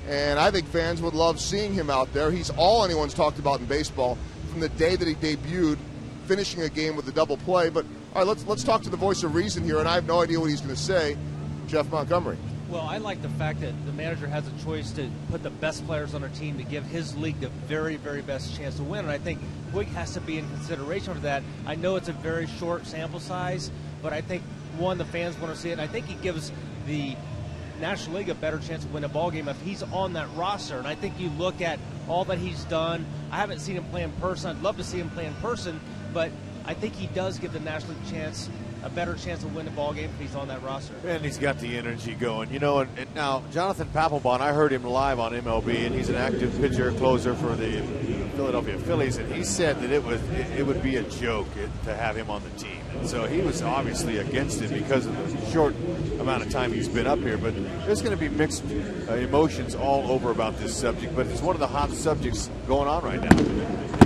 and I think fans would love seeing him out there. He's all anyone's talked about in baseball from the day that he debuted, finishing a game with a double play. But, all right, let's talk to the voice of reason here, and I have no idea what he's going to say, Jeff Montgomery. Well, I like the fact that the manager has a choice to put the best players on their team to give his league the very, very best chance to win. And I think Puig has to be in consideration for that. I know it's a very short sample size, but I think, one, the fans want to see it. And I think he gives the National League a better chance to win a ball game if he's on that roster. And I think you look at all that he's done. I haven't seen him play in person. I'd love to see him play in person, but I think he does give the National League a better chance to win the ball game if he's on that roster. And he's got the energy going. You know, and now Jonathan Papelbon, I heard him live on MLB, and he's an active pitcher closer for the Philadelphia Phillies, and he said that it would be a joke to have him on the team. And so he was obviously against it because of the short amount of time he's been up here. But there's going to be mixed emotions all over about this subject, but it's one of the hot subjects going on right now.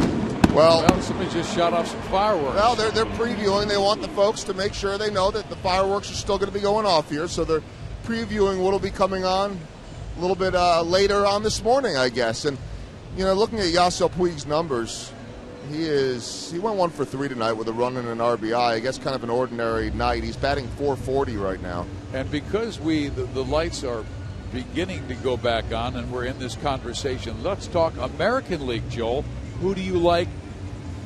Well, somebody just shot off some fireworks. Well, they're previewing. They want the folks to make sure they know that the fireworks are still going to be going off here. So they're previewing what will be coming on a little bit later on this morning, I guess. And, you know, looking at Yasiel Puig's numbers, he went 1 for 3 tonight with a run and an RBI. I guess kind of an ordinary night. He's batting .440 right now. And because the lights are beginning to go back on and we're in this conversation, let's talk American League, Joel. Who do you like,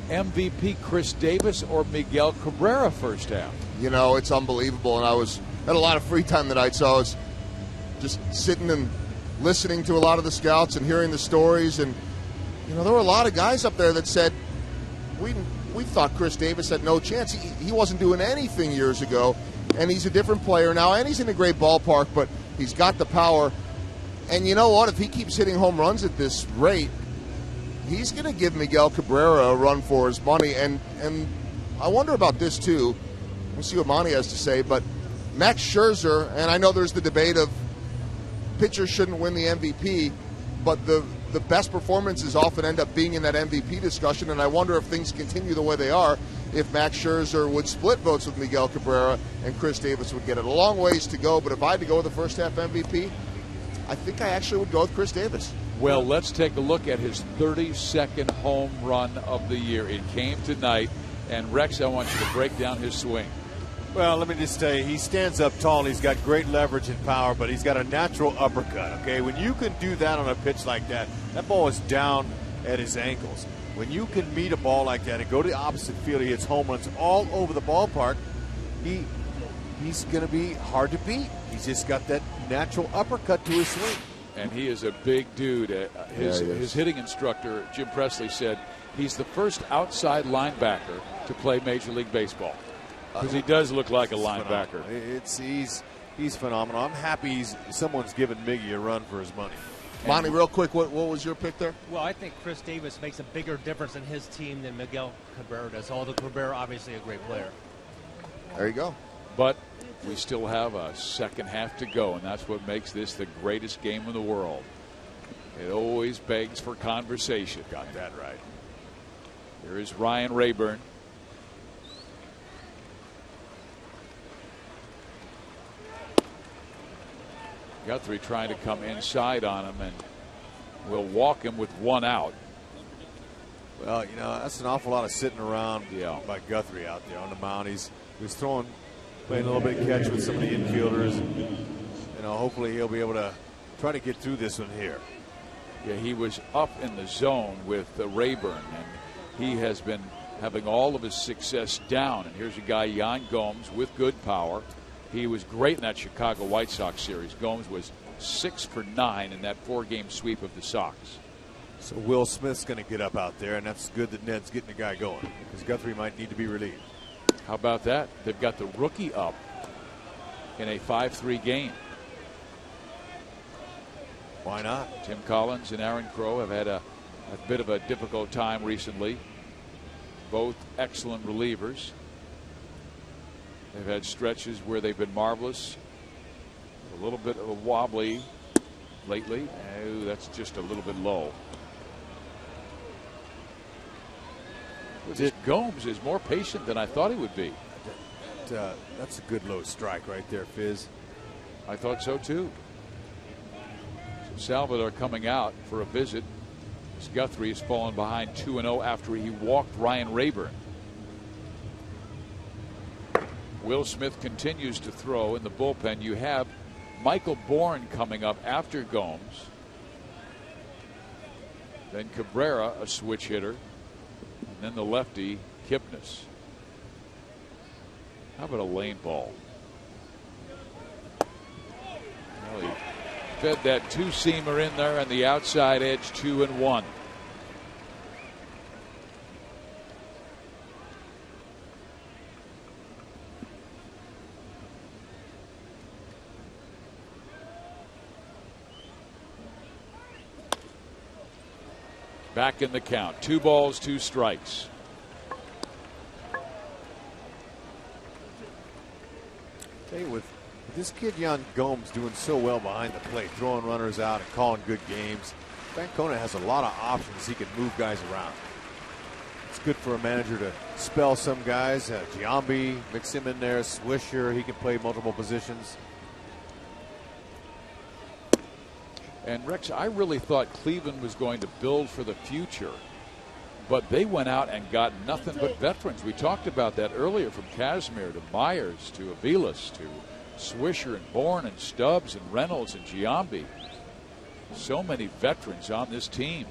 MVP Chris Davis or Miguel Cabrera first half? You know, it's unbelievable. And I had a lot of free time tonight, so I was just sitting and listening to a lot of the scouts and hearing the stories. And, you know, there were a lot of guys up there that said, we thought Chris Davis had no chance. He wasn't doing anything years ago, and he's a different player now, and he's in a great ballpark, but he's got the power. And you know what? If he keeps hitting home runs at this rate, he's going to give Miguel Cabrera a run for his money. And I wonder about this, too. We'll see what Monty has to say. But Max Scherzer, and I know there's the debate of pitchers shouldn't win the MVP, but the best performances often end up being in that MVP discussion. And I wonder if things continue the way they are, if Max Scherzer would split votes with Miguel Cabrera and Chris Davis would get it. A long ways to go, but if I had to go with the first half MVP, I think I actually would go with Chris Davis. Well, let's take a look at his 32nd home run of the year. It came tonight, and Rex, I want you to break down his swing. Well, let me just tell you, he stands up tall, and he's got great leverage and power, but he's got a natural uppercut, okay? When you can do that on a pitch like that, that ball is down at his ankles. When you can meet a ball like that and go to the opposite field, he hits home runs all over the ballpark, he's going to be hard to beat. He's just got that natural uppercut to his swing. And he is a big dude. His hitting instructor, Jim Presley, said he's the first outside linebacker to play Major League Baseball. Because he does look like a linebacker. He's phenomenal. I'm happy someone's giving Miggy a run for his money. Monty, real quick, what was your pick there? Well, I think Chris Davis makes a bigger difference in his team than Miguel Cabrera does. Although Cabrera, obviously a great player. There you go. But we still have a second half to go, and that's what makes this the greatest game in the world. It always begs for conversation. Got that right. Here is Ryan Rayburn. Guthrie trying to come inside on him, and will walk him with one out. Well, you know, that's an awful lot of sitting around by Guthrie out there on the mound. He was playing a little bit of catch with some of the infielders. And, you know, hopefully he'll be able to try to get through this one here. Yeah, he was up in the zone with Rayburn, and he has been having all of his success down. And here's a guy, Yan Gomes, with good power. He was great in that Chicago White Sox series. Gomes was 6 for 9 in that 4-game sweep of the Sox. So Will Smith's going to get up out there, and that's good that Ned's getting the guy going, because Guthrie might need to be relieved. How about that? They've got the rookie up in a 5-3 game. Why not? Tim Collins and Aaron Crow have had a bit of a difficult time recently. Both excellent relievers. They've had stretches where they've been marvelous. A little bit of a wobbly lately. Oh, that's just a little bit low. Gomes is more patient than I thought he would be. That's a good low strike right there, Fizz. I thought so too. So Salvador coming out for a visit. As Guthrie has fallen behind 2-0 after he walked Ryan Rayburn. Will Smith continues to throw in the bullpen. You have Michael Bourne coming up after Gomes. Then Cabrera, a switch hitter. And then the lefty, Kipnis. How about a lane ball? Well, he fed that two-seamer in there on the outside edge, 2-1. Back in the count. 2 balls, 2 strikes. Tell you, with this kid, Yan Gomes, doing so well behind the plate, throwing runners out and calling good games, Francona has a lot of options. He can move guys around. It's good for a manager to spell some guys. Giambi, mix him in there. Swisher, he can play multiple positions. And Rex, I really thought Cleveland was going to build for the future, but they went out and got nothing but veterans. We talked about that earlier, from Kazmir to Myers to Aviles to Swisher and Bourne and Stubbs and Reynolds and Giambi. So many veterans on this team.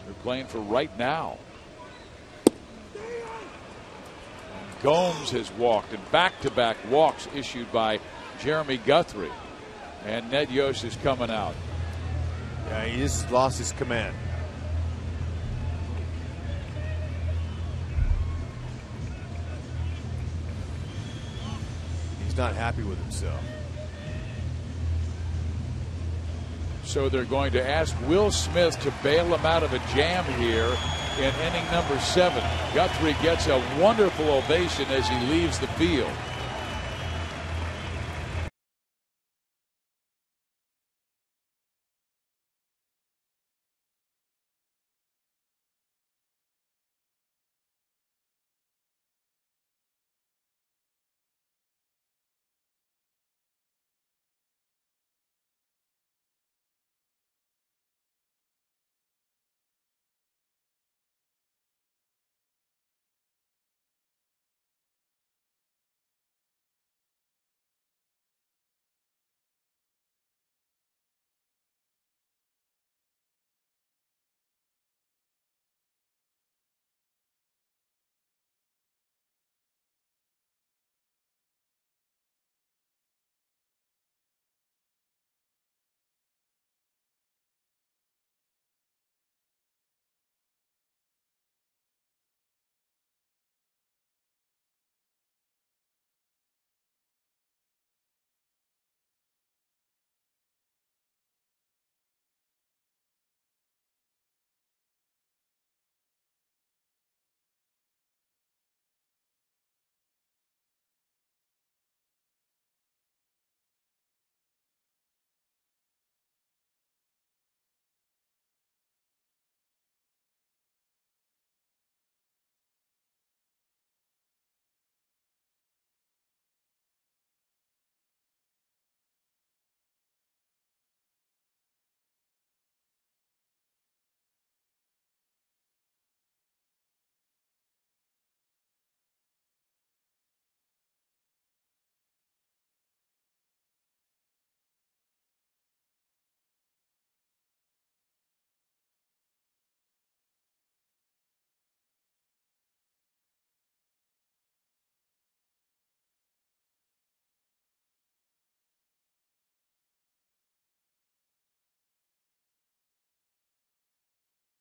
They're playing for right now. And Gomes has walked, and back-to-back walks issued by Jeremy Guthrie. And Ned Yost is coming out. Yeah, he just lost his command. He's not happy with himself. So they're going to ask Will Smith to bail him out of a jam here in inning number 7. Guthrie gets a wonderful ovation as he leaves the field.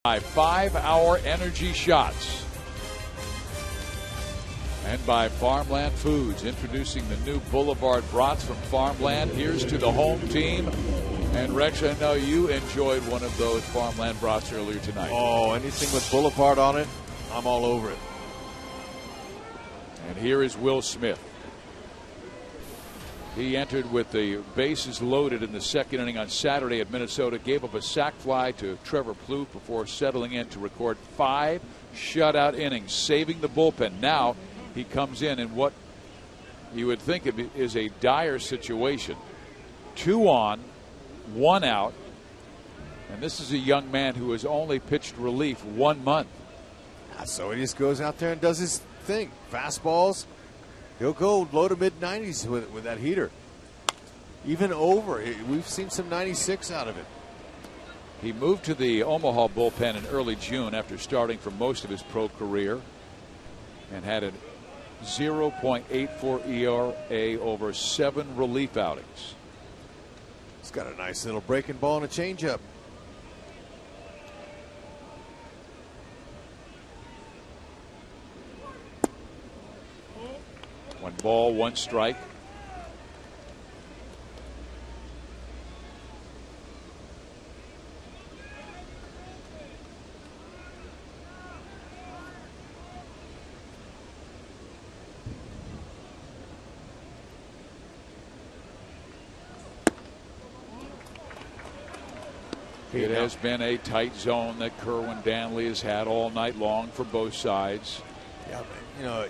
By 5-hour energy shots. And by Farmland Foods, introducing the new Boulevard brats from Farmland. Here's to the home team. And Rex, I know you enjoyed one of those Farmland brats earlier tonight. Oh, anything with Boulevard on it, I'm all over it. And here is Will Smith. He entered with the bases loaded in the second inning on Saturday at Minnesota, gave up a sac fly to Trevor Plouffe before settling in to record 5 shutout innings, saving the bullpen. Now he comes in what you would think is a dire situation. 2 on, 1 out, and this is a young man who has only pitched relief 1 month. So he just goes out there and does his thing. Fastballs. He'll go low to mid 90s with that heater. Even over. We've seen some 96 out of it. He moved to the Omaha bullpen in early June after starting for most of his pro career and had a 0.84 ERA over 7 relief outings. He's got a nice little breaking ball and a changeup. One ball, 1 strike. It has been a tight zone that Kerwin Danley has had all night long for both sides. Yeah, you know,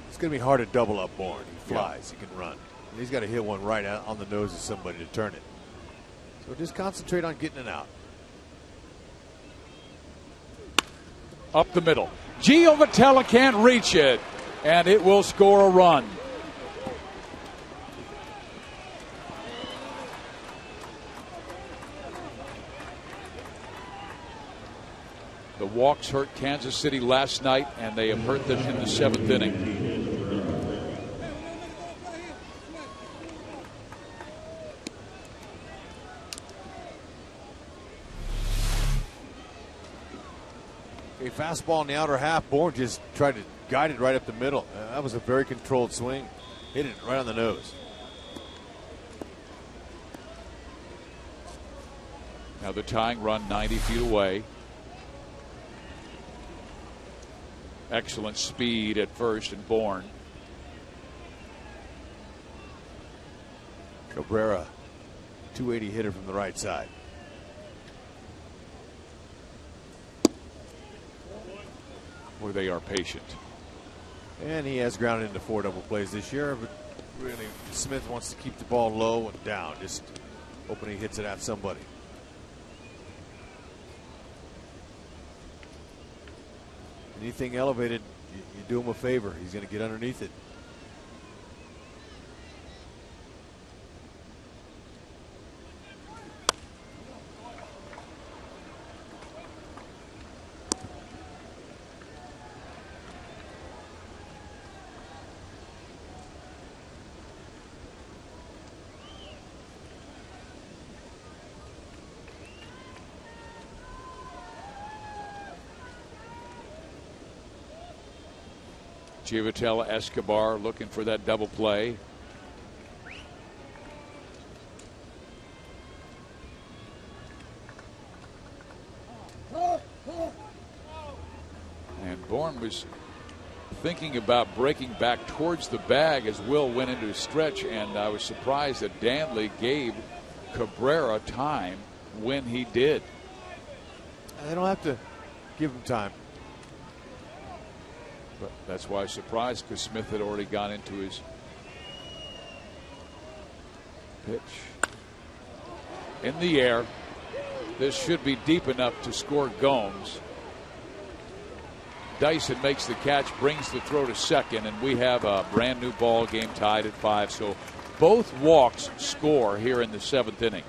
it's going to be hard to double up Bourne. He flies, he can run. He's got to hit one right out on the nose of somebody to turn it. So just concentrate on getting it out. Up the middle. Gio Vitella can't reach it, and it will score a run. The walks hurt Kansas City last night, and they have hurt them in the 7th inning. A fastball in the outer half. Bourne just tried to guide it right up the middle. That was a very controlled swing. Hit it right on the nose. Now the tying run 90 feet away. Excellent speed at first and Bourne. Cabrera, 280 hitter from the right side. Boy, they are patient. And he has grounded into 4 double plays this year, but really Smith wants to keep the ball low and down, just hoping he hits it at somebody. Anything elevated, you do him a favor. He's going to get underneath it. Givitella, Escobar looking for that double play. And Bourne was thinking about breaking back towards the bag as Will went into a stretch, and I was surprised that Danley gave Cabrera time when he did. They don't have to give him time. But that's why I was surprised, because Smith had already gone into his pitch. In the air. This should be deep enough to score Gomes. Dyson makes the catch, brings the throw to second, and we have a brand new ball game tied at 5. So both walks score here in the 7th inning.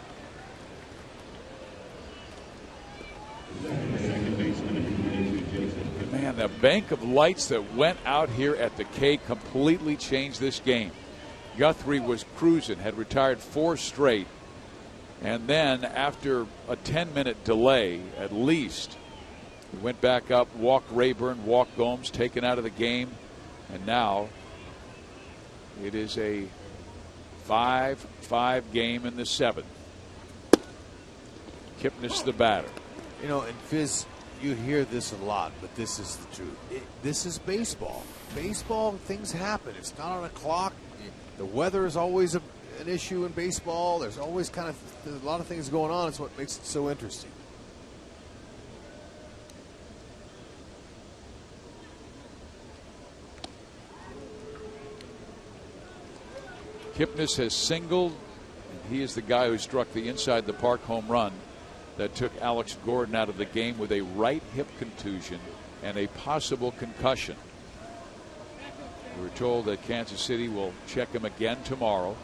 Man, the bank of lights that went out here at the K completely changed this game. Guthrie was cruising, had retired 4 straight, and then after a 10-minute delay at least, he went back up, walked Rayburn, walked Gomes, taken out of the game, and now it is a 5-5 game in the 7th. Kipnis the batter. You know, and Fizz, you hear this a lot, but this is the truth. This is baseball. Baseball, things happen. It's not on a clock. The weather is always an issue in baseball. There's always there's a lot of things going on. It's what makes it so interesting. Kipnis has singled. He is the guy who struck the inside the park home run that took Alex Gordon out of the game with a right hip contusion and a possible concussion. We were told that Kansas City will check him again tomorrow.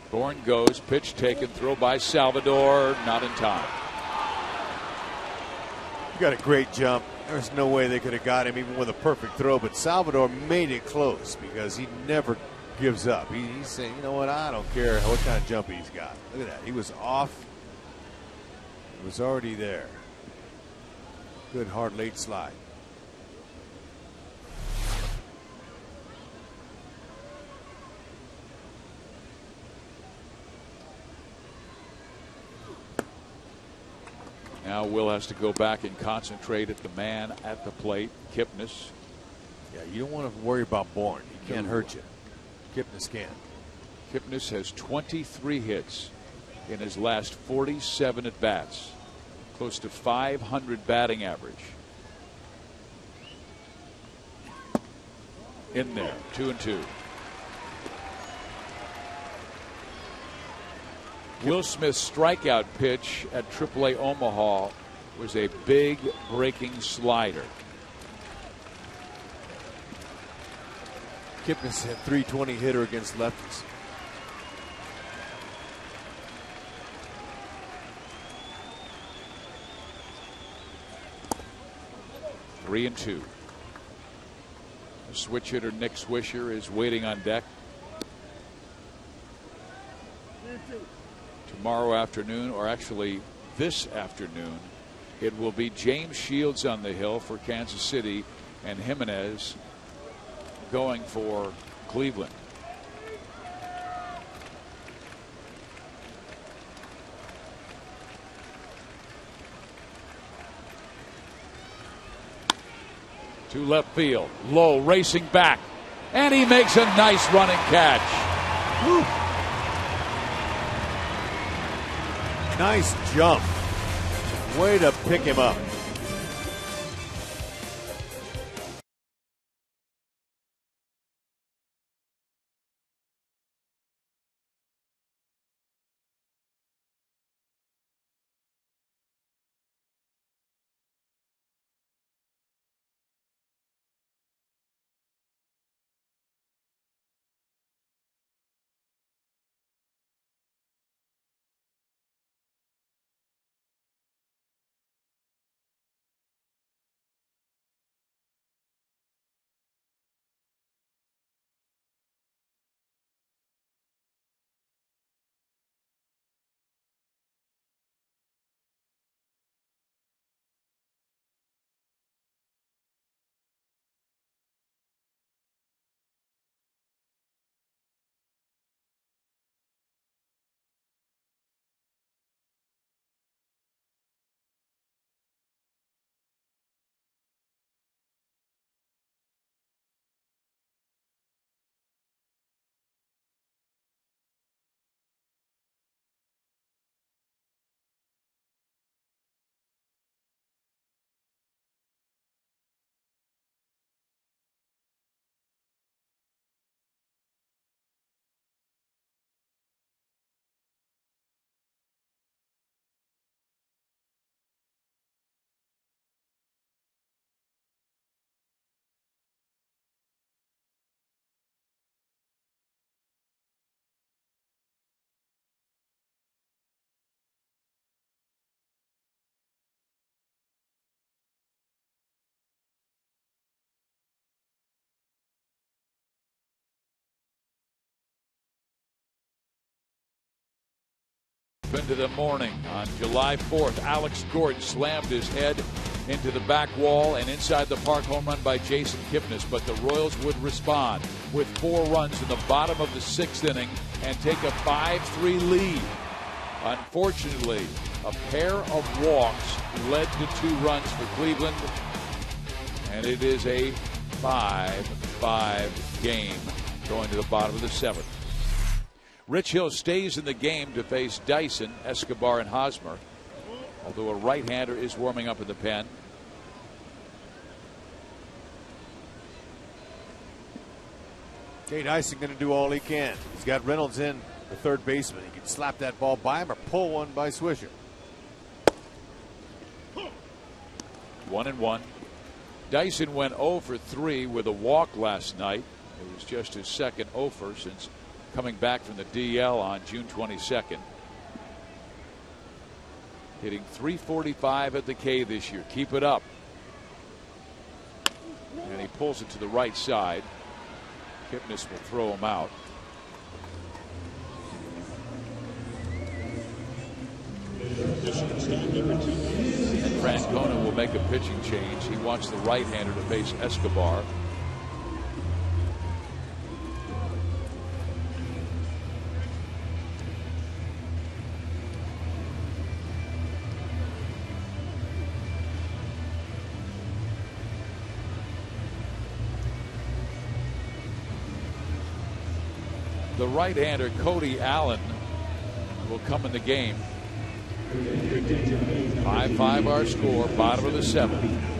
Gordon goes, pitch taken, throw by Salvador, not in time. He got a great jump. There's no way they could have got him even with a perfect throw, but Salvador made it close because he never gives up. He's saying, you know what, I don't care what kind of jump he's got. Look at that. He was off. It was already there. Good hard late slide. Now Will has to go back and concentrate at the man at the plate, Kipnis. Yeah, you don't want to worry about Bourne. He can't hurt you. Kipnis can. Kipnis has 23 hits in his last 47 at bats, close to 500 batting average. In there, 2-2. Will Smith's strikeout pitch at AAA Omaha was a big breaking slider. Kipnis had .320 hitter against lefties. Three and two. The switch hitter Nick Swisher is waiting on deck. Tomorrow afternoon, or actually this afternoon, it will be James Shields on the hill for Kansas City and Jimenez going for Cleveland. To left field, Lowe racing back, and he makes a nice running catch. Woo. Nice jump. Way to pick him up. Into the morning on July 4th, Alex Gordon slammed his head into the back wall and inside the park home run by Jason Kipnis, but the Royals would respond with 4 runs in the bottom of the 6th inning and take a 5-3 lead. Unfortunately, a pair of walks led to 2 runs for Cleveland, and it is a 5-5 game going to the bottom of the 7th. Rich Hill stays in the game to face Dyson, Escobar, and Hosmer, although a right-hander is warming up in the pen. Jay Dyson going to do all he can. He's got Reynolds in, the third baseman. He can slap that ball by him or pull one by Swisher. 1-1. Dyson went 0 for 3 with a walk last night. It was just his second 0 for since coming back from the DL on June 22nd. Hitting .345 at the K this year. Keep it up. And he pulls it to the right side. Kipnis will throw him out. And Francona will make a pitching change. He wants the right-hander to face Escobar. The right-hander Cody Allen will come in the game. 5-5 our score, bottom of the 7th.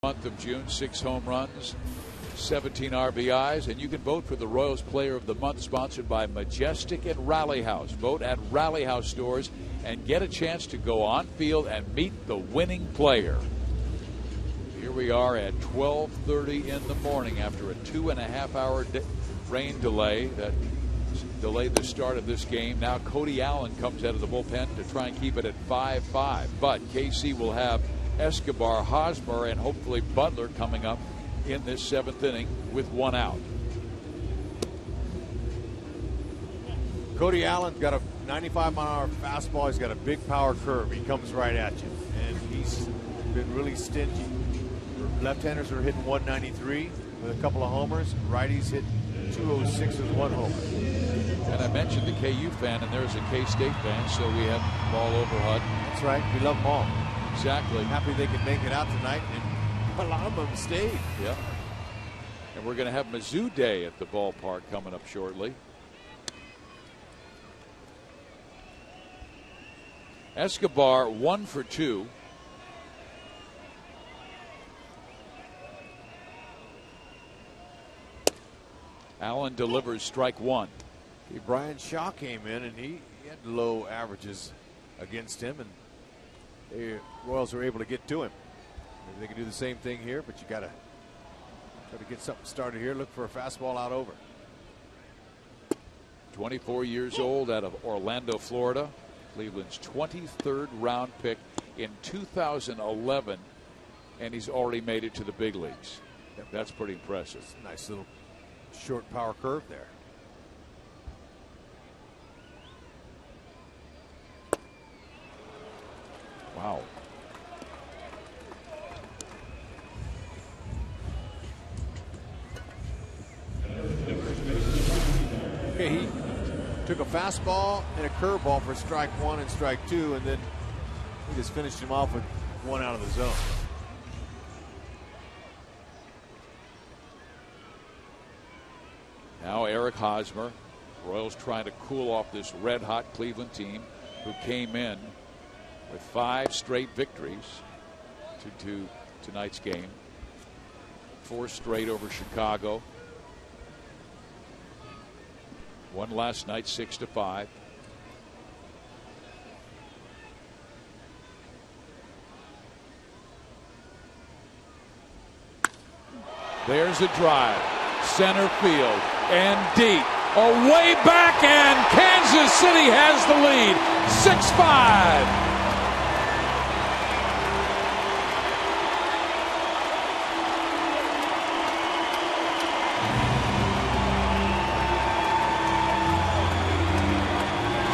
Month of June, 6 home runs, 17 RBIs, and you can vote for the Royals Player of the Month, sponsored by Majestic and Rally House. Vote at Rally House stores and get a chance to go on field and meet the winning player. Here we are at 12:30 in the morning after a 2.5-hour rain delay that delayed the start of this game. Now Cody Allen comes out of the bullpen to try and keep it at 5-5, but KC will have Escobar, Hosmer, and hopefully Butler coming up in this 7th inning with 1 out. Cody Allen's got a 95-mile-an-hour fastball. He's got a big power curve. He comes right at you, and he's been really stingy. Left-handers are hitting 193 with a couple of homers. Righties hit 206 with 1 homer. And I mentioned the KU fan, and there's a K-State fan, so we have them all over, Hud. That's right. We love them all. Exactly. Happy they can make it out tonight, and a lot of them stayed. Yeah. And we're going to have Mizzou Day at the ballpark coming up shortly. Escobar 1 for 2. Allen delivers strike 1. Brian Shaw came in, and he had low averages against him, and the Royals were able to get to him. Maybe they can do the same thing here, but you got to try to get something started here. Look for a fastball out over. 24 years old, out of Orlando, Florida. Cleveland's 23rd round pick in 2011, and he's already made it to the big leagues. That's pretty impressive. Nice little short power curve there. Wow. Okay, he took a fastball and a curveball for strike 1 and strike 2, and then he just finished him off with 1 out of the zone. Now Eric Hosmer. Royals trying to cool off this red-hot Cleveland team who came in with 5 straight victories to tonight's game. 4 straight over Chicago. 1 last night, 6-5. There's a drive. Center field and deep. Away back, and Kansas City has the lead. 6-5.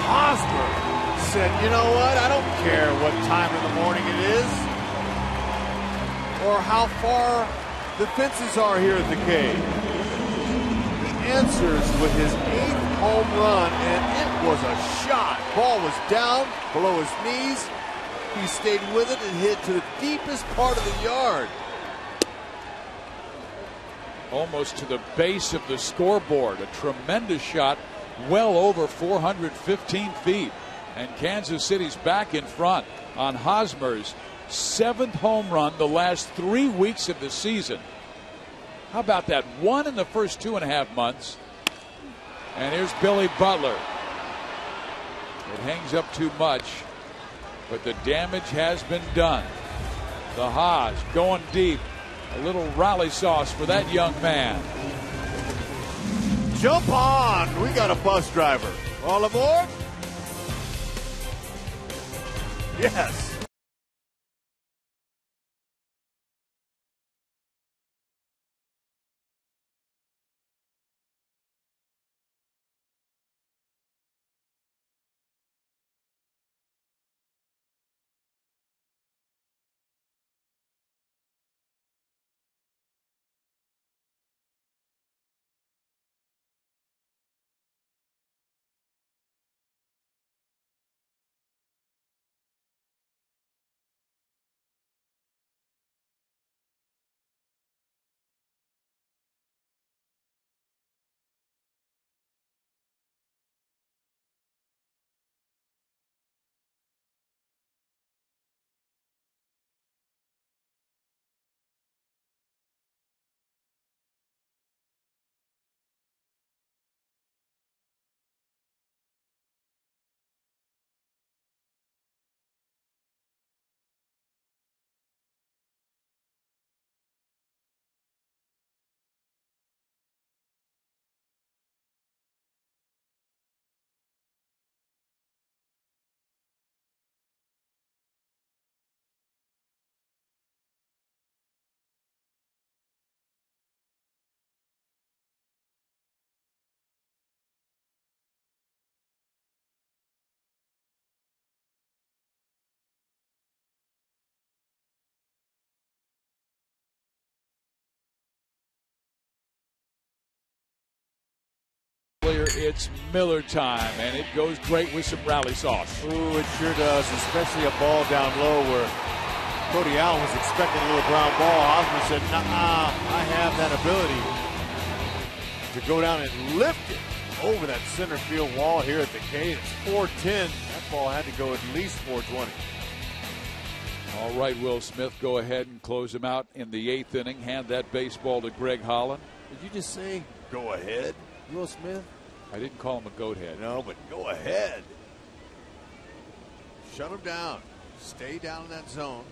Hosmer said, you know what? I don't care what time in the morning it is or how far the fences are here at the Cave. He answers with his 8th home run, and it was a shot. Ball was down below his knees. He stayed with it and hit to the deepest part of the yard. Almost to the base of the scoreboard. A tremendous shot, well over 415 feet. And Kansas City's back in front on Hosmer's 7th home run the last 3 weeks of the season. How about that? 1 in the first 2.5 months. And here's Billy Butler. It hangs up too much, but the damage has been done. The Haas going deep. A little rally sauce for that young man. Jump on! We got a bus driver. All aboard? Yes. It's Miller time, and it goes great with some rally sauce. Ooh, it sure does, especially a ball down low where Cody Allen was expecting a little ground ball. Hosmer said, nah, I have that ability to go down and lift it over that center field wall here at the K. It's 410. That ball had to go at least 420. All right, Will Smith, go ahead and close him out in the 8th inning. Hand that baseball to Greg Holland. Did you just say, go ahead, Will Smith? I didn't call him a goat head. No, but go ahead. Shut him down. Stay down in that zone.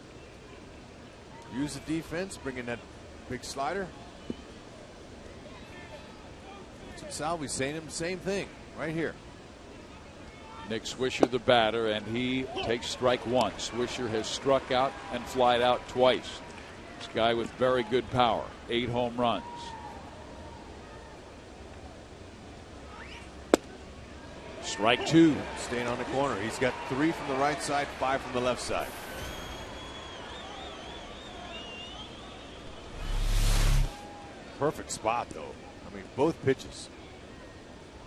Use the defense, bring in that big slider. So Salvy's saying him the same thing right here. Nick Swisher, the batter, and he takes strike 1. Swisher has struck out and flied out twice. This guy with very good power. 8 home runs. Strike 2. Staying on the corner. He's got 3 from the right side, 5 from the left side. Perfect spot, though. I mean, both pitches.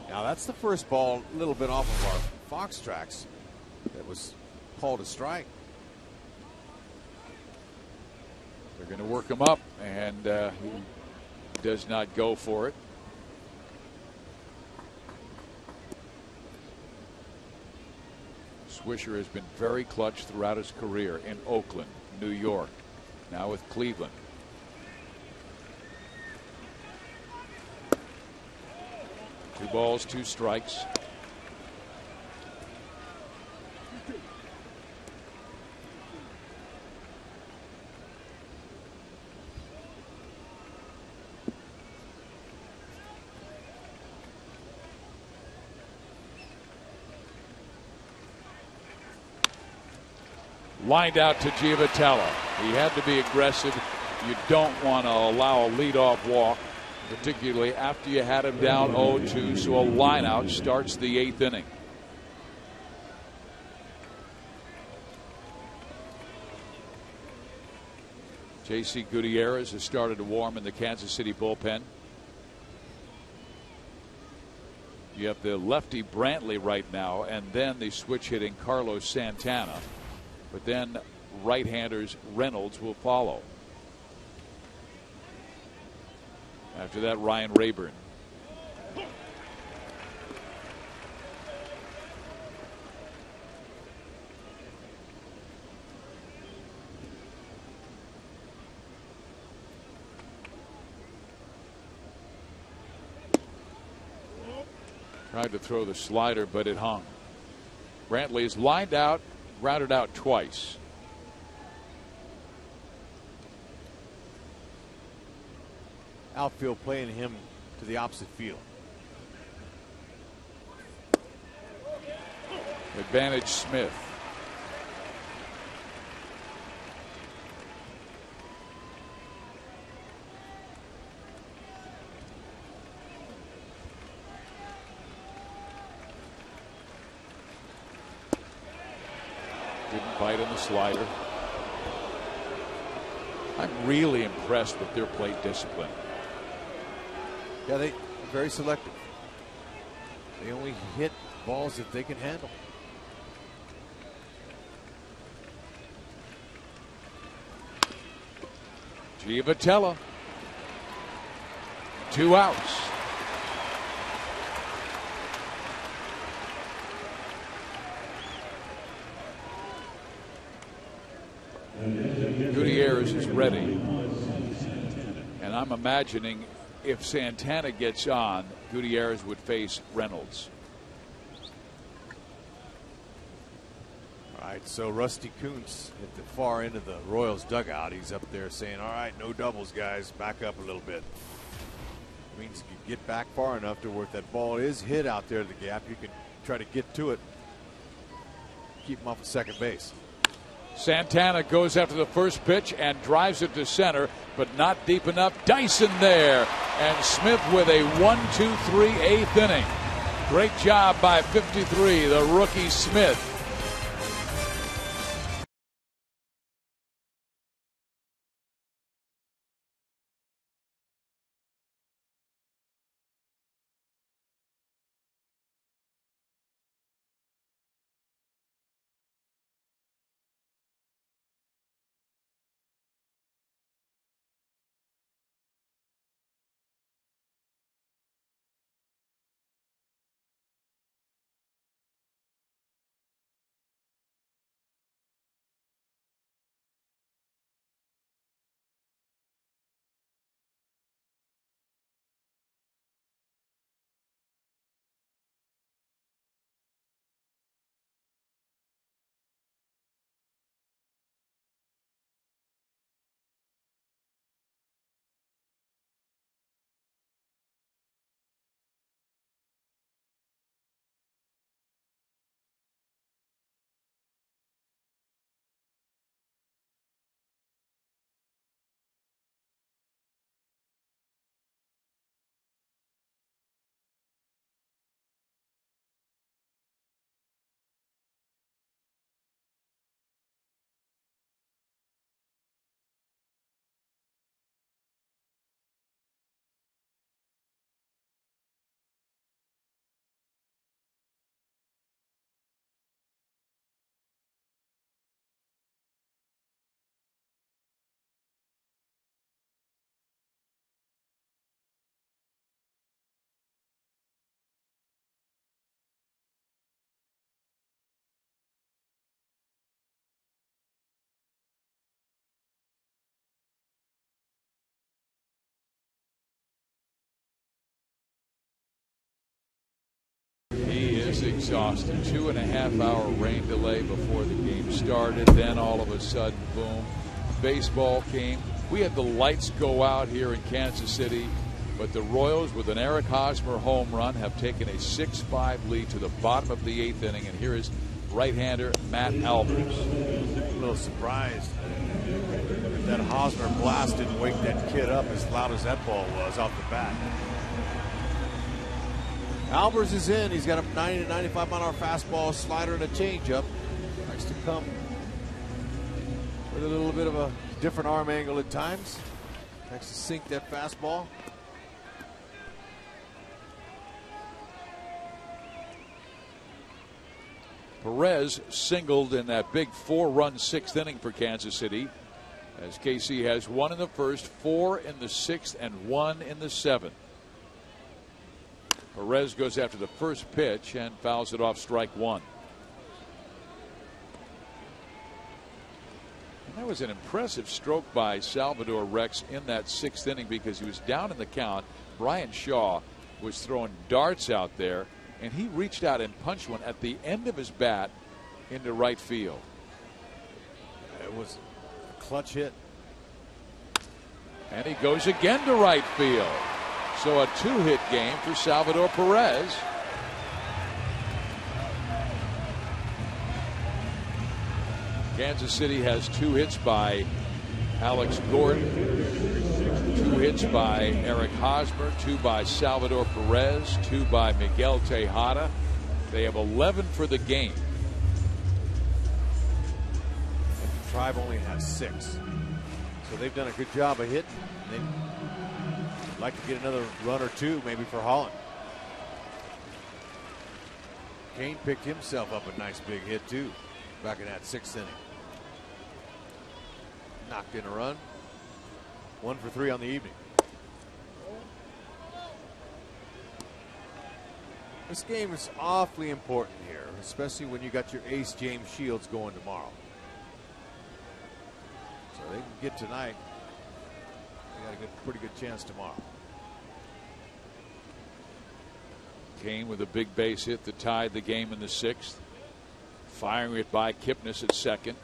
Now, that's the first ball a little bit off of our Fox tracks that was called a strike. They're going to work him up, and he does not go for it. Swisher has been very clutch throughout his career in Oakland, New York, now with Cleveland. Two balls, two strikes. Lined out to Giavotella. He had to be aggressive. You don't want to allow a leadoff walk, particularly after you had him down 0-2. So a line out starts the 8th inning. J.C. Gutierrez has started to warm in the Kansas City bullpen. You have the lefty Brantley right now, and then the switch hitting Carlos Santana. But then right-handers Reynolds will follow. After that, Ryan Rayburn. Tried to throw the slider, but it hung. Brantley is lined out, grounded out twice. Outfield playing him to the opposite field. Advantage Smith. Didn't bite on the slider. I'm really impressed with their plate discipline. Yeah, they're very selective. They only hit balls that they can handle. Giavotella. 2 outs. Gutierrez is ready. And I'm imagining if Santana gets on, Gutierrez would face Reynolds. All right, so Rusty Kuntz at the far end of the Royals dugout. He's up there saying, all right, no doubles, guys. Back up a little bit. Means you get back far enough to where if that ball is hit out there to the gap, you can try to get to it. Keep him off of second base. Santana goes after the first pitch and drives it to center, but not deep enough. Dyson there, and Smith with a 1-2-3 8th inning. Great job by 53, the rookie Smith. exhausted. 2.5-hour rain delay before the game started. Then all of a sudden, boom, baseball came. We had the lights go out here in Kansas City, but the Royals, with an Eric Hosmer home run, have taken a 6-5 lead to the bottom of the 8th inning. And here is right-hander Matt Albers. A little surprised that Hosmer blast didn't wake that kid up as loud as that ball was off the bat. Albers is in. He's got a 90 to 95 mile an hour fastball, slider, and a changeup. Likes to come with a little bit of a different arm angle at times. Likes to sink that fastball. Perez singled in that big 4-run 6th inning for Kansas City, as KC has 1 in the first, 4 in the 6th, and 1 in the 7th. Perez goes after the first pitch and fouls it off, strike 1. And that was an impressive stroke by Salvador Rex in that 6th inning, because he was down in the count. Brian Shaw was throwing darts out there, and he reached out and punched one at the end of his bat into right field. It was a clutch hit. And he goes again to right field. So a 2-hit game for Salvador Perez. Kansas City has 2 hits by Alex Gordon, 2 hits by Eric Hosmer, 2 by Salvador Perez, 2 by Miguel Tejada. They have 11 for the game. And the Tribe only has 6. So they've done a good job of hitting. They'd like to get another run or 2 maybe for Holland. Kane picked himself up a nice big hit too back in that 6th inning. Knocked in a run. 1 for 3 on the evening. This game is awfully important here, especially when you got your ace James Shields going tomorrow. So they can get tonight. They got a pretty good chance tomorrow. Kane with a big base hit that tied the game in the 6th. Firing it by Kipnis at second.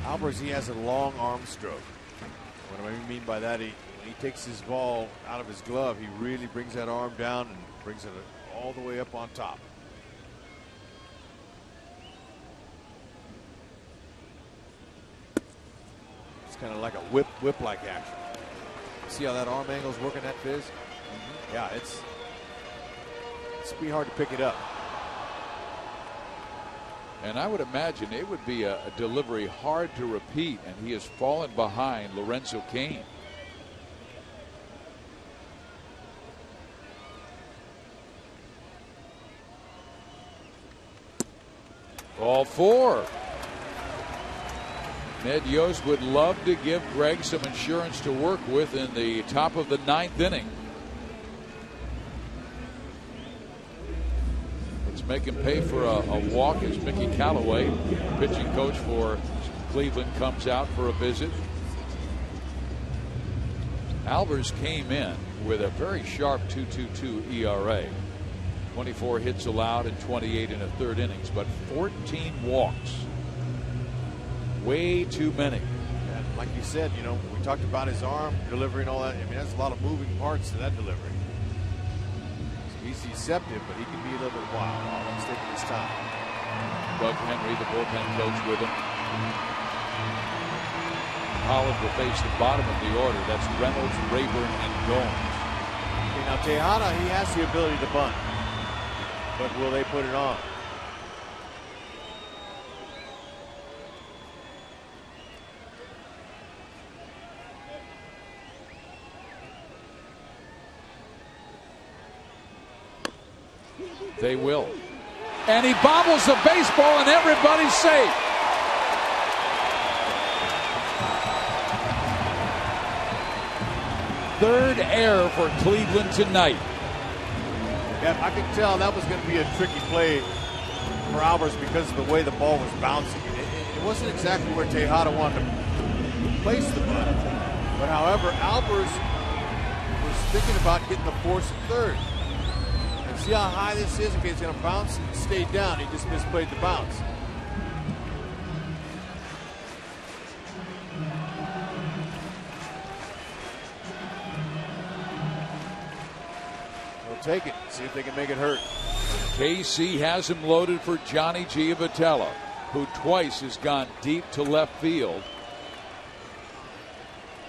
Albers, he has a long arm stroke. What I mean by that, when he takes his ball out of his glove, he really brings that arm down and brings it all the way up on top. It's kind of like a whip-like action. See how that arm angle is working that fizz? Yeah, it's be hard to pick it up. And I would imagine it would be a delivery hard to repeat, and he has fallen behind Lorenzo Cain. Ball 4. Ned Yost would love to give Greg some insurance to work with in the top of the 9th inning. Let's make him pay for a walk as Mickey Callaway, pitching coach for Cleveland, comes out for a visit. Albers came in with a very sharp 2.22 ERA. 24 hits allowed and 28 in the 3rd innings, but 14 walks. Way too many. And like you said, you know, we talked about his arm, delivering all that. I mean, that's a lot of moving parts to that delivery. He's deceptive, but he can be a little bit wild. Let's take his time. Doug Henry, the bullpen coach, with him. Holland will face the bottom of the order. That's Reynolds, Rayburn, and Gomes. Okay, now Tejada, he has the ability to bunt, but will they put it on? They will. And he bobbles the baseball, and everybody's safe. Third error for Cleveland tonight. Yeah, I could tell that was going to be a tricky play for Albers because of the way the ball was bouncing. It wasn't exactly where Tejada wanted to replace the bunt. But however, Albers was thinking about getting the force at third. And see how high this is? Okay, it's going to bounce and stay down. He just misplayed the bounce. They'll take it, see if they can make it hurt. KC has him loaded for Johnny Giavotella, who twice has gone deep to left field,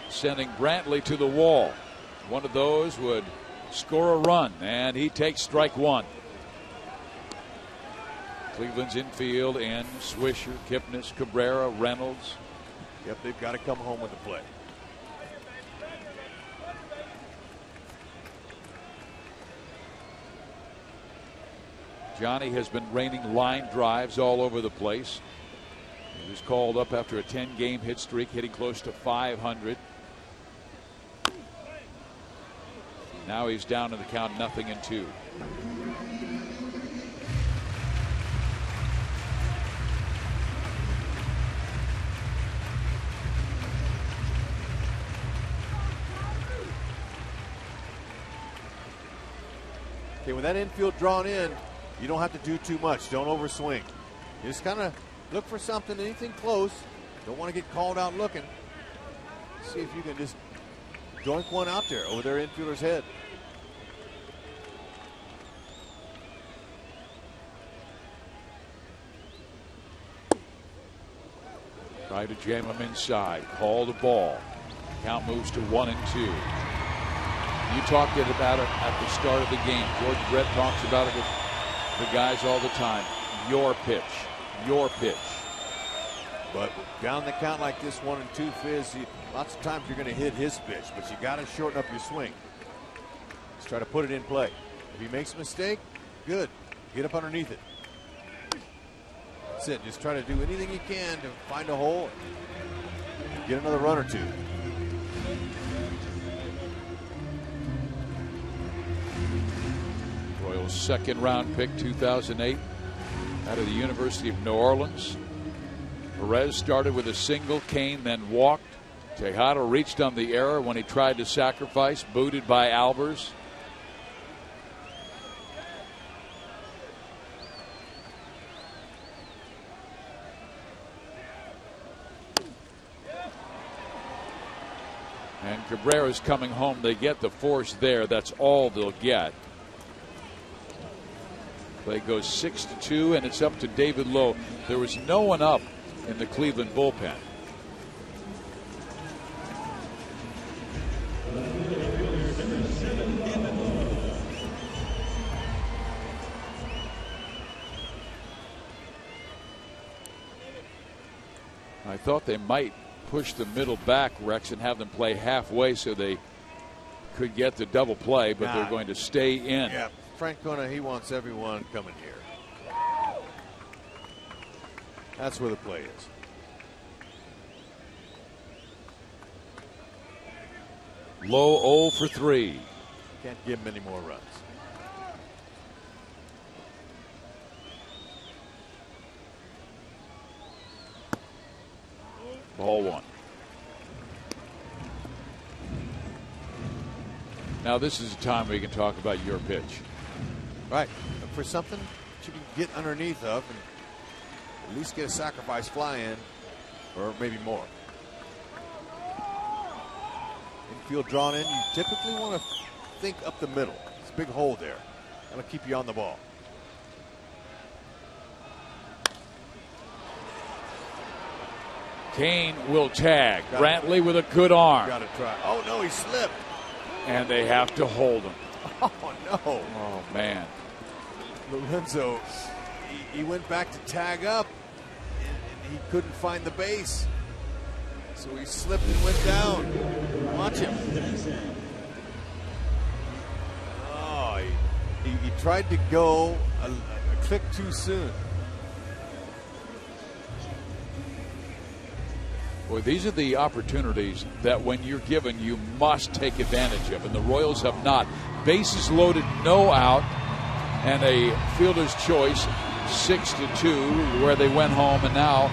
sending Brantley to the wall. One of those would score a run, and he takes strike one. Cleveland's infield in Swisher, Kipnis, Cabrera, Reynolds. Yep, they've got to come home with the play. Johnny has been raining line drives all over the place. He was called up after a 10-game hit streak, hitting close to 500. Now he's down in the count, 0-2. Okay, with that infield drawn in, you don't have to do too much. Don't overswing. You just kind of look for something, anything close. Don't want to get called out looking. See if you can just doink one out there over their infielder's head. Try to jam him inside. Call the ball. Count moves to 1-2. You talked about it at the start of the game. George Brett talks about it with the guys all the time. Your pitch. Your pitch. But down the count like this, 1-2, Fizz, lots of times you're going to hit his pitch, but you got to shorten up your swing. Just try to put it in play. If he makes a mistake, good. Get up underneath it. That's it. Just try to do anything you can to find a hole. Get another run or two. Royals' second-round pick, 2008, out of the University of New Orleans. Perez started with a single. Kane then walked. Tejada reached on the error when he tried to sacrifice, booted by Albers. And Cabrera's coming home. They get the force there. That's all they'll get. Play goes 6-2, and it's up to David Lowe. There was no one up in the Cleveland bullpen. I thought they might push the middle back, Rex, and have them play halfway so they could get the double play, but they're going to stay in. Yeah, Francona, he wants everyone coming here. That's where the play is. Low 0 for 3. Can't give him any more runs. Ball 1. Now this is a time where you can talk about your pitch. Right. Look for something that you can get underneath of and at least get a sacrifice fly in, or maybe more. Infield drawn in, you typically want to think up the middle. It's a big hole there. That'll keep you on the ball. Kane will tag. Brantley with a good arm. Got to try. Oh, no, he slipped. And they have to hold him. Oh, no. Oh, man. Lorenzo, he went back to tag up, and he couldn't find the base. So he slipped and went down. Watch him. Oh, he tried to go a click too soon. Boy, these are the opportunities that when you're given, you must take advantage of. And the Royals have not. Bases loaded, no out, and a fielder's choice, 6-2, where they went home. And now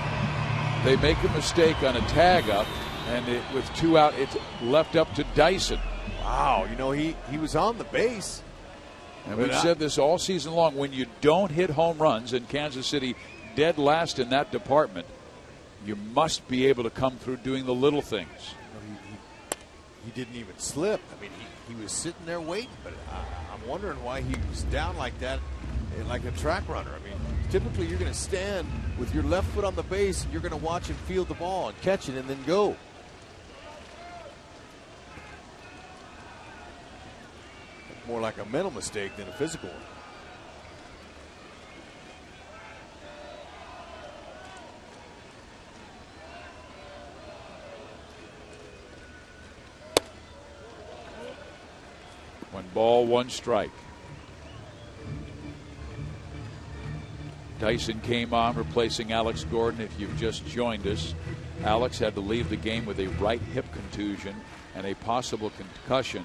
they make a mistake on a tag up. And with 2 out, it's left up to Dyson. Wow, he was on the base. And we've said this all season long. When you don't hit home runs, in Kansas City dead last in that department, you must be able to come through doing the little things. He didn't even slip. I mean, he was sitting there waiting, but I'm wondering why he was down like that, like a track runner. I mean, typically you're going to stand with your left foot on the base, and you're going to watch him field the ball and catch it and then go. More like a mental mistake than a physical one. One ball, one strike. Dyson came on, replacing Alex Gordon. If you've just joined us, Alex had to leave the game with a right hip contusion and a possible concussion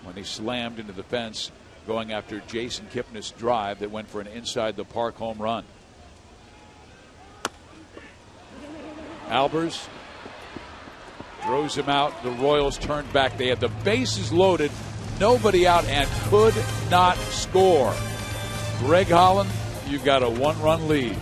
when he slammed into the fence going after Jason Kipnis' drive that went for an inside the park home run. Albers throws him out. The Royals turned back. They had the bases loaded, nobody out, and could not score. Greg Holland, you've got a 1-run lead.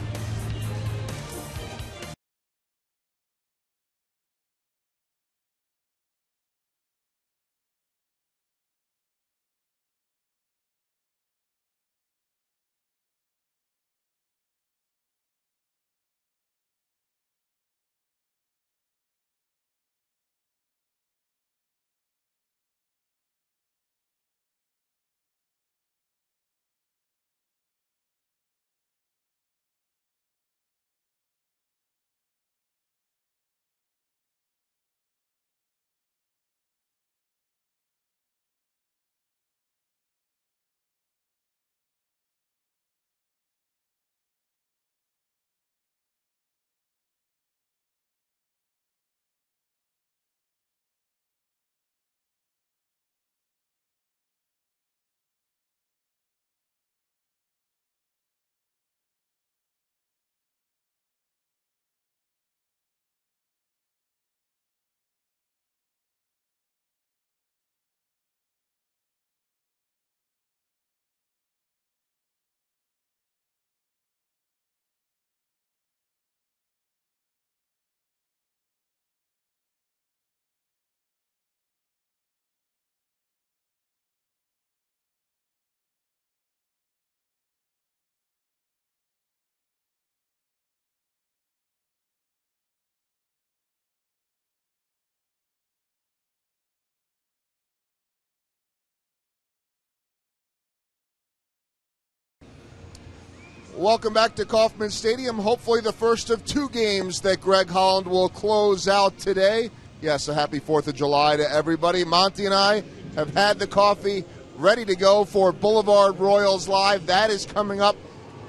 Welcome back to Kauffman Stadium. Hopefully the first of 2 games that Greg Holland will close out today. Yes, a happy 4th of July to everybody. Monty and I have had the coffee ready to go for Boulevard Royals Live. That is coming up.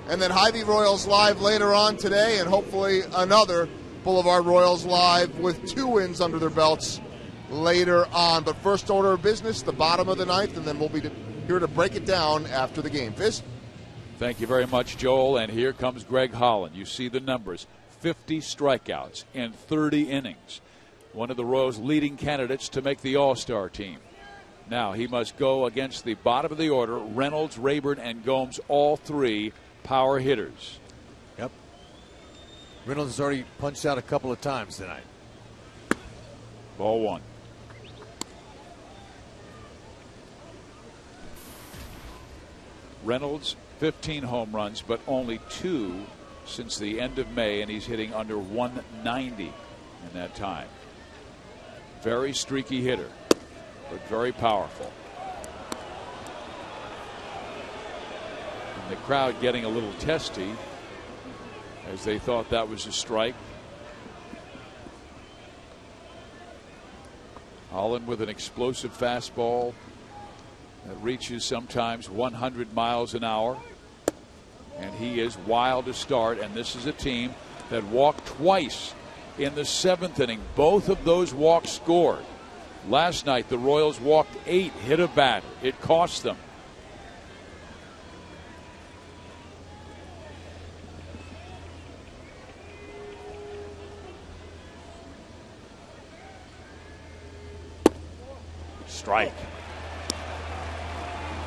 And then Hy-Vee Royals Live later on today, and hopefully another Boulevard Royals Live with 2 wins under their belts later on. But first order of business, the bottom of the 9th, and then we'll be here to break it down after the game. Fizz? Thank you very much, Joel. And here comes Greg Holland. You see the numbers. 50 strikeouts in 30 innings. One of the Royals' leading candidates to make the All-Star team. Now he must go against the bottom of the order. Reynolds, Rayburn, and Gomes, all 3 power hitters. Yep. Reynolds has already punched out a couple of times tonight. Ball 1. Reynolds, 15 home runs, but only 2 since the end of May, and he's hitting under 190 in that time. Very streaky hitter, but very powerful. And the crowd getting a little testy as they thought that was a strike. Holland with an explosive fastball that reaches sometimes 100 miles an hour. And he is wild to start, and this is a team that walked twice in the 7th inning. Both of those walks scored. Last night the Royals walked 8, hit a bat. It cost them. strike.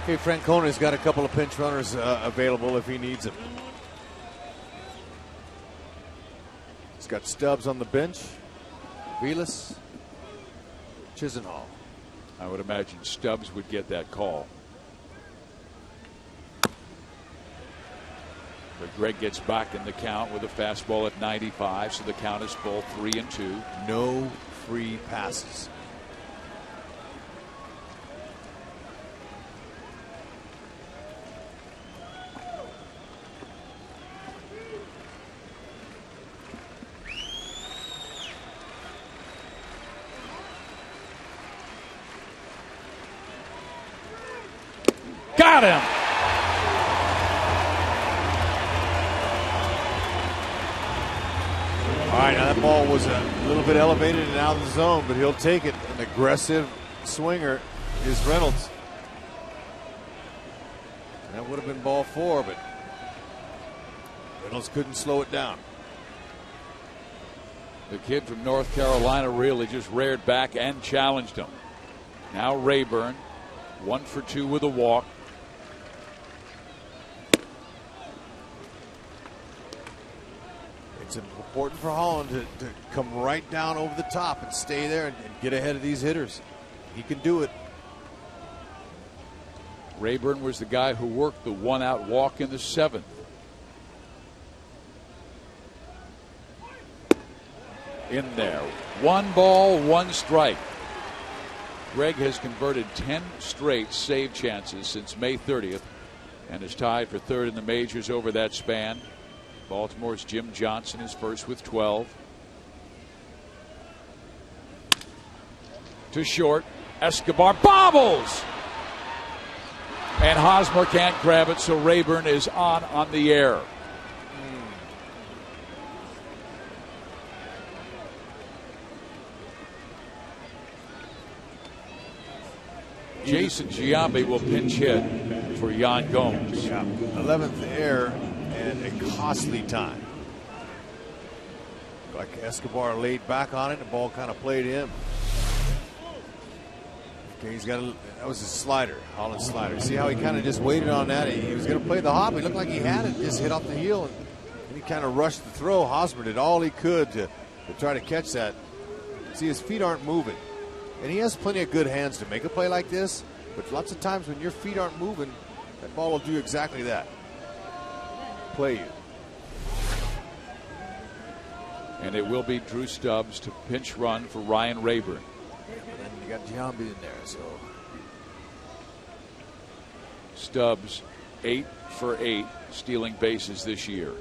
Hey, Francona's got a couple of pinch runners available if he needs them. He's got Stubbs on the bench, Vilas, Chisenhall. I would imagine Stubbs would get that call. But Greg gets back in the count with a fastball at 95, so the count is full, 3-2. No free passes. Got him! All right, now that ball was a little bit elevated and out of the zone, but he'll take it. An aggressive swinger is Reynolds. That would have been ball 4, but Reynolds couldn't slow it down. The kid from North Carolina really just reared back and challenged him. Now Rayburn, 1 for 2 with a walk. It's important for Holland to come right down over the top and stay there and get ahead of these hitters. He can do it. Rayburn was the guy who worked the 1-out walk in the 7th. In there. 1 ball, 1 strike. Greg has converted 10 straight save chances since May 30th and is tied for 3rd in the majors over that span. Baltimore's Jim Johnson is first with 12. To short. Escobar bobbles! And Hosmer can't grab it, so Rayburn is on the air. Jason Giambi will pinch hit for Yan Gomes. Yeah, 11th error and a costly time. Like Escobar laid back on it, the ball kind of played him. Okay, he's got that was his slider, Holland's slider. See how he kind of just waited on that? He was going to play the hop. He looked like he had it, just hit off the heel, and he kind of rushed the throw. Hosmer did all he could to try to catch that. See, his feet aren't moving, and he has plenty of good hands to make a play like this. But lots of times when your feet aren't moving, that ball will do exactly that. Play you. And it will be Drew Stubbs to pinch run for Ryan Rayburn. And then you got Giambi in there, so. Stubbs 8 for 8 stealing bases this year.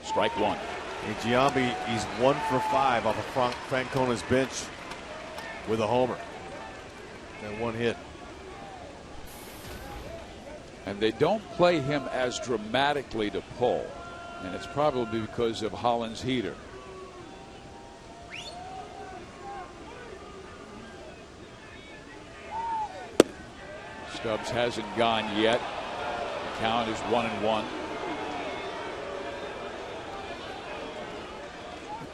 Strike 1. Hey, Giambi, he's 1 for 5 off of Francona's bench with a homer. And 1 hit. And they don't play him as dramatically to pull. And it's probably because of Holland's heater. Stubbs hasn't gone yet. The count is 1-1.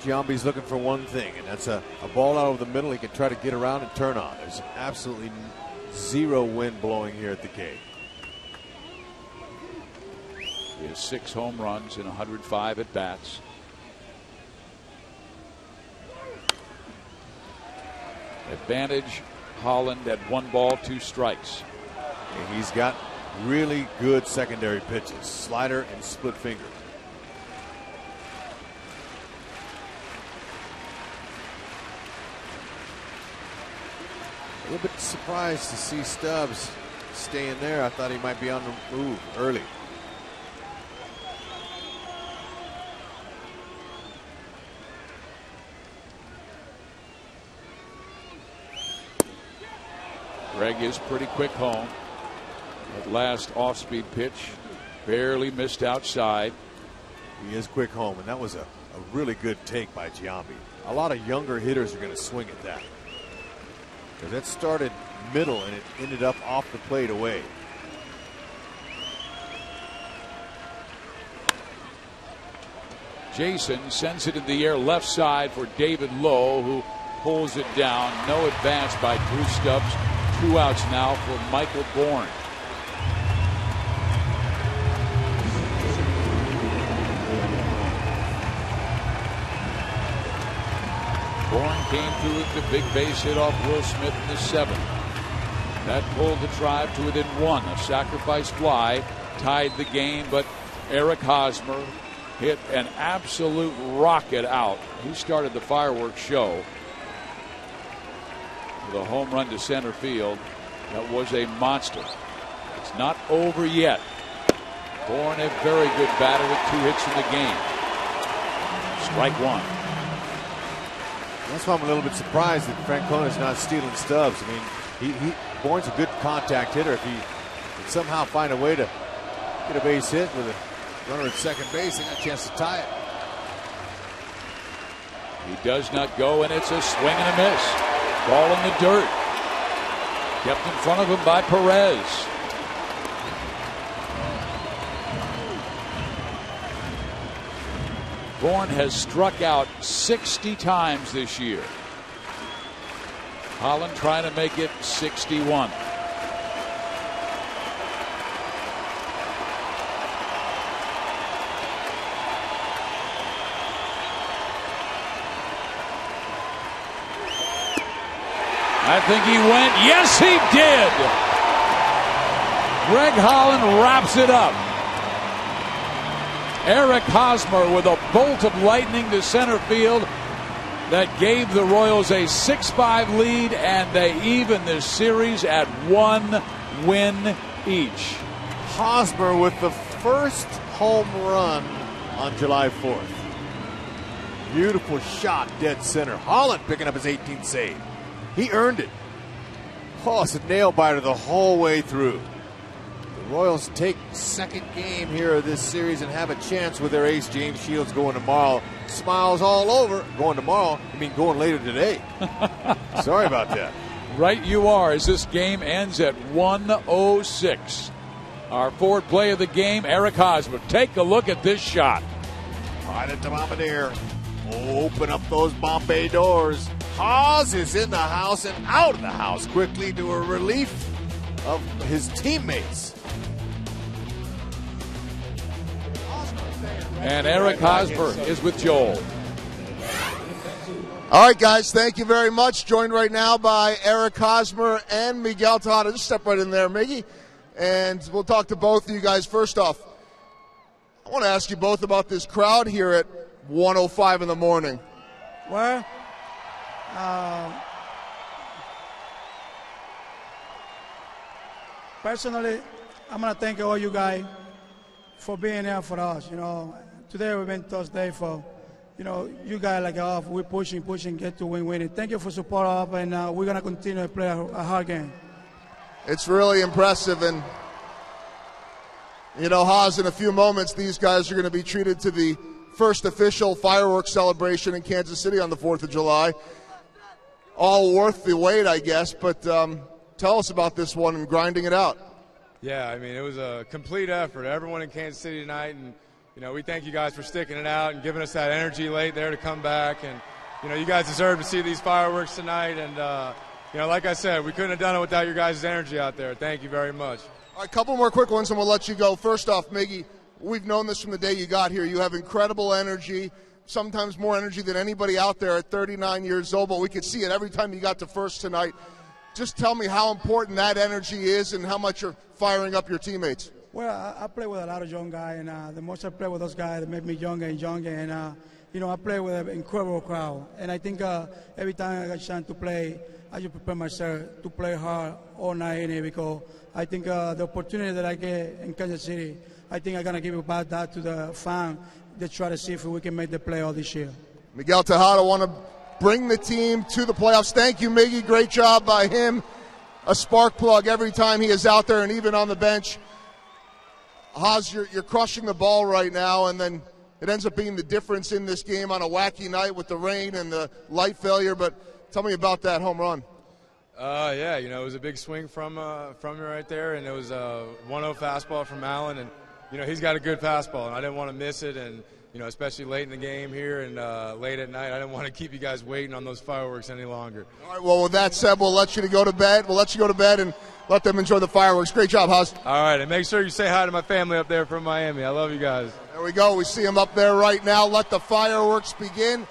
Giambi's looking for one thing, and that's a ball out over the middle he can try to get around and turn on. There's absolutely 0 wind blowing here at the K. He has 6 home runs and 105 at bats. Advantage Holland at 1 ball, 2 strikes. And he's got really good secondary pitches, slider and split finger. A little bit surprised to see Stubbs stay in there. I thought he might be on the move early. Greg is pretty quick home. That last off-speed pitch barely missed outside. He is quick home, and that was a really good take by Giambi. A lot of younger hitters are going to swing at that. Because that started middle and it ended up off the plate away. Jason sends it in the air left side for David Lowe, who pulls it down. No advance by Drew Stubbs. 2 outs now for Michael Bourne. Bourne came through with the big base hit off Will Smith in the 7th. That pulled the Tribe to within 1. A sacrifice fly tied the game, but Eric Hosmer hit an absolute rocket out. He started the fireworks show with a home run to center field. That was a monster. It's not over yet. Bourne, a very good batter with 2 hits in the game. Strike 1. That's why I'm a little bit surprised that Francona's not stealing Stubbs. I mean, Bourne's a good contact hitter. If he can somehow find a way to get a base hit with a runner at second base, they got a chance to tie it. He does not go, and it's a swing and a miss. Ball in the dirt. Kept in front of him by Perez. Bourne has struck out 60 times this year. Holland trying to make it 61. I think he went. Yes, he did. Greg Holland wraps it up. Eric Hosmer with a bolt of lightning to center field that gave the Royals a 6-5 lead, and they even this series at 1 win each. Hosmer with the first home run on July 4th. Beautiful shot, dead center. Holland picking up his 18th save. He earned it. Oh, it's a nail biter the whole way through. The Royals take second game here of this series and have a chance with their ace James Shields going tomorrow. Smiles all over. Going tomorrow, I mean going later today. Sorry about that. Right you are, as this game ends at 106. Our forward play of the game, Eric Hosmer. Take a look at this shot. Right at the Bombardier. Open up those Bombay doors. Haas is in the house and out of the house quickly to a relief of his teammates. And Eric Hosmer is with Joel. All right, guys, thank you very much. Joined right now by Eric Hosmer and Miguel Tejada. Just step right in there, Miggy, and we'll talk to both of you guys. First off, I want to ask you both about this crowd here at 1:05 in the morning. Well, personally, I'm going to thank all you guys for being here for us. You know, today we've been tough day for, you know, you guys like us. We're pushing, get to win. Thank you for support us, and we're going to continue to play a hard game. It's really impressive, and you know, Haas, in a few moments, these guys are going to be treated to the first official fireworks celebration in Kansas City on the 4th of July. All worth the wait, I guess, but tell us about this one and grinding it out. Yeah, I mean, it was a complete effort. Everyone in Kansas City tonight, and, you know, we thank you guys for sticking it out and giving us that energy late there to come back. And, you know, you guys deserve to see these fireworks tonight. And, you know, like I said, we couldn't have done it without your guys' energy out there. Thank you very much. All right, a couple more quick ones, and we'll let you go. First off, Miggy, we've known this from the day you got here. You have incredible energy, sometimes more energy than anybody out there at 39 years old, but we could see it every time you got to first tonight. Just tell me how important that energy is and how much you're firing up your teammates. Well, I play with a lot of young guys, and the most I play with those guys, they make me younger and younger. And, you know, I play with an incredible crowd. And I think every time I get a chance to play, I just prepare myself to play hard all night in it, because I think the opportunity that I get in Kansas City, I think I'm going to give back that to the fan. They try to see if we can make the playoff this year. Miguel Tejada want to bring the team to the playoffs. Thank you, Miggy. Great job by him. A spark plug every time he is out there and even on the bench. Haas, you're crushing the ball right now, and then it ends up being the difference in this game on a wacky night with the rain and the light failure. But tell me about that home run. Yeah, you know, it was a big swing from me right there, and it was a 1-0 fastball from Allen, and you know, he's got a good fastball, and I didn't want to miss it. And, you you know, especially late in the game here and late at night. I didn't want to keep you guys waiting on those fireworks any longer. All right, well, with that said, we'll let you go to bed. We'll let you go to bed and let them enjoy the fireworks. Great job, Huz. All right, and make sure you say hi to my family up there from Miami. I love you guys. There we go. We see them up there right now. Let the fireworks begin.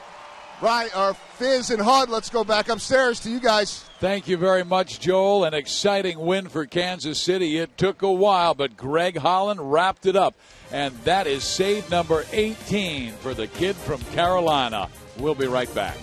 Right, our Fizz and Hud, let's go back upstairs to you guys. Thank you very much, Joel. An exciting win for Kansas City. It took a while, but Greg Holland wrapped it up. And that is save number 18 for the kid from Carolina. We'll be right back.